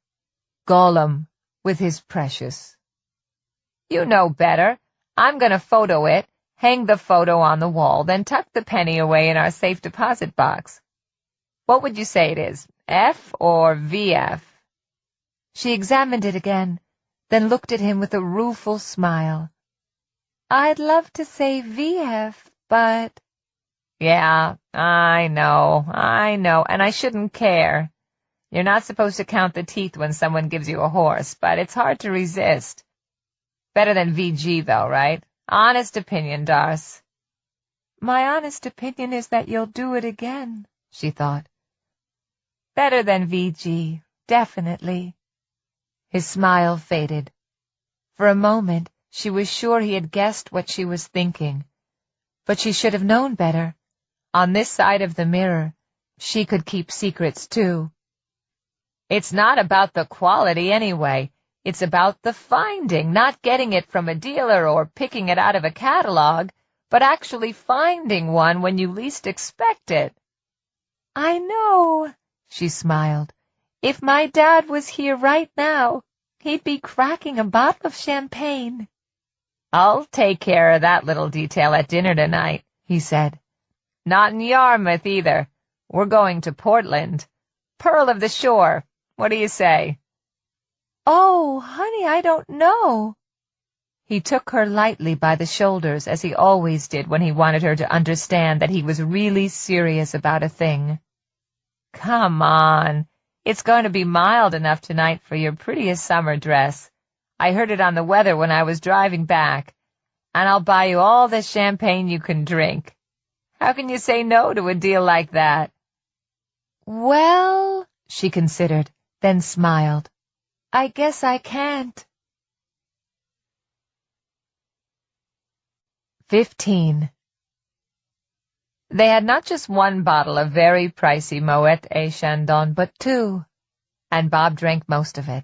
Gollum with his precious. You know better. I'm going to photo it, hang the photo on the wall, then tuck the penny away in our safe deposit box. What would you say it is, F or VF? She examined it again, then looked at him with a rueful smile. I'd love to say VF, but... Yeah, I know, and I shouldn't care. You're not supposed to count the teeth when someone gives you a horse, but it's hard to resist. Better than VG, though, right? Honest opinion, Darce. My honest opinion is that you'll do it again, she thought. Better than VG, definitely. His smile faded. For a moment, she was sure he had guessed what she was thinking. But she should have known better. On this side of the mirror, she could keep secrets, too. It's not about the quality, anyway. It's about the finding, not getting it from a dealer or picking it out of a catalog, but actually finding one when you least expect it. I know, she smiled. If my dad was here right now, he'd be cracking a bottle of champagne. I'll take care of that little detail at dinner tonight, he said. Not in Yarmouth, either. We're going to Portland. Pearl of the Shore. What do you say? Oh, honey, I don't know. He took her lightly by the shoulders, as he always did when he wanted her to understand that he was really serious about a thing. Come on. It's going to be mild enough tonight for your prettiest summer dress. I heard it on the weather when I was driving back. And I'll buy you all the champagne you can drink. How can you say no to a deal like that? Well, she considered, then smiled. I guess I can't. 15. They had not just one bottle of very pricey Moet et Chandon, but two, and Bob drank most of it.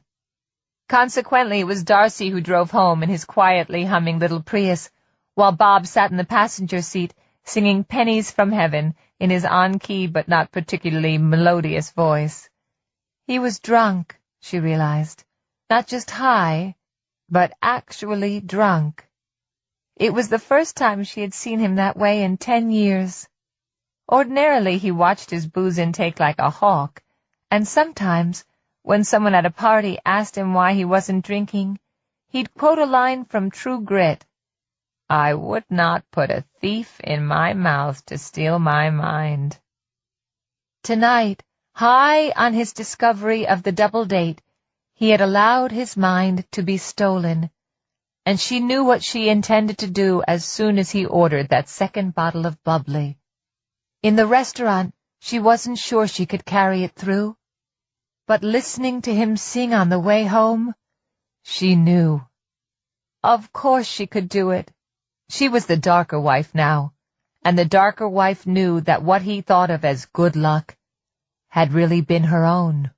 Consequently, it was Darcy who drove home in his quietly humming little Prius, while Bob sat in the passenger seat, singing Pennies from Heaven in his on-key but not particularly melodious voice. He was drunk, she realized, not just high, but actually drunk. It was the first time she had seen him that way in 10 years. Ordinarily, he watched his booze intake like a hawk, and sometimes, when someone at a party asked him why he wasn't drinking, he'd quote a line from True Grit, "I would not put a thief in my mouth to steal my mind." Tonight, high on his discovery of the double date, he had allowed his mind to be stolen, and she knew what she intended to do as soon as he ordered that second bottle of bubbly. In the restaurant, she wasn't sure she could carry it through, but listening to him sing on the way home, she knew. Of course she could do it. She was the darker wife now, and the darker wife knew that what he thought of as good luck had really been her own.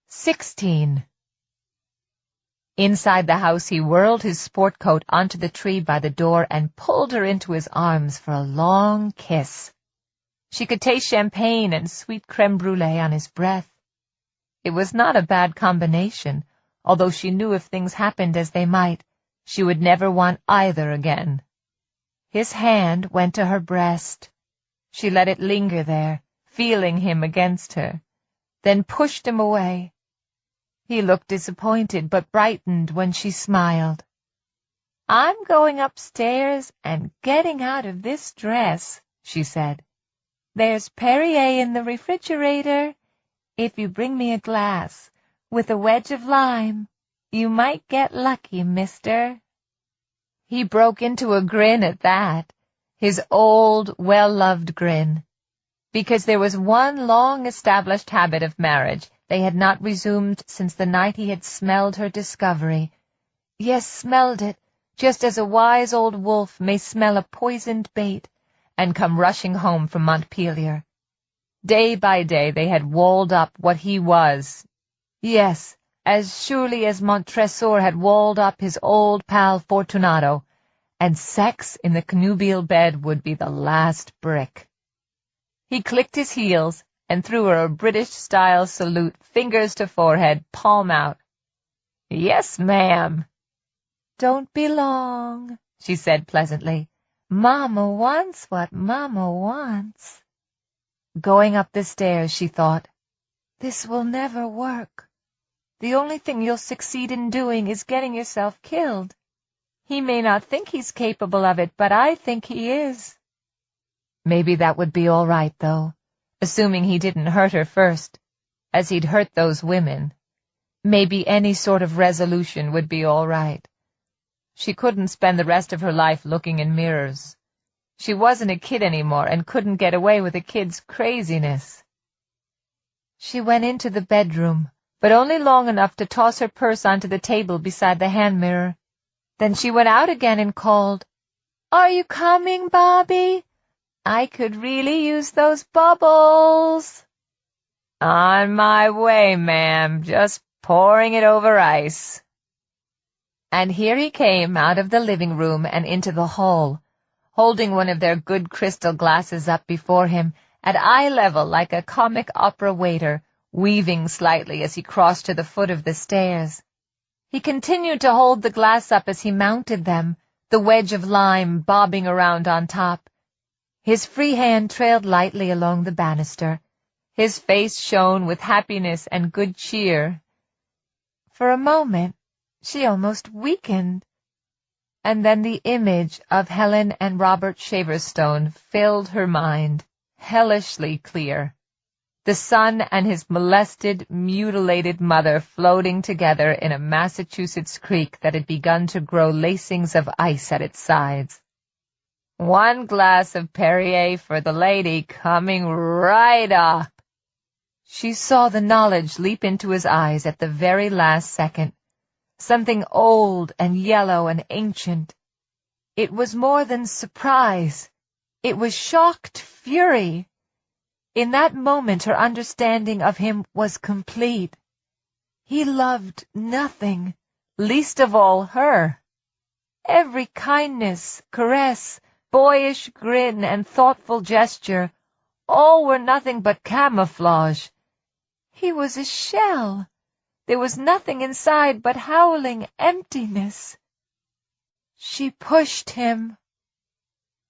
"16. Inside the house, he whirled his sport coat onto the tree by the door and pulled her into his arms for a long kiss. She could taste champagne and sweet creme brulee on his breath. It was not a bad combination, although she knew if things happened as they might, she would never want either again. His hand went to her breast. She let it linger there, feeling him against her, then pushed him away. He looked disappointed, but brightened when she smiled. "I'm going upstairs and getting out of this dress," she said. "There's Perrier in the refrigerator. If you bring me a glass with a wedge of lime, you might get lucky, mister." He broke into a grin at that, his old, well-loved grin, because there was one long-established habit of marriage they had not resumed since the night he had smelled her discovery. Yes, smelled it, just as a wise old wolf may smell a poisoned bait and come rushing home from Montpelier. Day by day they had walled up what he was. Yes, as surely as Montresor had walled up his old pal Fortunato, and sex in the connubial bed would be the last brick. He clicked his heels and threw her a British-style salute, fingers to forehead, palm out. "Yes, ma'am." "Don't be long," she said pleasantly. "Mama wants what Mama wants." Going up the stairs, she thought, "This will never work. The only thing you'll succeed in doing is getting yourself killed. He may not think he's capable of it, but I think he is." Maybe that would be all right, though, assuming he didn't hurt her first, as he'd hurt those women. Maybe any sort of resolution would be all right. She couldn't spend the rest of her life looking in mirrors. She wasn't a kid anymore and couldn't get away with a kid's craziness. She went into the bedroom, but only long enough to toss her purse onto the table beside the hand mirror. Then she went out again and called, "Are you coming, Bobby? I could really use those bubbles." "On my way, ma'am, just pouring it over ice." And here he came out of the living room and into the hall, holding one of their good crystal glasses up before him at eye level like a comic opera waiter, weaving slightly as he crossed to the foot of the stairs. He continued to hold the glass up as he mounted them, the wedge of lime bobbing around on top. His free hand trailed lightly along the banister. His face shone with happiness and good cheer. For a moment, she almost weakened. And then the image of Helen and Robert Shaverstone filled her mind, hellishly clear. The son and his molested, mutilated mother floating together in a Massachusetts creek that had begun to grow lacings of ice at its sides. "One glass of Perrier for the lady, coming right up." She saw the knowledge leap into his eyes at the very last second. Something old and yellow and ancient. It was more than surprise. It was shocked fury. In that moment, her understanding of him was complete. He loved nothing, least of all her. Every kindness, caress, boyish grin, and thoughtful gesture, all were nothing but camouflage. He was a shell. There was nothing inside but howling emptiness. She pushed him.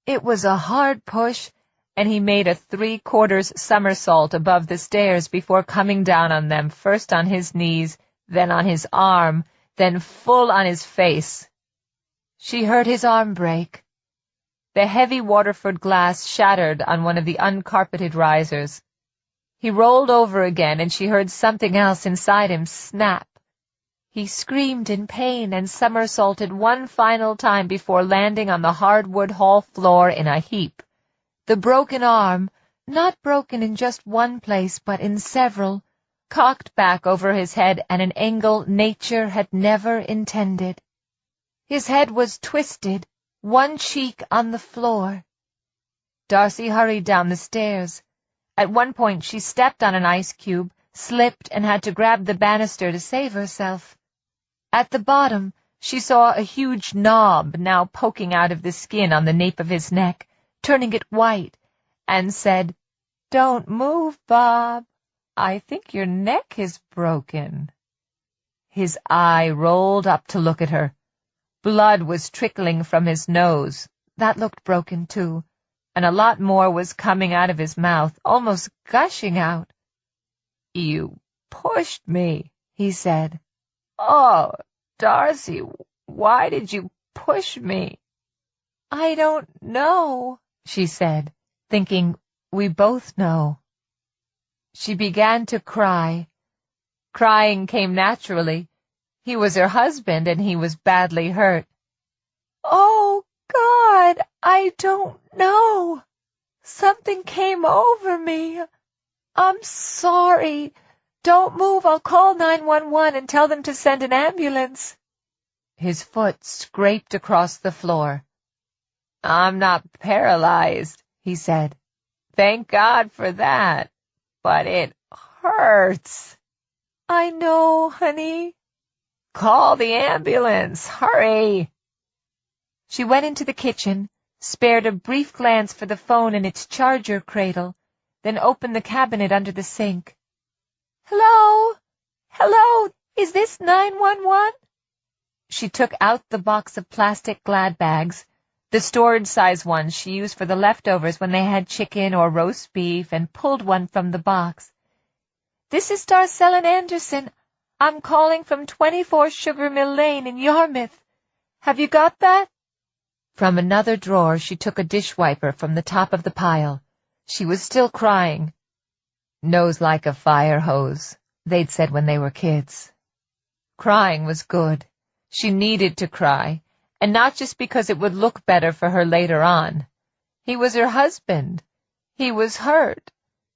It was a hard push, and he made a 3/4 somersault above the stairs before coming down on them, first on his knees, then on his arm, then full on his face. She heard his arm break. The heavy Waterford glass shattered on one of the uncarpeted risers. He rolled over again, and she heard something else inside him snap. He screamed in pain and somersaulted one final time before landing on the hardwood hall floor in a heap. The broken arm, not broken in just one place but in several, cocked back over his head at an angle nature had never intended. His head was twisted, one cheek on the floor. Darcy hurried down the stairs. At one point she stepped on an ice cube, slipped, and had to grab the banister to save herself. At the bottom, she saw a huge knob now poking out of the skin on the nape of his neck, turning it white, and said, "Don't move, Bob. I think your neck is broken." His eye rolled up to look at her. Blood was trickling from his nose. That looked broken, too, and a lot more was coming out of his mouth, almost gushing out. "You pushed me," he said. "Oh, Darcy, why did you push me?" "I don't know," she said, thinking, "We both know." She began to cry. Crying came naturally. He was her husband, and he was badly hurt. "Oh, God, I don't know. Something came over me. I'm sorry. Don't move. I'll call 911 and tell them to send an ambulance." His foot scraped across the floor. "I'm not paralyzed," he said. "Thank God for that. But it hurts." "I know, honey." "Call the ambulance. Hurry." She went into the kitchen, spared a brief glance for the phone in its charger cradle, then opened the cabinet under the sink. "Hello? Hello? Is this 911? She took out the box of plastic Glad bags, the storage-size ones she used for the leftovers when they had chicken or roast beef, and pulled one from the box. "This is Darcella Anderson. I'm calling from 24 Sugar Mill Lane in Yarmouth. Have you got that?" From another drawer she took a dishwiper from the top of the pile. She was still crying. "Nose like a fire hose," they'd said when they were kids. Crying was good. She needed to cry, and not just because it would look better for her later on. He was her husband. He was hurt.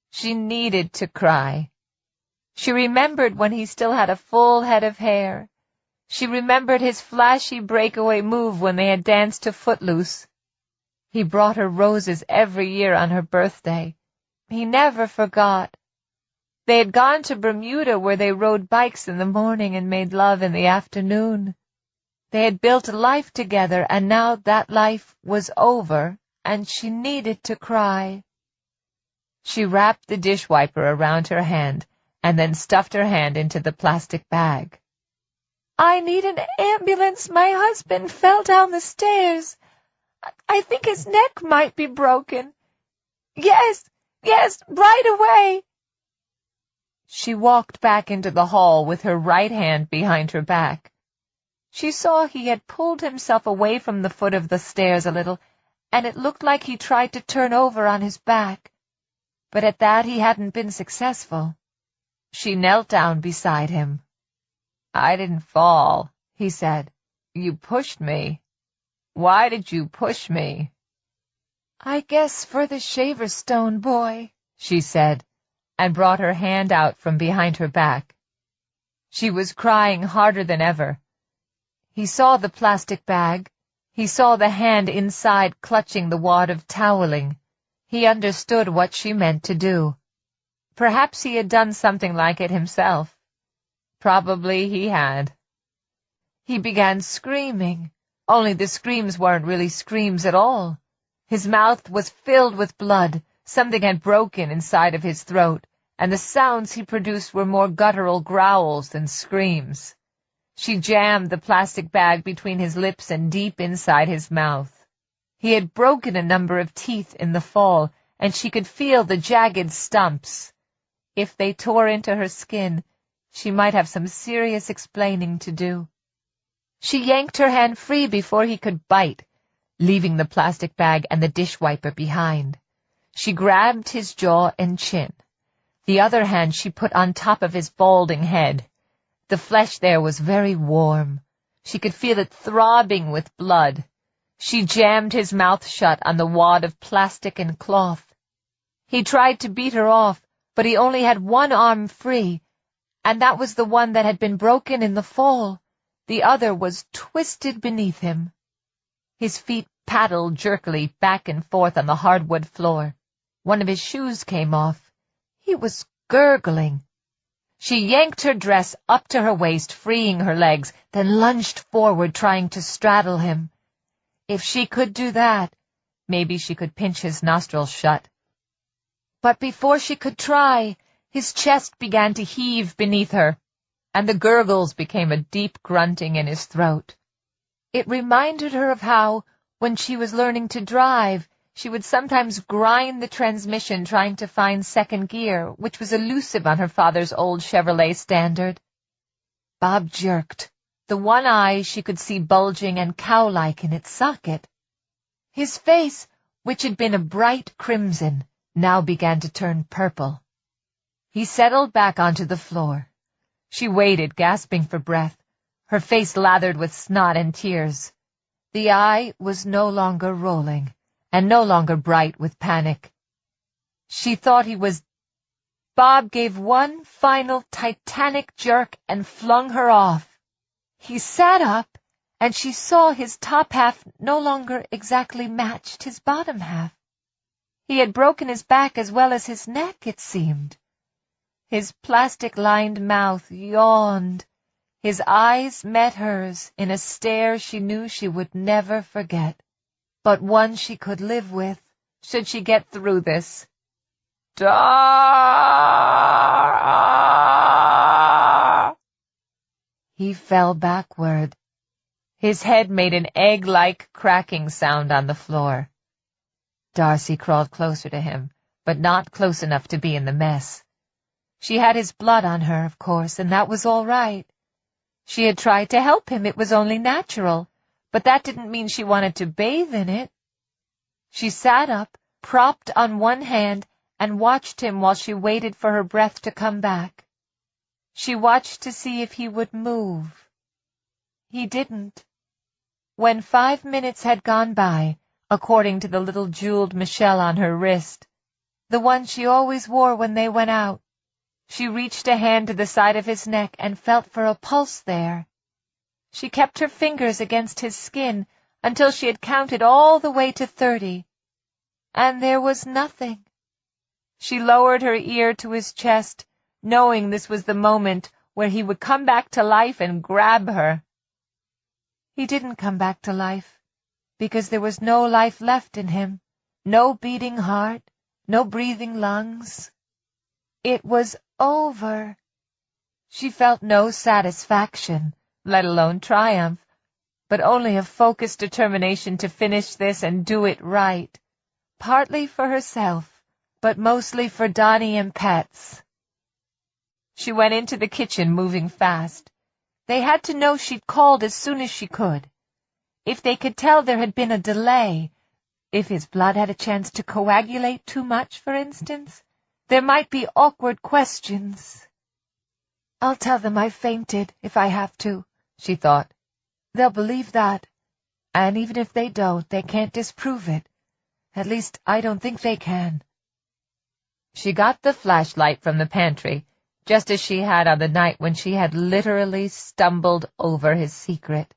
She needed to cry. She remembered when he still had a full head of hair. She remembered his flashy breakaway move when they had danced to Footloose. He brought her roses every year on her birthday. He never forgot. They had gone to Bermuda, where they rode bikes in the morning and made love in the afternoon. They had built a life together, and now that life was over, and she needed to cry. She wrapped the dishwiper around her hand, and then stuffed her hand into the plastic bag. "I need an ambulance. My husband fell down the stairs. I think his neck might be broken. Yes, right away." She walked back into the hall with her right hand behind her back. She saw he had pulled himself away from the foot of the stairs a little, and it looked like he tried to turn over on his back. But at that he hadn't been successful. She knelt down beside him. "I didn't fall," he said. "You pushed me. Why did you push me?" "I guess for the Shaverstone boy," she said, and brought her hand out from behind her back. She was crying harder than ever. He saw the plastic bag. He saw the hand inside clutching the wad of toweling. He understood what she meant to do. Perhaps he had done something like it himself. Probably he had. He began screaming, only the screams weren't really screams at all. His mouth was filled with blood. Something had broken inside of his throat, and the sounds he produced were more guttural growls than screams. She jammed the plastic bag between his lips and deep inside his mouth. He had broken a number of teeth in the fall, and she could feel the jagged stumps. If they tore into her skin, she might have some serious explaining to do. She yanked her hand free before he could bite, leaving the plastic bag and the dish wiper behind. She grabbed his jaw and chin. The other hand she put on top of his balding head. The flesh there was very warm. She could feel it throbbing with blood. She jammed his mouth shut on the wad of plastic and cloth. He tried to beat her off, but he only had one arm free, and that was the one that had been broken in the fall. The other was twisted beneath him. His feet paddled jerkily back and forth on the hardwood floor. One of his shoes came off. He was gurgling. She yanked her dress up to her waist, freeing her legs, then lunged forward, trying to straddle him. If she could do that, maybe she could pinch his nostrils shut. But before she could try, his chest began to heave beneath her, and the gurgles became a deep grunting in his throat. It reminded her of how, when she was learning to drive, she would sometimes grind the transmission trying to find second gear, which was elusive on her father's old Chevrolet Standard. Bob jerked, the one eye she could see bulging and cow-like in its socket. His face, which had been a bright crimson, now began to turn purple. He settled back onto the floor. She waited, gasping for breath, her face lathered with snot and tears. The eye was no longer rolling, and no longer bright with panic. She thought he was... Bob gave one final titanic jerk and flung her off. He sat up, and she saw his top half no longer exactly matched his bottom half. He had broken his back as well as his neck, it seemed. His plastic-lined mouth yawned. His eyes met hers in a stare she knew she would never forget, but one she could live with, should she get through this. Dar! He fell backward. His head made an egg-like cracking sound on the floor. Darcy crawled closer to him, but not close enough to be in the mess. She had his blood on her, of course, and that was all right. She had tried to help him, it was only natural, but that didn't mean she wanted to bathe in it. She sat up, propped on one hand, and watched him while she waited for her breath to come back. She watched to see if he would move. He didn't. When 5 minutes had gone by, according to the little jeweled Michelle on her wrist, the one she always wore when they went out, she reached a hand to the side of his neck and felt for a pulse there. She kept her fingers against his skin until she had counted all the way to 30, and there was nothing. She lowered her ear to his chest, knowing this was the moment where he would come back to life and grab her. He didn't come back to life, because there was no life left in him, no beating heart, no breathing lungs. It was over. She felt no satisfaction, let alone triumph, but only a focused determination to finish this and do it right, partly for herself, but mostly for Donnie and Pets. She went into the kitchen, moving fast. They had to know she'd called as soon as she could. If they could tell there had been a delay, if his blood had a chance to coagulate too much, for instance, there might be awkward questions. "I'll tell them I fainted, if I have to," she thought. "They'll believe that, and even if they don't, they can't disprove it. At least, I don't think they can." She got the flashlight from the pantry, just as she had on the night when she had literally stumbled over his secret.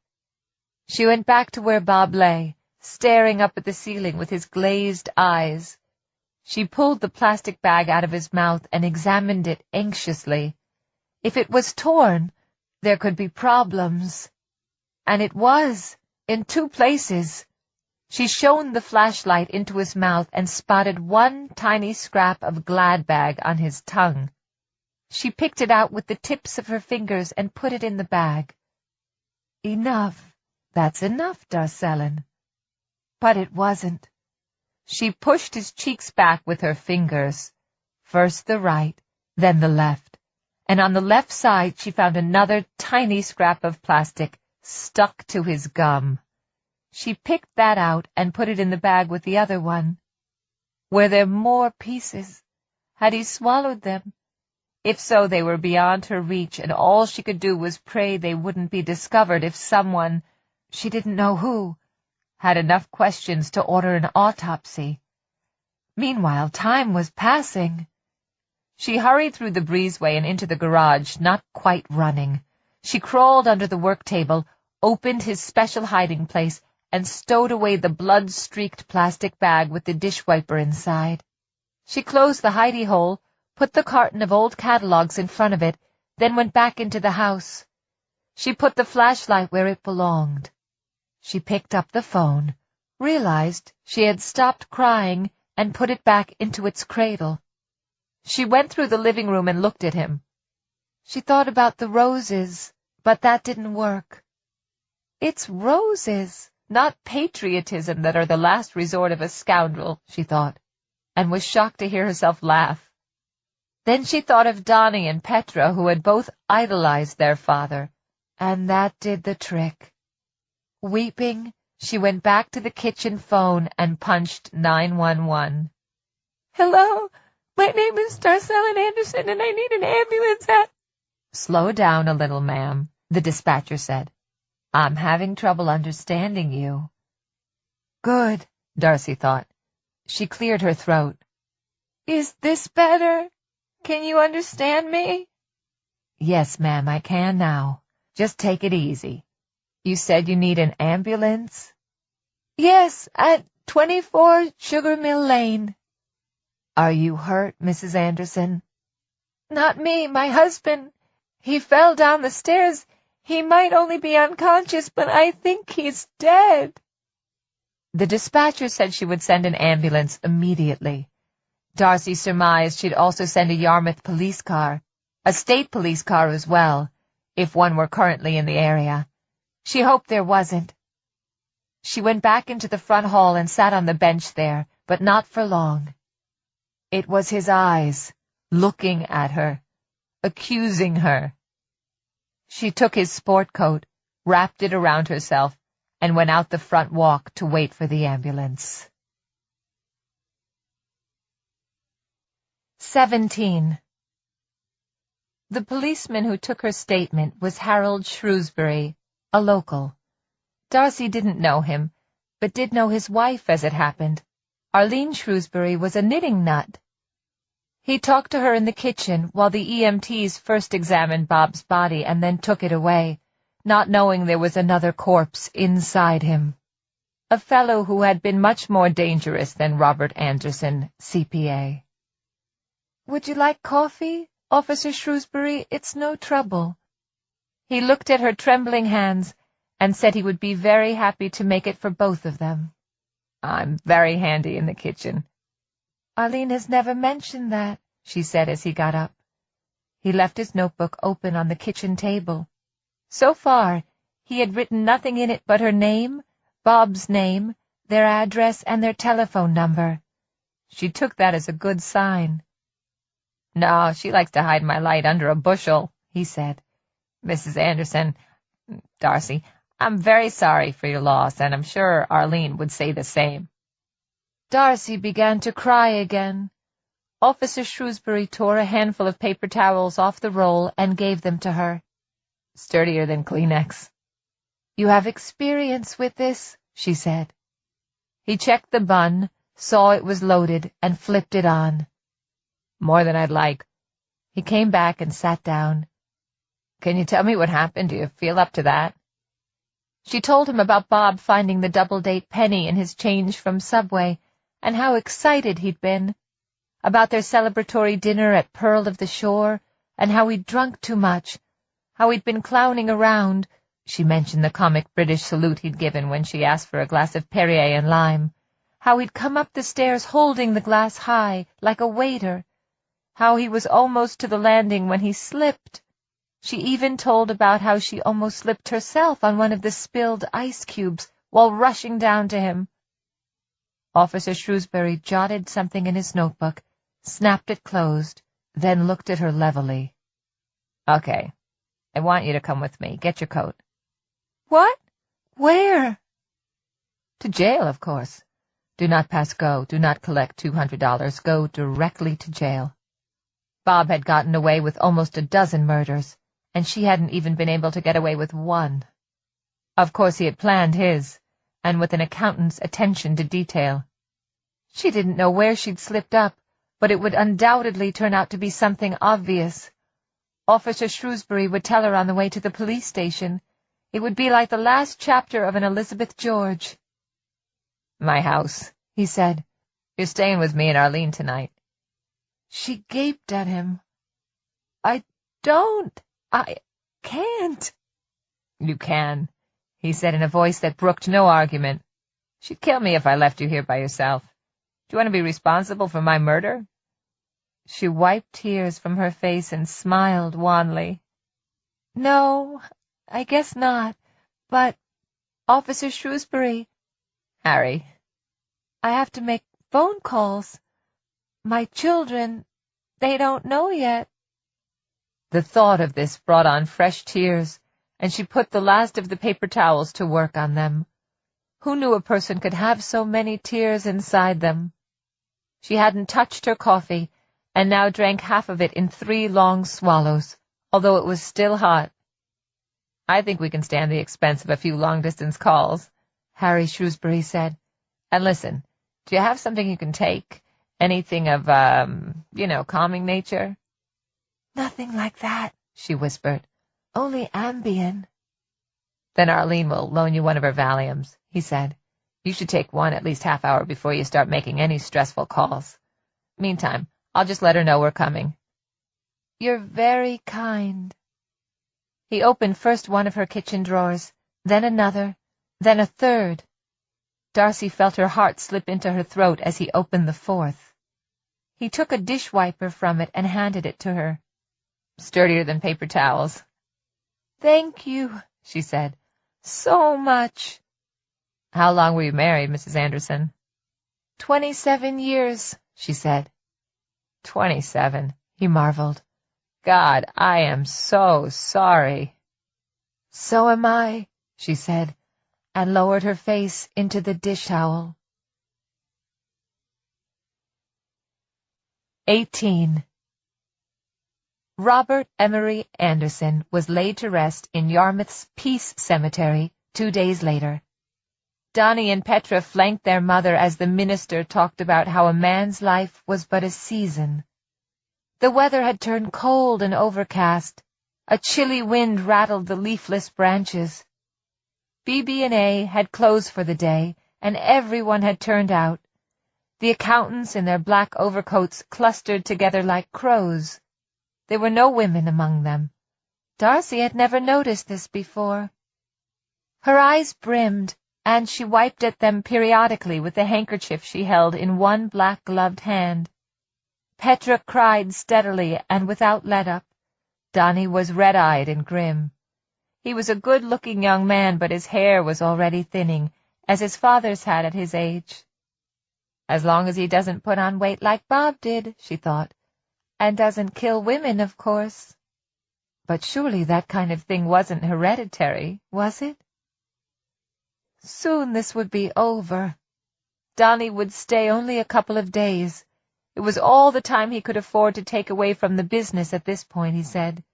She went back to where Bob lay, staring up at the ceiling with his glazed eyes. She pulled the plastic bag out of his mouth and examined it anxiously. If it was torn, there could be problems. And it was, in 2 places. She shone the flashlight into his mouth and spotted one tiny scrap of Gladbag on his tongue. She picked it out with the tips of her fingers and put it in the bag. Enough. That's enough, Darcellin. But it wasn't. She pushed his cheeks back with her fingers, first the right, then the left, and on the left side she found another tiny scrap of plastic stuck to his gum. She picked that out and put it in the bag with the other one. Were there more pieces? Had he swallowed them? If so, they were beyond her reach, and all she could do was pray they wouldn't be discovered if someone, she didn't know who, had enough questions to order an autopsy. Meanwhile, time was passing. She hurried through the breezeway and into the garage, not quite running. She crawled under the work table, opened his special hiding place, and stowed away the blood-streaked plastic bag with the dishwiper inside. She closed the hidey hole, put the carton of old catalogues in front of it, then went back into the house. She put the flashlight where it belonged. She picked up the phone, realized she had stopped crying, and put it back into its cradle. She went through the living room and looked at him. She thought about the roses, but that didn't work. It's roses, not patriotism, that are the last resort of a scoundrel, she thought, and was shocked to hear herself laugh. Then she thought of Donnie and Petra, who had both idolized their father, and that did the trick. Weeping, she went back to the kitchen phone and punched 911. Hello, my name is Darcellin Anderson, and I need an ambulance at... Slow down a little, ma'am, the dispatcher said. I'm having trouble understanding you. Good, Darcy thought. She cleared her throat. Is this better? Can you understand me? Yes, ma'am, I can now. Just take it easy. You said you need an ambulance? Yes, at 24 Sugar Mill Lane. Are you hurt, Mrs. Anderson? Not me, my husband. He fell down the stairs. He might only be unconscious, but I think he's dead. The dispatcher said she would send an ambulance immediately. Darcy surmised she'd also send a Yarmouth police car, a state police car as well, if one were currently in the area. She hoped there wasn't. She went back into the front hall and sat on the bench there, but not for long. It was his eyes, looking at her, accusing her. She took his sport coat, wrapped it around herself, and went out the front walk to wait for the ambulance. 17. The policeman who took her statement was Harold Shrewsbury, a local. Darcy didn't know him, but did know his wife as it happened. Arlene Shrewsbury was a knitting nut. He talked to her in the kitchen while the EMTs first examined Bob's body and then took it away, not knowing there was another corpse inside him. A fellow who had been much more dangerous than Robert Anderson, CPA. Would you like coffee, Officer Shrewsbury? It's no trouble. He looked at her trembling hands and said he would be very happy to make it for both of them. I'm very handy in the kitchen. Arlene has never mentioned that, she said as he got up. He left his notebook open on the kitchen table. So far, he had written nothing in it but her name, Bob's name, their address, and their telephone number. She took that as a good sign. No, she likes to hide my light under a bushel, he said. Mrs. Anderson, Darcy, I'm very sorry for your loss, and I'm sure Arlene would say the same. Darcy began to cry again. Officer Shrewsbury tore a handful of paper towels off the roll and gave them to her. Sturdier than Kleenex. You have experience with this, she said. He checked the bun, saw it was loaded, and flipped it on. More than I'd like. He came back and sat down. Can you tell me what happened? Do you feel up to that? She told him about Bob finding the double-date penny in his change from Subway, and how excited he'd been, about their celebratory dinner at Pearl of the Shore, and how he'd drunk too much, how he'd been clowning around, She mentioned the comic British salute he'd given when she asked for a glass of Perrier and lime, how he'd come up the stairs holding the glass high, like a waiter, how he was almost to the landing when he slipped. She even told about how she almost slipped herself on one of the spilled ice cubes while rushing down to him. Officer Shrewsbury jotted something in his notebook, snapped it closed, then looked at her levelly. "Okay, I want you to come with me. Get your coat." "What? Where?" "To jail, of course. Do not pass go. Do not collect $200. Go directly to jail." Bob had gotten away with almost a dozen murders, and she hadn't even been able to get away with one. Of course he had planned his, and with an accountant's attention to detail. She didn't know where she'd slipped up, but it would undoubtedly turn out to be something obvious. Officer Shrewsbury would tell her on the way to the police station. It would be like the last chapter of an Elizabeth George. "My house," he said. "You're staying with me and Arlene tonight." She gaped at him. I can't." "You can," he said in a voice that brooked no argument. "She'd kill me if I left you here by yourself. Do you want to be responsible for my murder?" She wiped tears from her face and smiled wanly. "No, I guess not, but, Officer Shrewsbury—" "Harry." "I have to make phone calls. My children, they don't know yet." The thought of this brought on fresh tears, and she put the last of the paper towels to work on them. Who knew a person could have so many tears inside them? She hadn't touched her coffee, and now drank half of it in 3 long swallows, although it was still hot. "I think we can stand the expense of a few long-distance calls," Harry Shrewsbury said. "And listen, do you have something you can take? Anything of, calming nature?" "Nothing like that," she whispered. "Only Ambien." "Then Arlene will loan you one of her Valiums," he said. "You should take one at least half-hour before you start making any stressful calls. Meantime, I'll just let her know we're coming." "You're very kind." He opened first one of her kitchen drawers, then another, then a third. Darcy felt her heart slip into her throat as he opened the 4th. He took a dish-wiper from it and handed it to her. "Sturdier than paper towels." "Thank you," she said. "So much." "How long were you married, Mrs. Anderson?" 27 years, she said. 27, he marveled. "God, I am so sorry." "So am I," she said, and lowered her face into the dish towel. 18. Robert Emery Anderson was laid to rest in Yarmouth's Peace Cemetery 2 days later. Donnie and Petra flanked their mother as the minister talked about how a man's life was but a season. The weather had turned cold and overcast. A chilly wind rattled the leafless branches. BB&A had closed for the day, and everyone had turned out. The accountants in their black overcoats clustered together like crows. There were no women among them. Darcy had never noticed this before. Her eyes brimmed, and she wiped at them periodically with the handkerchief she held in one black-gloved hand. Petra cried steadily and without let-up. Donnie was red-eyed and grim. He was a good-looking young man, but his hair was already thinning, as his father's had at his age. As long as he doesn't put on weight like Bob did, she thought, and doesn't kill women, of course. But surely that kind of thing wasn't hereditary, was it? Soon this would be over. Donnie would stay only a couple of days. It was all the time he could afford to take away from the business at this point, he said.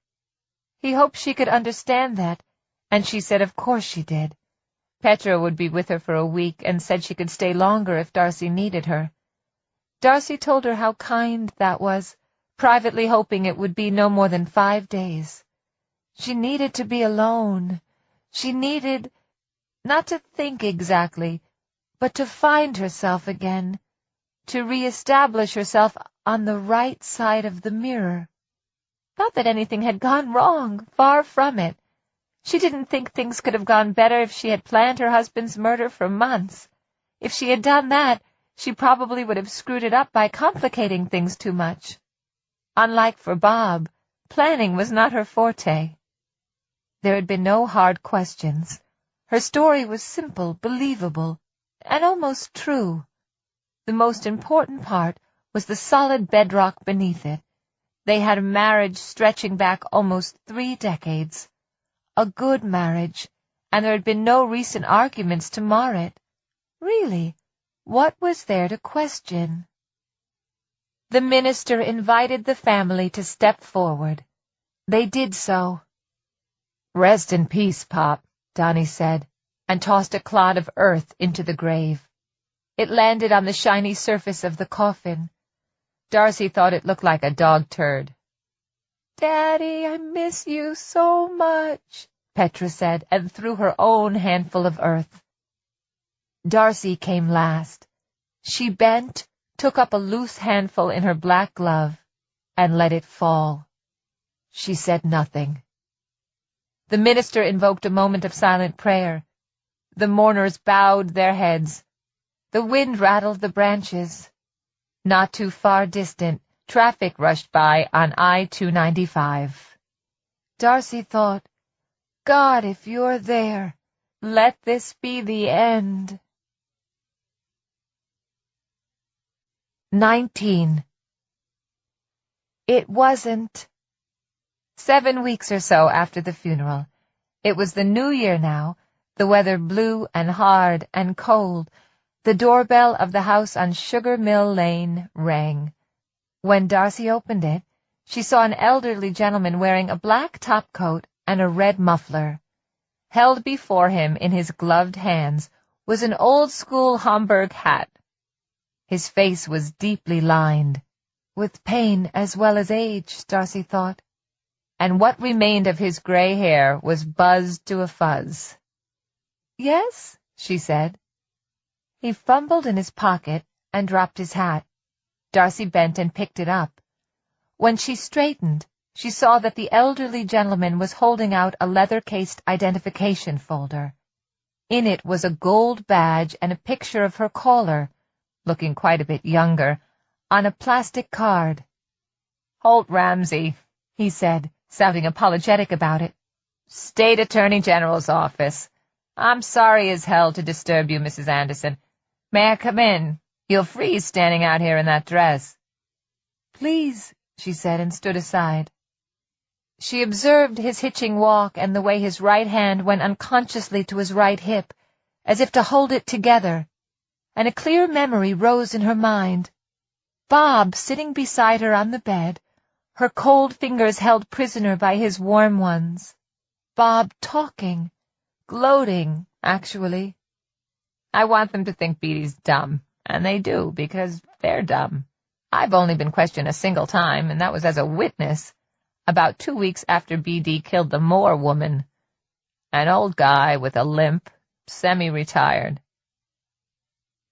He hoped she could understand that, and she said of course she did. Petra would be with her for a week and said she could stay longer if Darcy needed her. Darcy told her how kind that was, privately hoping it would be no more than 5 days. She needed to be alone. She needed, not to think exactly, but to find herself again, to re-establish herself on the right side of the mirror. Not that anything had gone wrong, far from it. She didn't think things could have gone better if she had planned her husband's murder for months. If she had done that, she probably would have screwed it up by complicating things too much. Unlike for Bob, planning was not her forte. There had been no hard questions. Her story was simple, believable, and almost true. The most important part was the solid bedrock beneath it. They had a marriage stretching back almost 3 decades. A good marriage, and there had been no recent arguments to mar it. Really, what was there to question? The minister invited the family to step forward. They did so. "Rest in peace, Pop," Donnie said, and tossed a clod of earth into the grave. It landed on the shiny surface of the coffin. Darcy thought it looked like a dog turd. "Daddy, I miss you so much," Petra said, and threw her own handful of earth. Darcy came last. She bent, took up a loose handful in her black glove, and let it fall. She said nothing. The minister invoked a moment of silent prayer. The mourners bowed their heads. The wind rattled the branches. Not too far distant, traffic rushed by on I-295. Darcy thought, "God, if you're there, let this be the end." 19. It wasn't. 7 weeks or so after the funeral. It was the new year now, the weather blue and hard and cold. The doorbell of the house on Sugar Mill Lane rang. When Darcy opened it, she saw an elderly gentleman wearing a black topcoat and a red muffler. Held before him in his gloved hands was an old-school Homburg hat. His face was deeply lined, with pain as well as age, Darcy thought, and what remained of his gray hair was buzzed to a fuzz. "Yes?" she said. He fumbled in his pocket and dropped his hat. Darcy bent and picked it up. When she straightened, she saw that the elderly gentleman was holding out a leather-cased identification folder. In it was a gold badge and a picture of her caller, looking quite a bit younger, on a plastic card. "Holt Ramsey," he said, sounding apologetic about it. "State Attorney General's office. I'm sorry as hell to disturb you, Mrs. Anderson. May I come in? You'll freeze standing out here in that dress." "Please," she said, and stood aside. She observed his hitching walk and the way his right hand went unconsciously to his right hip, as if to hold it together, and a clear memory rose in her mind. Bob sitting beside her on the bed, her cold fingers held prisoner by his warm ones. Bob talking, gloating, actually. "I want them to think Beatty's dumb, and they do, because they're dumb. I've only been questioned a single time, and that was as a witness, about 2 weeks after B.D. killed the Moore woman. An old guy with a limp, semi-retired."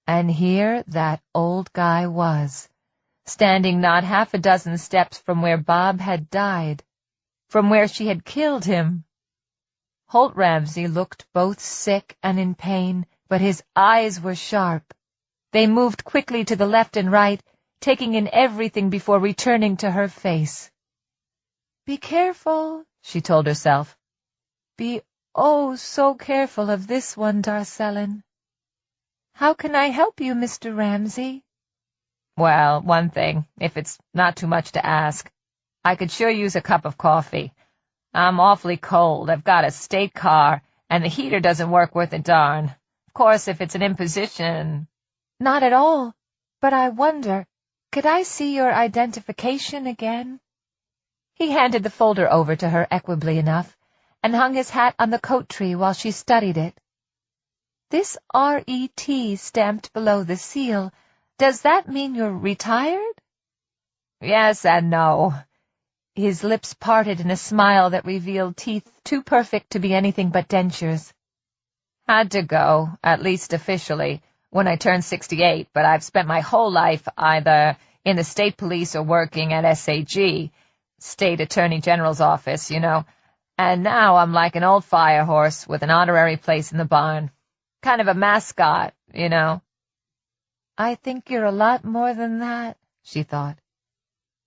And here that old guy was, standing not half a dozen steps from where Bob had died, from where she had killed him. Holt Ramsey looked both sick and in pain, but his eyes were sharp. They moved quickly to the left and right, taking in everything before returning to her face. "Be careful," she told herself. "Be oh so careful of this one, Darcellin. How can I help you, Mr. Ramsey?" "Well, one thing, if it's not too much to ask. I could sure use a cup of coffee. I'm awfully cold. I've got a state car, and the heater doesn't work worth a darn. Of course, if it's an imposition—" "Not at all. But I wonder, could I see your identification again?" He handed the folder over to her equably enough, and hung his hat on the coat tree while she studied it. "This R.E.T. stamped below the seal, does that mean you're retired?" "Yes and no." His lips parted in a smile that revealed teeth too perfect to be anything but dentures. "Had to go, at least officially, when I turned 68, but I've spent my whole life either in the state police or working at SAG, State Attorney General's office, you know. And now I'm like an old fire horse with an honorary place in the barn. Kind of a mascot, you know. I think you're a lot more than that, she thought.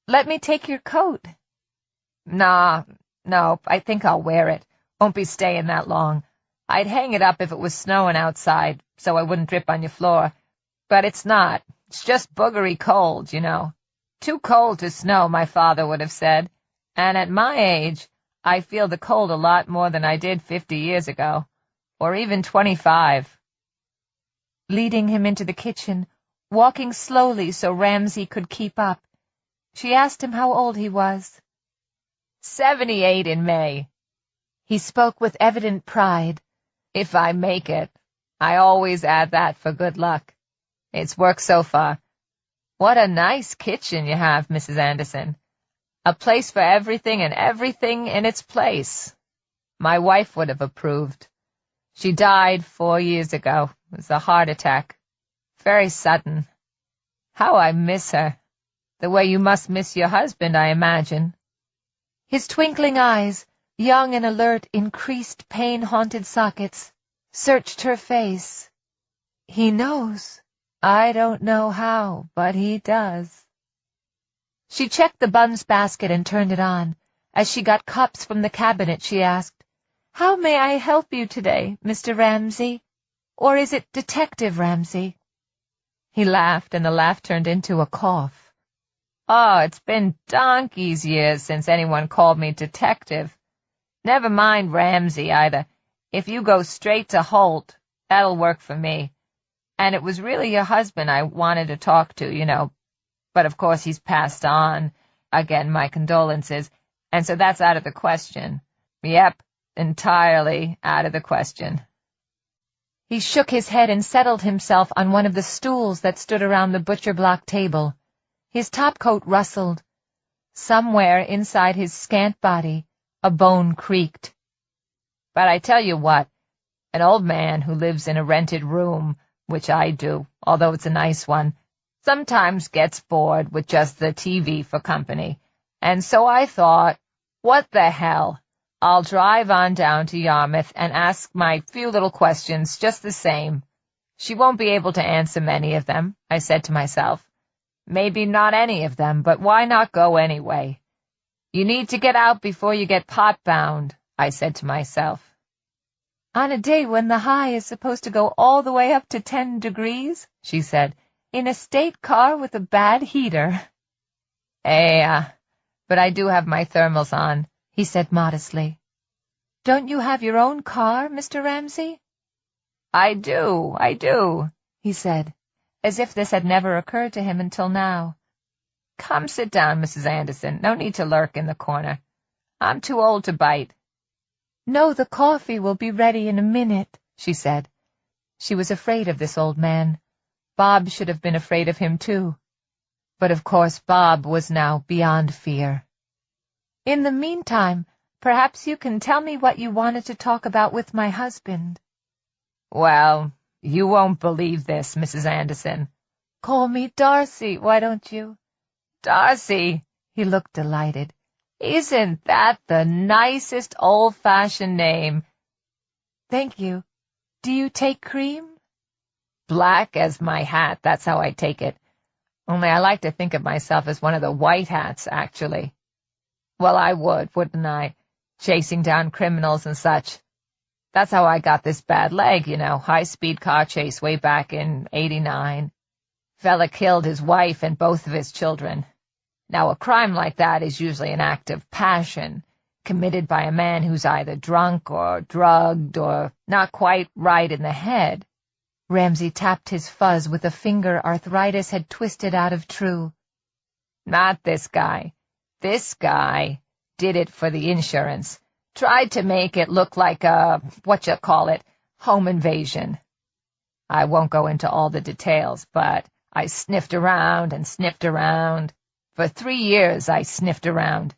Let me take your coat. Nah, no, I think I'll wear it. Won't be staying that long. I'd hang it up if it was snowing outside, so I wouldn't drip on your floor. But it's not. It's just boogery cold, you know. Too cold to snow, my father would have said. And at my age, I feel the cold a lot more than I did 50 years ago, or even 25. Leading him into the kitchen, walking slowly so Ramsay could keep up, she asked him how old he was. 78 in May. He spoke with evident pride. If I make it. I always add that for good luck. It's worked so far. What a nice kitchen you have, Mrs. Anderson. A place for everything and everything in its place. My wife would have approved. She died 4 years ago. It was a heart attack. Very sudden. How I miss her. The way you must miss your husband, I imagine. His twinkling eyes, young and alert in creased, pain-haunted sockets, searched her face. He knows. I don't know how, but he does. She checked the buns basket and turned it on. As she got cups from the cabinet, she asked, "How may I help you today, Mr. Ramsay? Or is it Detective Ramsay?" He laughed, and the laugh turned into a cough. "Oh, it's been donkey's years since anyone called me detective. Never mind Ramsay, either. If you go straight to Holt, that'll work for me. And it was really your husband I wanted to talk to, you know. But of course he's passed on. Again, my condolences. And so that's out of the question. Yep, entirely out of the question." He shook his head and settled himself on one of the stools that stood around the butcher block table. His topcoat rustled. Somewhere inside his scant body, a bone creaked. "But I tell you what, an old man who lives in a rented room, which I do, although it's a nice one, sometimes gets bored with just the TV for company. And so I thought, what the hell? I'll drive on down to Yarmouth and ask my few little questions just the same. She won't be able to answer many of them, I said to myself. Maybe not any of them, but why not go anyway? You need to get out before you get pot-bound, I said to myself. On a day when the high is supposed to go all the way up to 10 degrees, she said, in a state car with a bad heater. But I do have my thermals on, he said modestly. Don't you have your own car, Mr. Ramsay? I do, he said, as if this had never occurred to him until now. Come sit down, Mrs. Anderson. No need to lurk in the corner. I'm too old to bite. No, the coffee will be ready in a minute, she said. She was afraid of this old man. Bob should have been afraid of him, too. But of course Bob was now beyond fear. In the meantime, perhaps you can tell me what you wanted to talk about with my husband. Well, you won't believe this, Mrs. Anderson. Call me Darcy, why don't you? Darcy, he looked delighted. Isn't that the nicest old-fashioned name? Thank you. Do you take cream? Black as my hat, that's how I take it. Only I like to think of myself as one of the white hats, actually. Well, I would, wouldn't I? Chasing down criminals and such. That's how I got this bad leg, you know, high-speed car chase way back in '89. Fella killed his wife and both of his children. Now, a crime like that is usually an act of passion, committed by a man who's either drunk or drugged or not quite right in the head. Ramsay tapped his fuzz with a finger arthritis had twisted out of True. Not this guy. This guy did it for the insurance. Tried to make it look like a, home invasion. I won't go into all the details, but I sniffed around and sniffed around. For 3 years I sniffed around.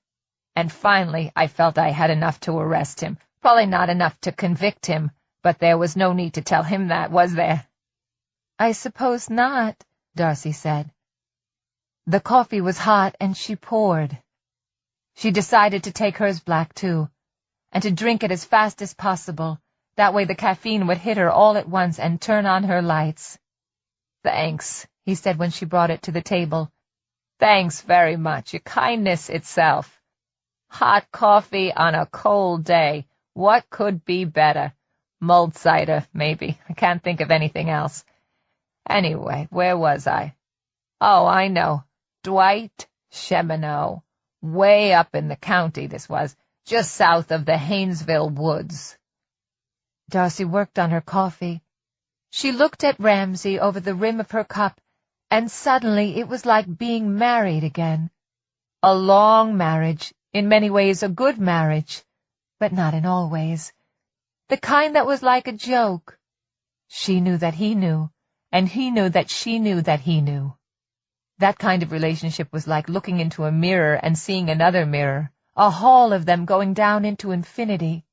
And finally I felt I had enough to arrest him. Probably not enough to convict him, but there was no need to tell him that, was there? I suppose not, Darcy said. The coffee was hot and she poured. She decided to take hers black, too. and to drink it as fast as possible. That way the caffeine would hit her all at once and turn on her lights. "Thanks," he said when she brought it to the table. "Thanks very much. Your kindness itself. Hot coffee on a cold day. What could be better? Mulled cider, maybe. I can't think of anything else. Anyway, where was I? Oh, I know. Dwight Cheminot. Way up in the county, this was, just south of the Haynesville woods." Darcy worked on her coffee. She looked at Ramsay over the rim of her cup, and suddenly it was like being married again. A long marriage, in many ways a good marriage, but not in all ways. The kind that was like a joke. She knew that he knew, and he knew that she knew that he knew. That kind of relationship was like looking into a mirror and seeing another mirror, a hall of them going down into infinity.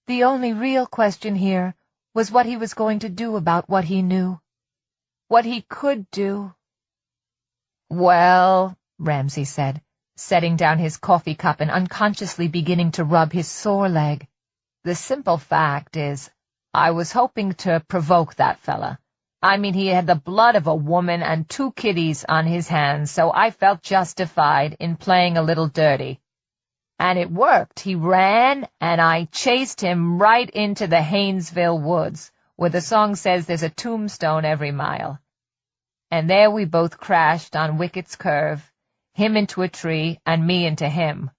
The only real question here was what he was going to do about what he knew. What he could do. "Well," Ramsay said, setting down his coffee cup and unconsciously beginning to rub his sore leg, "the simple fact is, I was hoping to provoke that fella. I mean, he had the blood of a woman and 2 kiddies on his hands, so I felt justified in playing a little dirty. And it worked. He ran, and I chased him right into the Haynesville woods, where the song says there's a tombstone every mile. And there we both crashed on Wicket's Curve, him into a tree and me into him,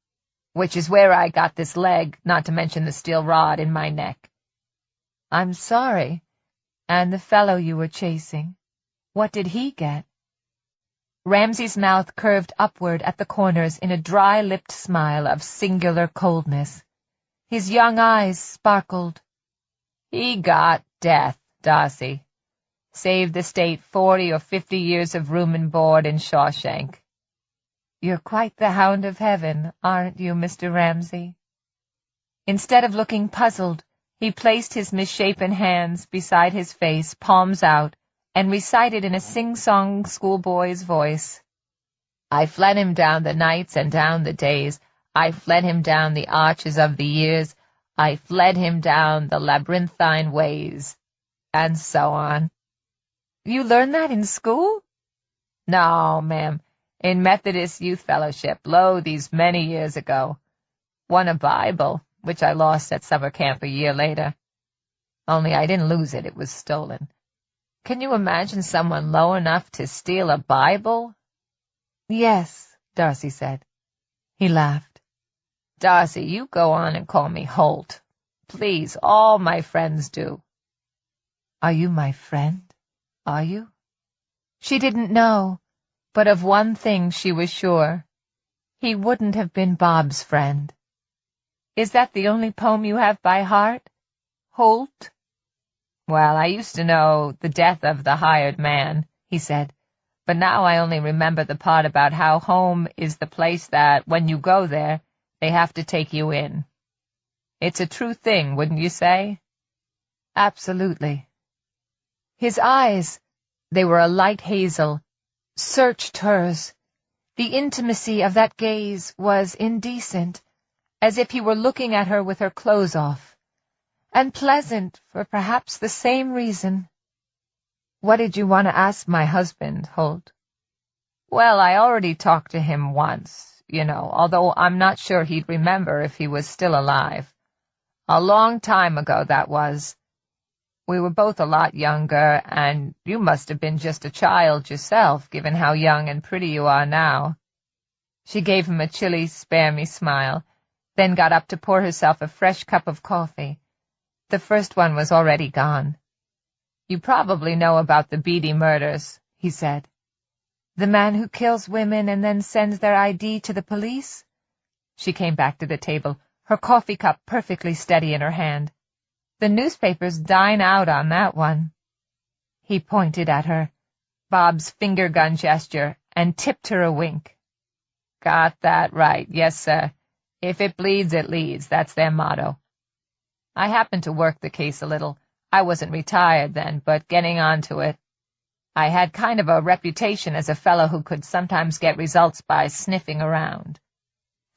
which is where I got this leg, not to mention the steel rod in my neck." "I'm sorry. And the fellow you were chasing, what did he get?" Ramsay's mouth curved upward at the corners in a dry-lipped smile of singular coldness. His young eyes sparkled. "He got death, Darcy. Saved the state 40 or 50 years of room and board in Shawshank." "You're quite the hound of heaven, aren't you, Mr. Ramsay?" Instead of looking puzzled, he placed his misshapen hands beside his face, palms out, and recited in a sing-song schoolboy's voice, "I fled him down the nights and down the days. I fled him down the arches of the years. I fled him down the labyrinthine ways," and so on. "You learned that in school?" "No, ma'am. In Methodist Youth Fellowship, these many years ago. Won a Bible, which I lost at summer camp a year later. Only I didn't lose it, it was stolen. Can you imagine someone low enough to steal a Bible?" "Yes," Darcy said. He laughed. "Darcy, you go on and call me Holt. Please, all my friends do." "Are you my friend? Are you?" She didn't know, but of one thing she was sure. He wouldn't have been Bob's friend. "Is that the only poem you have by heart? Holt?" "Well, I used to know The Death of the Hired Man," he said, "but now I only remember the part about how home is the place that, when you go there, they have to take you in. It's a true thing, wouldn't you say?" "Absolutely." His eyes, they were a light hazel, searched hers. The intimacy of that gaze was indecent, as if he were looking at her with her clothes off, and pleasant for perhaps the same reason. "What did you want to ask my husband, Holt?" "Well, I already talked to him once, although I'm not sure he'd remember if he was still alive. A long time ago, that was. We were both a lot younger, and you must have been just a child yourself, given how young and pretty you are now." She gave him a chilly, spare-me smile, then got up to pour herself a fresh cup of coffee. The first one was already gone. "You probably know about the Beatty murders," he said. "The man who kills women and then sends their ID to the police?" She came back to the table, her coffee cup perfectly steady in her hand. "The newspapers dine out on that one." He pointed at her, Bob's finger gun gesture, and tipped her a wink. "Got that right, yes, sir. If it bleeds, it leads. That's their motto. I happened to work the case a little. I wasn't retired then, but getting on to it. I had kind of a reputation as a fellow who could sometimes get results by sniffing around.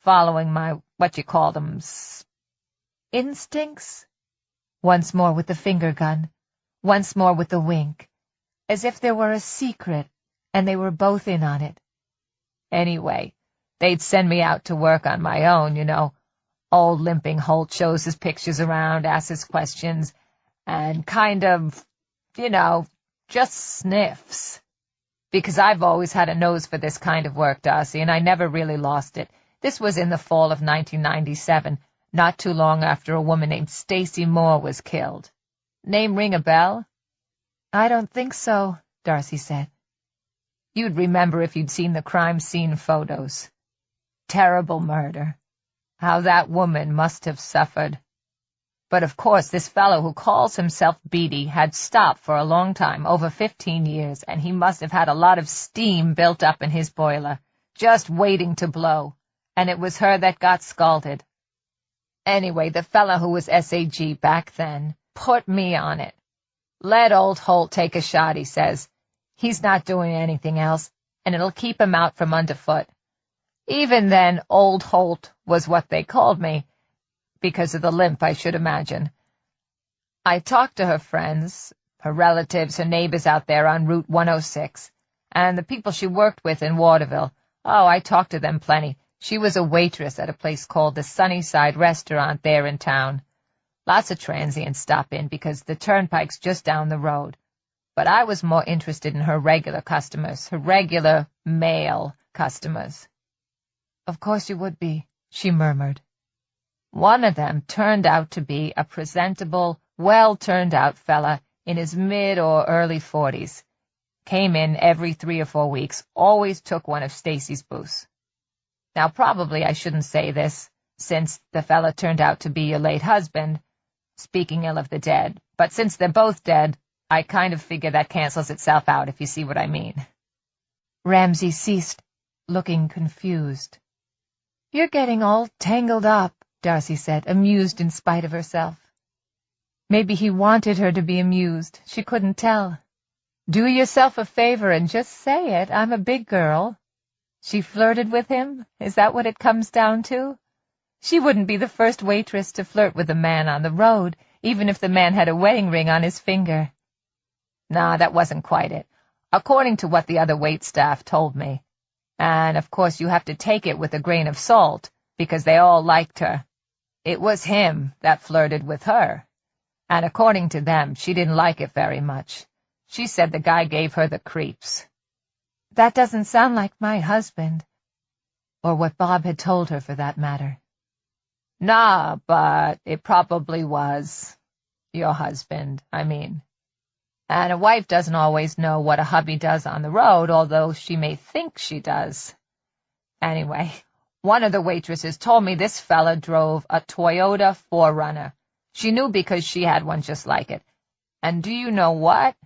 Following my, what-you-call-them, Instincts? Once more with the finger gun, once more with the wink, as if there were a secret and they were both in on it. Anyway, they'd send me out to work on my own, you know. Old limping Holt shows his pictures around, asks his questions, and kind of, you know, just sniffs. Because I've always had a nose for this kind of work, Darcy, and I never really lost it. This was in the fall of 1997, not too long after a woman named Stacy Moore was killed. Name ring a bell? I don't think so, Darcy said. You'd remember if you'd seen the crime scene photos. Terrible murder. How that woman must have suffered. But of course this fellow who calls himself Beatty had stopped for a long time, over 15 years, and he must have had a lot of steam built up in his boiler, just waiting to blow, and it was her that got scalded. Anyway, the fellow who was SAG back then put me on it. Let old Holt take a shot, he says. He's not doing anything else, and it'll keep him out from underfoot. Even then, old Holt was what they called me, because of the limp, I should imagine. I talked to her friends, her relatives, her neighbors out there on Route 106, and the people she worked with in Waterville. Oh, I talked to them plenty. She was a waitress at a place called the Sunnyside Restaurant there in town. Lots of transients stop in because the turnpike's just down the road. But I was more interested in her regular customers, her regular male customers. Of course you would be, she murmured. One of them turned out to be a presentable, well-turned-out fella in his mid or early 40s. Came in every 3 or 4 weeks, always took one of Stacy's booths. Now, probably I shouldn't say this, since the fella turned out to be your late husband, speaking ill of the dead, but since they're both dead, I kind of figure that cancels itself out, if you see what I mean. Ramsay ceased, looking confused. You're getting all tangled up, Darcy said, amused in spite of herself. Maybe he wanted her to be amused. She couldn't tell. Do yourself a favor and just say it. I'm a big girl. She flirted with him? Is that what it comes down to? She wouldn't be the first waitress to flirt with a man on the road, even if the man had a wedding ring on his finger. Nah, that wasn't quite it, according to what the other waitstaff told me. And, of course, you have to take it with a grain of salt, because they all liked her. It was him that flirted with her. And according to them, she didn't like it very much. She said the guy gave her the creeps. That doesn't sound like my husband. Or what Bob had told her, for that matter. Nah, but it probably was. Your husband, I mean. And a wife doesn't always know what a hubby does on the road, although she may think she does. Anyway, one of the waitresses told me this fella drove a Toyota 4Runner. She knew because she had one just like it. And do you know what?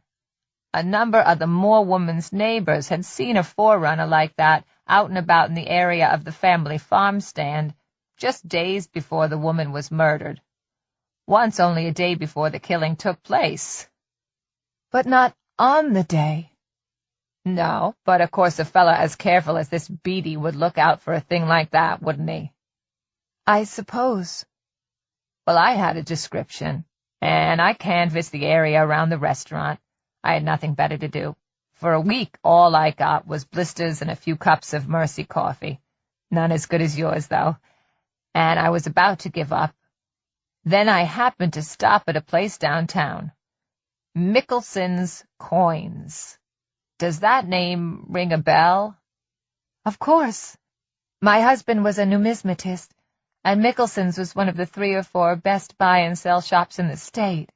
A number of the Moore woman's neighbors had seen a 4Runner like that out and about in the area of the family farm stand just days before the woman was murdered. Once only a day before the killing took place. But not on the day. No, but of course a fella as careful as this Beatty would look out for a thing like that, wouldn't he? I suppose. Well, I had a description, and I canvassed the area around the restaurant. I had nothing better to do. For a week, all I got was blisters and a few cups of Mercy coffee. None as good as yours, though. And I was about to give up. Then I happened to stop at a place downtown. Mickelson's Coins. Does that name ring a bell? Of course. My husband was a numismatist, and Mickelson's was one of the 3 or 4 best buy-and-sell shops in the state.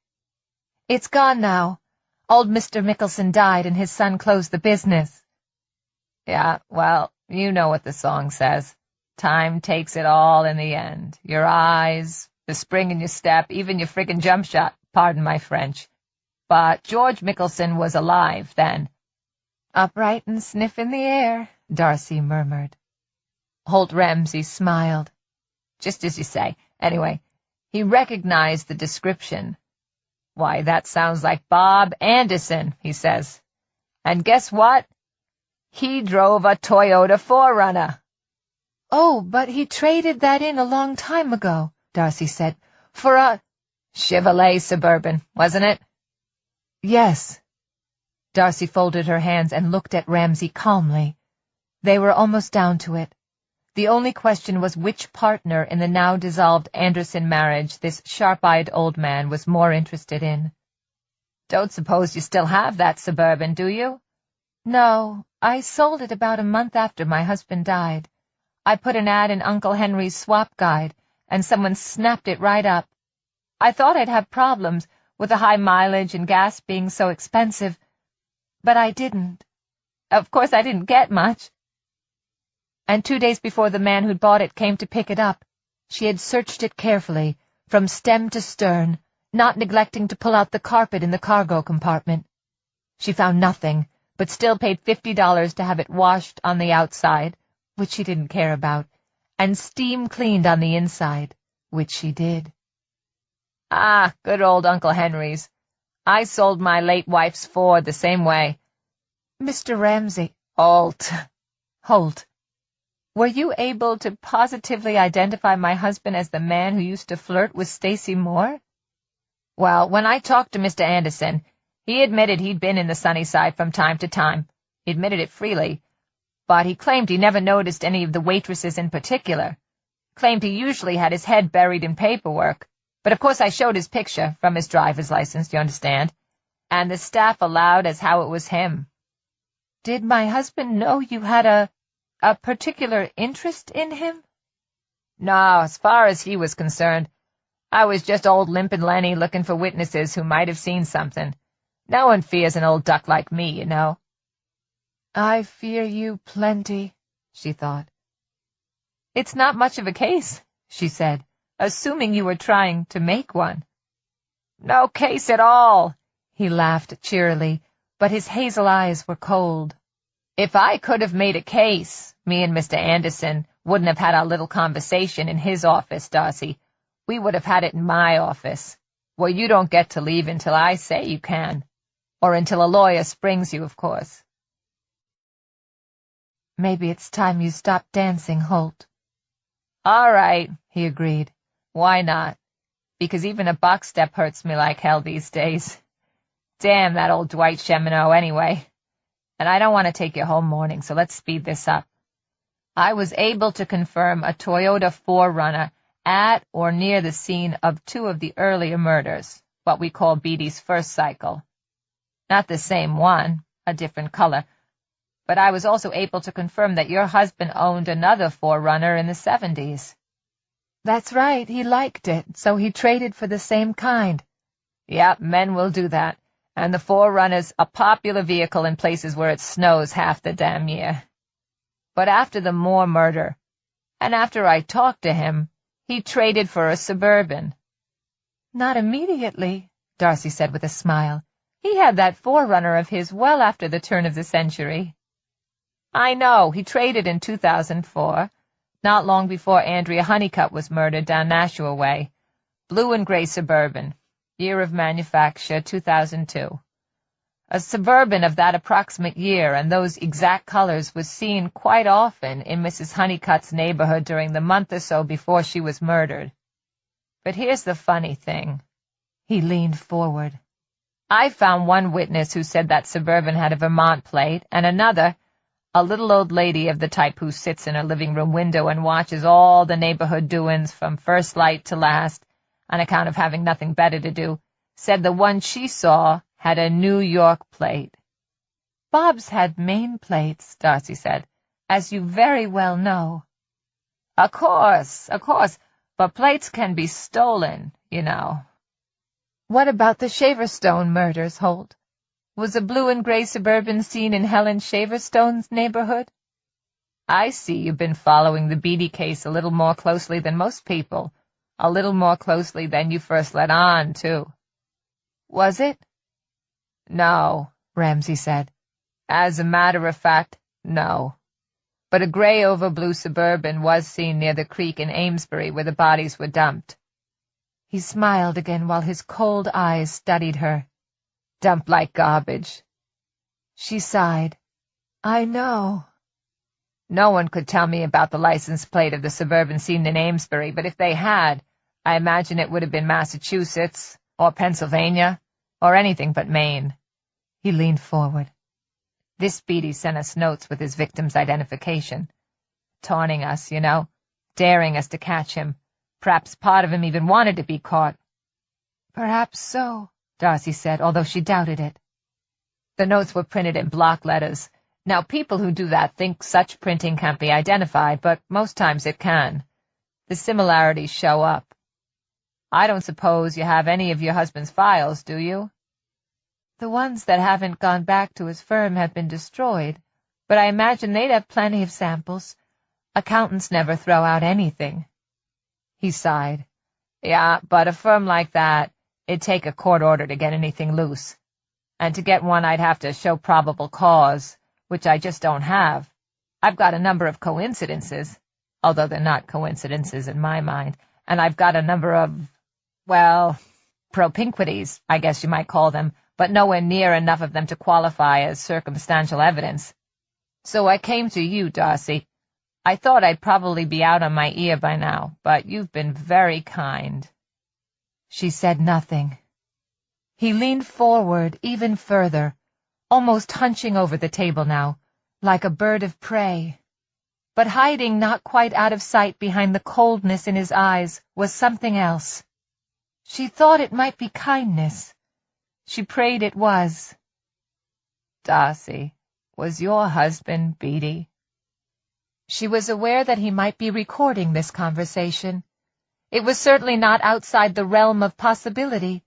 It's gone now. Old Mr. Mickelson died, and his son closed the business. Yeah, well, you know what the song says. Time takes it all in the end. Your eyes, the spring in your step, even your friggin' jump shot. Pardon my French. But George Mickelson was alive then. Upright and sniff in the air, Darcy murmured. Holt Ramsay smiled. Just as you say. Anyway, he recognized the description. Why, that sounds like Bob Anderson, he says. And guess what? He drove a Toyota 4Runner. Oh, but he traded that in a long time ago, Darcy said. For a Chevrolet Suburban, wasn't it? Yes. Darcy folded her hands and looked at Ramsay calmly. They were almost down to it. The only question was which partner in the now-dissolved Anderson marriage this sharp-eyed old man was more interested in. Don't suppose you still have that Suburban, do you? No, I sold it about a month after my husband died. I put an ad in Uncle Henry's swap guide, and someone snapped it right up. I thought I'd have problems with the high mileage and gas being so expensive, but I didn't. Of course, I didn't get much. And 2 days before the man who'd bought it came to pick it up, she had searched it carefully, from stem to stern, not neglecting to pull out the carpet in the cargo compartment. She found nothing, but still paid $50 to have it washed on the outside, which she didn't care about, and steam cleaned on the inside, which she did. Ah, good old Uncle Henry's. I sold my late wife's Ford the same way. Mr. Ramsay. Holt. Were you able to positively identify my husband as the man who used to flirt with Stacy Moore? Well, when I talked to Mr. Anderson, he admitted he'd been in the sunny side from time to time. He admitted it freely, but he claimed he never noticed any of the waitresses in particular. Claimed he usually had his head buried in paperwork. But of course I showed his picture from his driver's license, you understand, and the staff allowed as how it was him. Did my husband know you had a particular interest in him? No, as far as he was concerned, I was just old Limpin' Lenny looking for witnesses who might have seen something. No one fears an old duck like me, you know. I fear you plenty, she thought. It's not much of a case, she said, assuming you were trying to make one. No case at all, he laughed cheerily, but his hazel eyes were cold. If I could have made a case, me and Mr. Anderson wouldn't have had our little conversation in his office, Darcy. We would have had it in my office, where you don't get to leave until I say you can, or until a lawyer springs you, of course. Maybe it's time you stopped dancing, Holt. All right, he agreed. Why not? Because even a box step hurts me like hell these days. Damn that old Dwight Cheminow anyway. And I don't want to take you home morning, so let's speed this up. I was able to confirm a Toyota 4Runner at or near the scene of 2 of the earlier murders, what we call Beatty's first cycle. Not the same one, a different color, but I was also able to confirm that your husband owned another 4Runner in the 70s. That's right, he liked it, so he traded for the same kind. Yep, men will do that, and the 4Runner's a popular vehicle in places where it snows half the damn year. But after the Moore murder, and after I talked to him, he traded for a Suburban. Not immediately, Darcy said with a smile. He had that 4Runner of his well after the turn of the century. I know, he traded in 2004, not long before Andrea Honeycutt was murdered down Nashua way. Blue and gray Suburban. Year of manufacture, 2002. A Suburban of that approximate year and those exact colors was seen quite often in Mrs. Honeycutt's neighborhood during the month or so before she was murdered. But here's the funny thing. He leaned forward. I found one witness who said that Suburban had a Vermont plate, and another, a little old lady of the type who sits in her living room window and watches all the neighborhood doings from first light to last, on account of having nothing better to do, said the one she saw had a New York plate. Bob's had Maine plates, Darcy said, as you very well know. Of course, but plates can be stolen, you know. What about the Shaverstone murders, Holt? Was a blue and gray Suburban seen in Helen Shaverstone's neighborhood? I see you've been following the Beatty case a little more closely than most people. A little more closely than you first let on, too. Was it? No, Ramsay said. As a matter of fact, no. But a gray over blue Suburban was seen near the creek in Amesbury where the bodies were dumped. He smiled again while his cold eyes studied her. Dumped like garbage. She sighed. I know. No one could tell me about the license plate of the Suburban seen in Amesbury, but if they had, I imagine it would have been Massachusetts, or Pennsylvania, or anything but Maine. He leaned forward. This Speedy sent us notes with his victim's identification. Taunting us, you know, daring us to catch him. Perhaps part of him even wanted to be caught. Perhaps so, Darcy said, although she doubted it. The notes were printed in block letters. Now, people who do that think such printing can't be identified, but most times it can. The similarities show up. I don't suppose you have any of your husband's files, do you? The ones that haven't gone back to his firm have been destroyed, but I imagine they'd have plenty of samples. Accountants never throw out anything. He sighed. Yeah, but a firm like that, it'd take a court order to get anything loose. And to get one, I'd have to show probable cause, which I just don't have. I've got a number of coincidences, although they're not coincidences in my mind, and I've got a number of, well, propinquities, I guess you might call them, but nowhere near enough of them to qualify as circumstantial evidence. So I came to you, Darcy. I thought I'd probably be out on my ear by now, but you've been very kind. She said nothing. He leaned forward even further, almost hunching over the table now, like a bird of prey. But hiding not quite out of sight behind the coldness in his eyes was something else. She thought it might be kindness. She prayed it was. Darcy, was your husband Beatty? She was aware that he might be recording this conversation. It was certainly not outside the realm of possibility.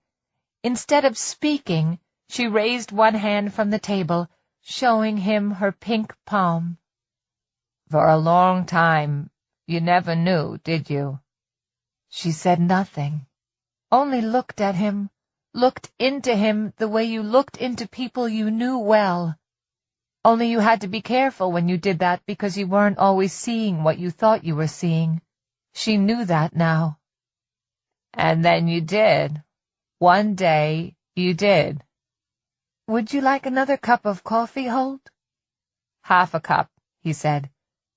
Instead of speaking, she raised one hand from the table, showing him her pink palm. For a long time, you never knew, did you? She said nothing, only looked at him, looked into him the way you looked into people you knew well. Only you had to be careful when you did that because you weren't always seeing what you thought you were seeing. She knew that now. And then you did. One day you did. Would you like another cup of coffee, Holt? Half a cup, he said.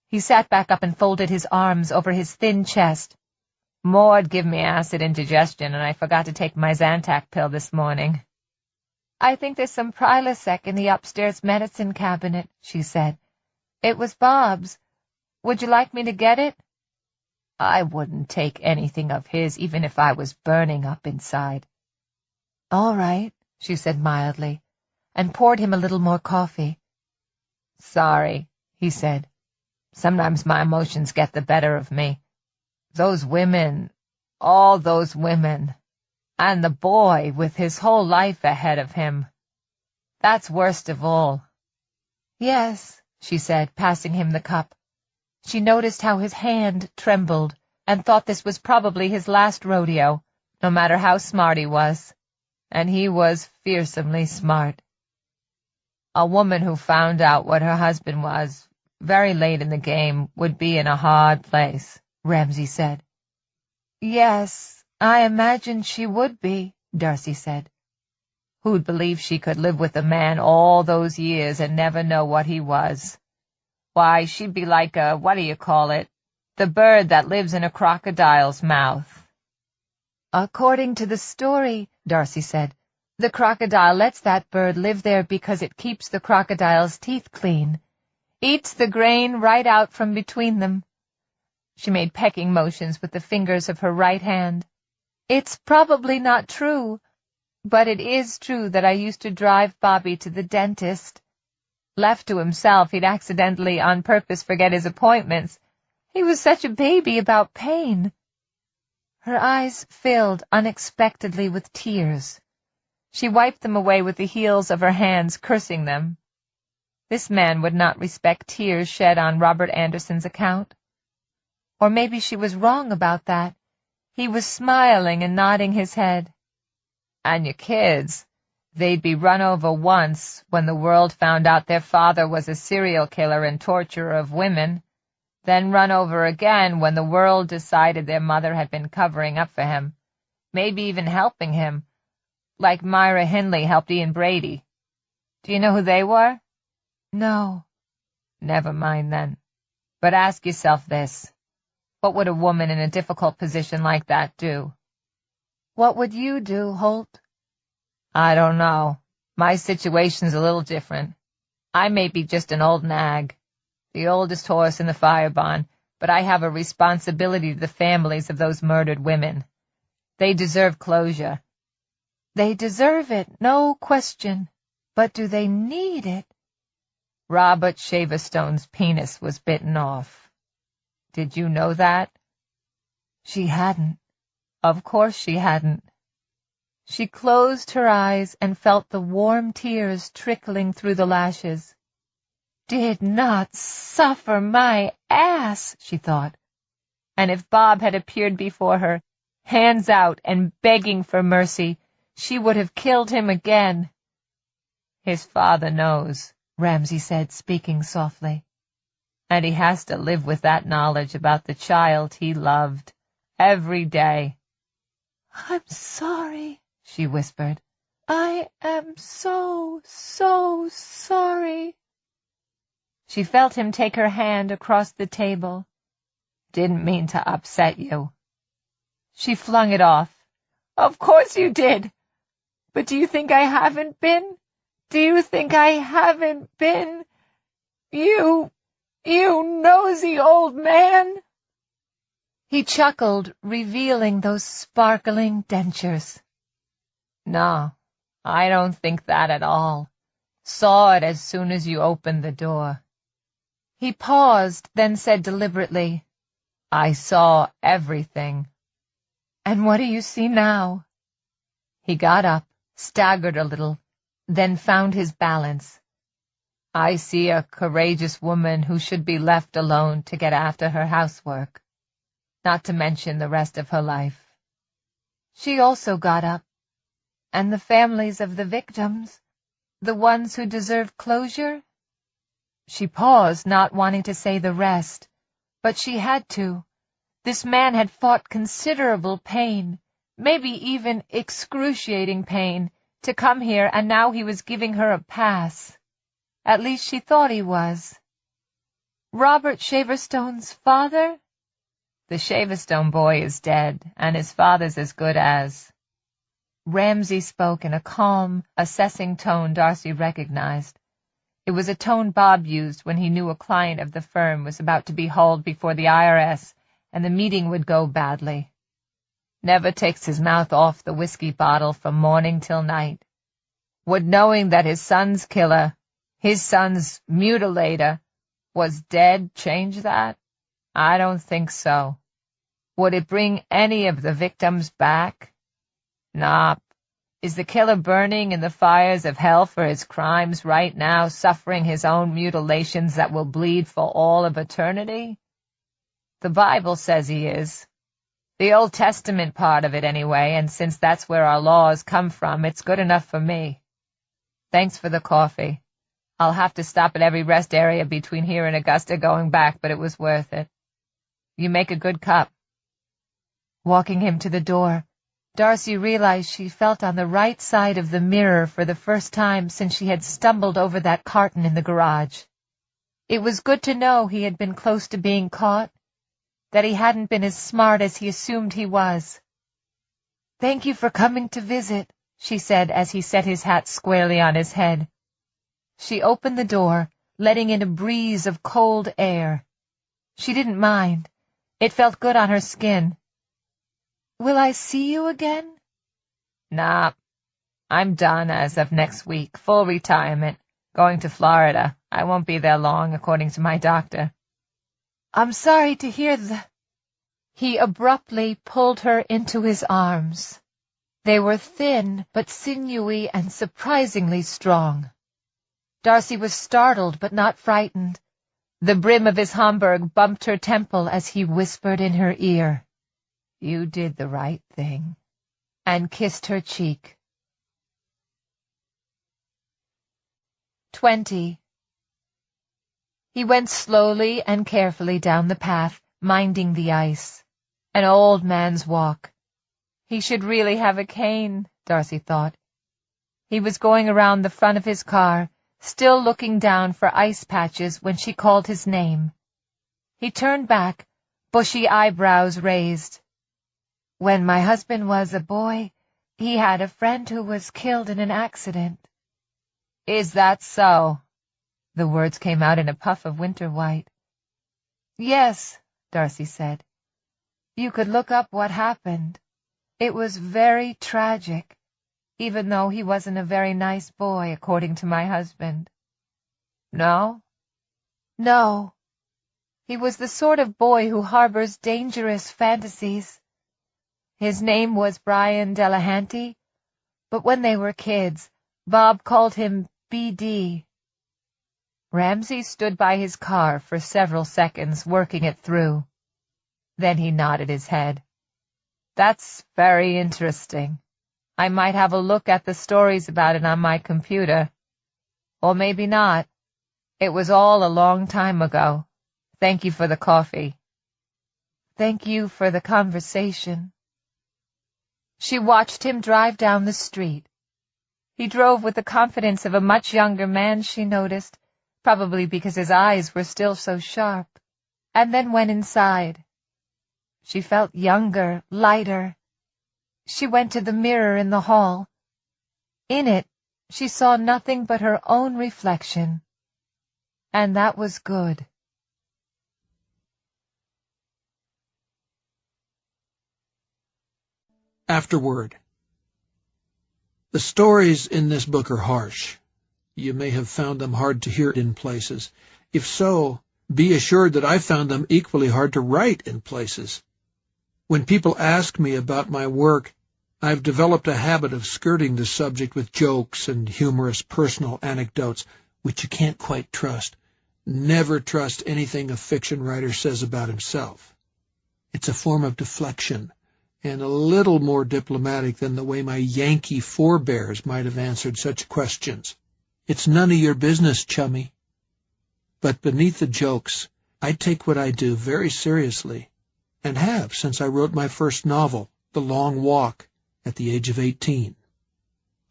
He sat back up and folded his arms over his thin chest. Maud give me acid indigestion, and I forgot to take my Zantac pill this morning. I think there's some Prilosec in the upstairs medicine cabinet, she said. It was Bob's. Would you like me to get it? I wouldn't take anything of his, even if I was burning up inside. All right, she said mildly, and poured him a little more coffee. Sorry, he said. Sometimes my emotions get the better of me. Those women, all those women, and the boy with his whole life ahead of him. That's worst of all. Yes, she said, passing him the cup. She noticed how his hand trembled, and thought this was probably his last rodeo, no matter how smart he was. And he was fearsomely smart. A woman who found out what her husband was very late in the game would be in a hard place, Ramsay said. Yes, I imagine she would be, Darcy said. Who'd believe she could live with a man all those years and never know what he was? Why, she'd be like the bird that lives in a crocodile's mouth. According to the story, Darcy said, the crocodile lets that bird live there because it keeps the crocodile's teeth clean. Eats the grain right out from between them. She made pecking motions with the fingers of her right hand. It's probably not true, but it is true that I used to drive Bobby to the dentist. Left to himself, he'd accidentally on purpose forget his appointments. He was such a baby about pain. Her eyes filled unexpectedly with tears. She wiped them away with the heels of her hands, cursing them. This man would not respect tears shed on Robert Anderson's account. Or maybe she was wrong about that. He was smiling and nodding his head. And your kids, they'd be run over once when the world found out their father was a serial killer and torturer of women, then run over again when the world decided their mother had been covering up for him, maybe even helping him, like Myra Hindley helped Ian Brady. Do you know who they were? No. Never mind then. But ask yourself this. What would a woman in a difficult position like that do? What would you do, Holt? I don't know. My situation's a little different. I may be just an old nag, the oldest horse in the fire barn, but I have a responsibility to the families of those murdered women. They deserve closure. They deserve it, no question. But do they need it? Robert Shaverstone's penis was bitten off. Did you know that? She hadn't. Of course she hadn't. She closed her eyes and felt the warm tears trickling through the lashes. Did not suffer my ass, she thought. And if Bob had appeared before her, hands out and begging for mercy, she would have killed him again. His father knows, Ramsay said, speaking softly. And he has to live with that knowledge about the child he loved every day. I'm sorry, she whispered. I am so sorry. She felt him take her hand across the table. Didn't mean to upset you. She flung it off. Of course you did. But do you think I haven't been? Do you think I haven't been? You nosy old man. He chuckled, revealing those sparkling dentures. No, I don't think that at all. Saw it as soon as you opened the door. He paused, then said deliberately, I saw everything. And what do you see now? He got up, staggered a little, then found his balance. I see a courageous woman who should be left alone to get after her housework, not to mention the rest of her life. She also got up. And the families of the victims, the ones who deserve closure? She paused, not wanting to say the rest, but she had to. This man had fought considerable pain, maybe even excruciating pain, to come here, and now he was giving her a pass. At least she thought he was. Robert Shaverstone's father? The Shaverstone boy is dead, and his father's as good as. Ramsay spoke in a calm, assessing tone Darcy recognized. It was a tone Bob used when he knew a client of the firm was about to be hauled before the IRS, and the meeting would go badly. Never takes his mouth off the whiskey bottle from morning till night. Would knowing that his son's killer, his son's mutilator, was dead change that? I don't think so. Would it bring any of the victims back? Nah. Is the killer burning in the fires of hell for his crimes right now, suffering his own mutilations that will bleed for all of eternity? The Bible says he is. The Old Testament part of it anyway, and since that's where our laws come from, it's good enough for me. Thanks for the coffee. I'll have to stop at every rest area between here and Augusta going back, but it was worth it. You make a good cup. Walking him to the door, Darcy realized she felt on the right side of the mirror for the first time since she had stumbled over that carton in the garage. It was good to know he had been close to being caught, that he hadn't been as smart as he assumed he was. Thank you for coming to visit, she said as he set his hat squarely on his head. She opened the door, letting in a breeze of cold air. She didn't mind. It felt good on her skin. Will I see you again? Nah. I'm done as of next week. Full retirement. Going to Florida. I won't be there long, according to my doctor. I'm sorry to hear that. He abruptly pulled her into his arms. They were thin, but sinewy and surprisingly strong. Darcy was startled, but not frightened. The brim of his Homburg bumped her temple as he whispered in her ear, You did the right thing, and kissed her cheek. 20. He went slowly and carefully down the path, minding the ice. An old man's walk. He should really have a cane, Darcy thought. He was going around the front of his car, still looking down for ice patches when she called his name. He turned back, bushy eyebrows raised. "When my husband was a boy, he had a friend who was killed in an accident." "Is that so?" The words came out in a puff of winter white. "Yes," Darcy said. "You could look up what happened. It was very tragic, even though he wasn't a very nice boy, according to my husband." "No?" "No. He was the sort of boy who harbors dangerous fantasies. His name was Brian Delahanty, but when they were kids, Bob called him BD." Ramsay stood by his car for several seconds, working it through. Then he nodded his head. "That's very interesting. I might have a look at the stories about it on my computer. Or maybe not. It was all a long time ago. Thank you for the coffee." "Thank you for the conversation." She watched him drive down the street. He drove with the confidence of a much younger man, she noticed, probably because his eyes were still so sharp, and then went inside. She felt younger, lighter. She went to the mirror in the hall. In it, she saw nothing but her own reflection. And that was good. Afterword. The stories in this book are harsh. You may have found them hard to hear in places. If so, be assured that I found them equally hard to write in places. When people ask me about my work, I've developed a habit of skirting the subject with jokes and humorous personal anecdotes, which you can't quite trust. Never trust anything a fiction writer says about himself. It's a form of deflection, and a little more diplomatic than the way my Yankee forebears might have answered such questions. It's none of your business, chummy. But beneath the jokes, I take what I do very seriously, and have since I wrote my first novel, The Long Walk, at the age of 18.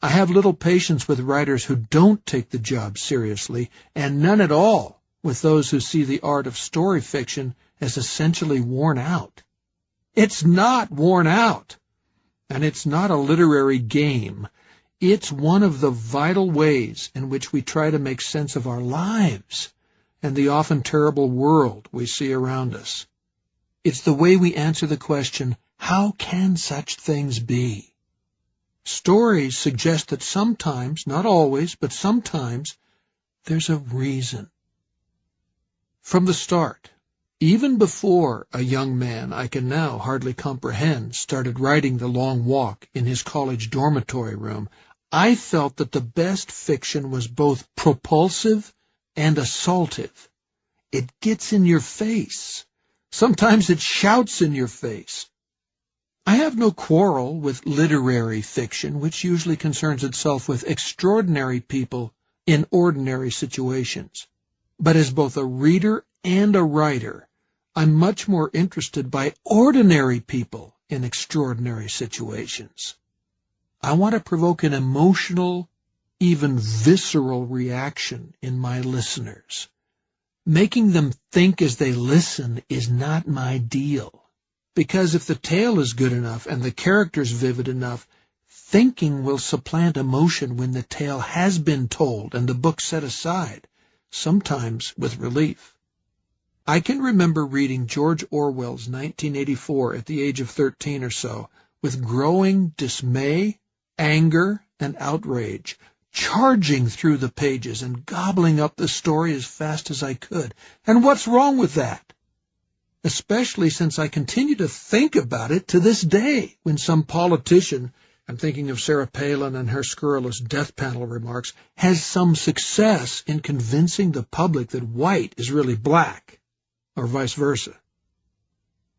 I have little patience with writers who don't take the job seriously, and none at all with those who see the art of story fiction as essentially worn out. It's not worn out, and it's not a literary game. It's one of the vital ways in which we try to make sense of our lives and the often terrible world we see around us. It's the way we answer the question, how can such things be? Stories suggest that sometimes, not always, but sometimes, there's a reason. From the start, even before a young man I can now hardly comprehend started writing The Long Walk in his college dormitory room, I felt that the best fiction was both propulsive and assaultive. It gets in your face. Sometimes it shouts in your face. I have no quarrel with literary fiction, which usually concerns itself with extraordinary people in ordinary situations. But as both a reader and a writer, I'm much more interested by ordinary people in extraordinary situations. I want to provoke an emotional, even visceral reaction in my listeners. Making them think as they listen is not my deal, because if the tale is good enough and the characters vivid enough, thinking will supplant emotion when the tale has been told and the book set aside, sometimes with relief. I can remember reading George Orwell's 1984 at the age of 13 or so, with growing dismay, anger, and outrage, charging through the pages and gobbling up the story as fast as I could. And what's wrong with that? Especially since I continue to think about it to this day, when some politician, I'm thinking of Sarah Palin and her scurrilous death panel remarks, has some success in convincing the public that white is really black, or vice versa.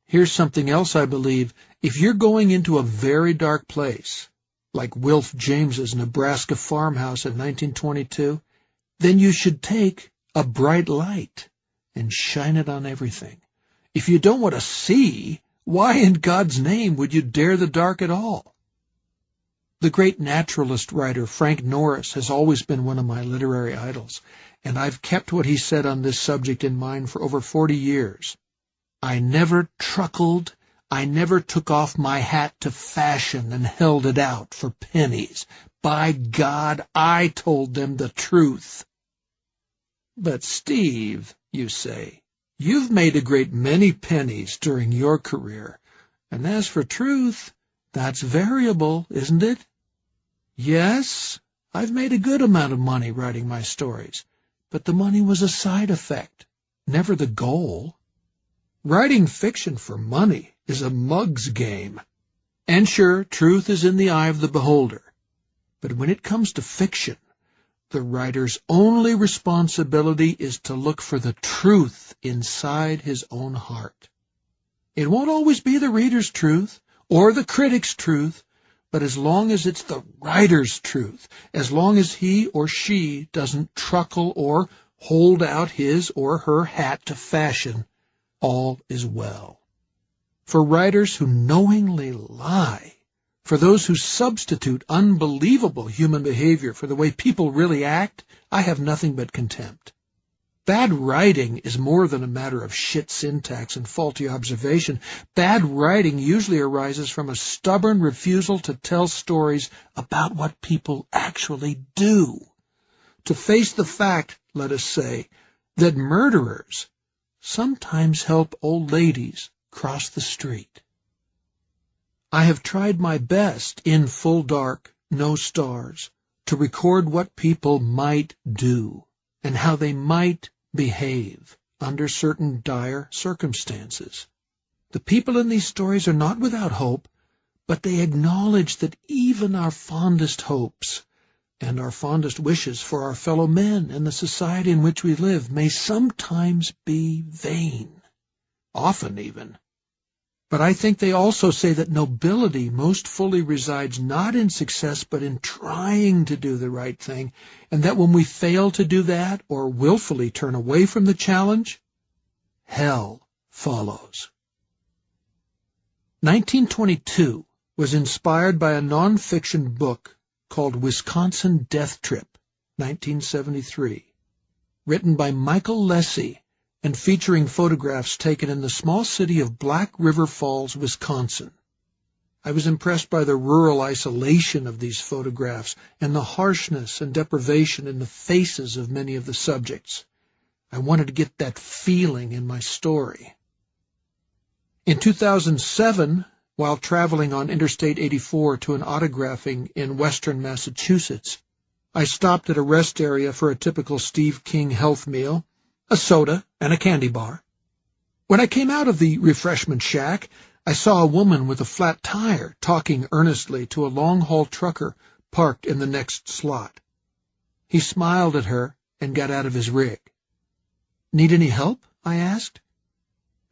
Here's something else I believe. If you're going into a very dark place, like Wilf James's Nebraska farmhouse in 1922, then you should take a bright light and shine it on everything. If you don't want to see, why in God's name would you dare the dark at all? The great naturalist writer Frank Norris has always been one of my literary idols, and I've kept what he said on this subject in mind for over 40 years. I never truckled. I never took off my hat to fashion and held it out for pennies. By God, I told them the truth. But Steve, you say, you've made a great many pennies during your career. And as for truth, that's variable, isn't it? Yes, I've made a good amount of money writing my stories, but the money was a side effect, never the goal. Writing fiction for money is a mug's game. And sure, truth is in the eye of the beholder. But when it comes to fiction, the writer's only responsibility is to look for the truth inside his own heart. It won't always be the reader's truth or the critic's truth, but as long as it's the writer's truth, as long as he or she doesn't truckle or hold out his or her hat to fashion, all is well. For writers who knowingly lie, for those who substitute unbelievable human behavior for the way people really act, I have nothing but contempt. Bad writing is more than a matter of shit syntax and faulty observation. Bad writing usually arises from a stubborn refusal to tell stories about what people actually do. To face the fact, let us say, that murderers sometimes help old ladies cross the street. I have tried my best in full dark, no stars, to record what people might do and how they might behave under certain dire circumstances. The people in these stories are not without hope, but they acknowledge that even our fondest hopes and our fondest wishes for our fellow men and the society in which we live may sometimes be vain, often even. But I think they also say that nobility most fully resides not in success but in trying to do the right thing, and that when we fail to do that or willfully turn away from the challenge, hell follows. 1922 was inspired by a non-fiction book called Wisconsin Death Trip, 1973, written by Michael Lessie and featuring photographs taken in the small city of Black River Falls, Wisconsin. I was impressed by the rural isolation of these photographs and the harshness and deprivation in the faces of many of the subjects. I wanted to get that feeling in my story. In 2007, while traveling on Interstate 84 to an autographing in western Massachusetts, I stopped at a rest area for a typical Steve King health meal, a soda, and a candy bar. When I came out of the refreshment shack, I saw a woman with a flat tire talking earnestly to a long-haul trucker parked in the next slot. He smiled at her and got out of his rig. "Need any help?" I asked.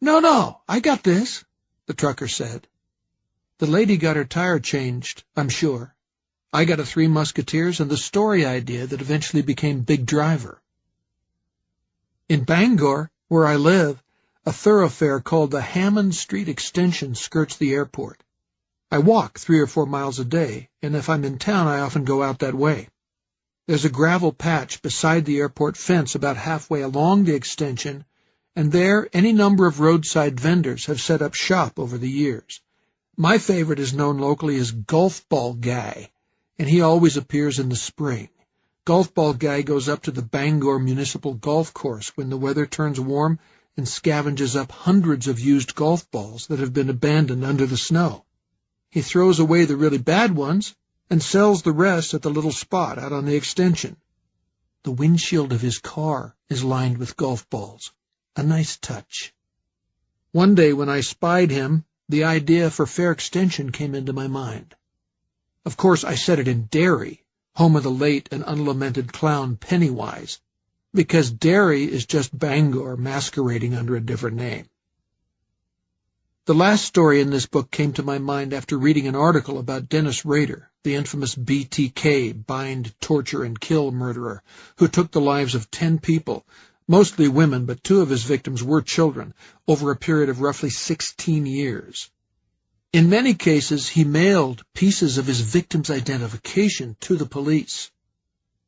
No, I got this," the trucker said. The lady got her tire changed, I'm sure. I got a Three Musketeers and the story idea that eventually became Big Driver. In Bangor, where I live, a thoroughfare called the Hammond Street Extension skirts the airport. I walk 3 or 4 miles a day, and if I'm in town, I often go out that way. There's a gravel patch beside the airport fence about halfway along the extension, and there any number of roadside vendors have set up shop over the years. My favorite is known locally as Golf Ball Guy, and he always appears in the spring. Golf Ball Guy goes up to the Bangor Municipal Golf Course when the weather turns warm and scavenges up hundreds of used golf balls that have been abandoned under the snow. He throws away the really bad ones and sells the rest at the little spot out on the extension. The windshield of his car is lined with golf balls. A nice touch. One day when I spied him, the idea for Fair Extension came into my mind. Of course, I said it in Derry, home of the late and unlamented clown Pennywise, because Derry is just Bangor masquerading under a different name. The last story in this book came to my mind after reading an article about Dennis Rader, the infamous BTK, bind, torture, and kill murderer, who took the lives of 10 people, mostly women, but 2 of his victims were children, over a period of roughly 16 years. In many cases, he mailed pieces of his victims' identification to the police.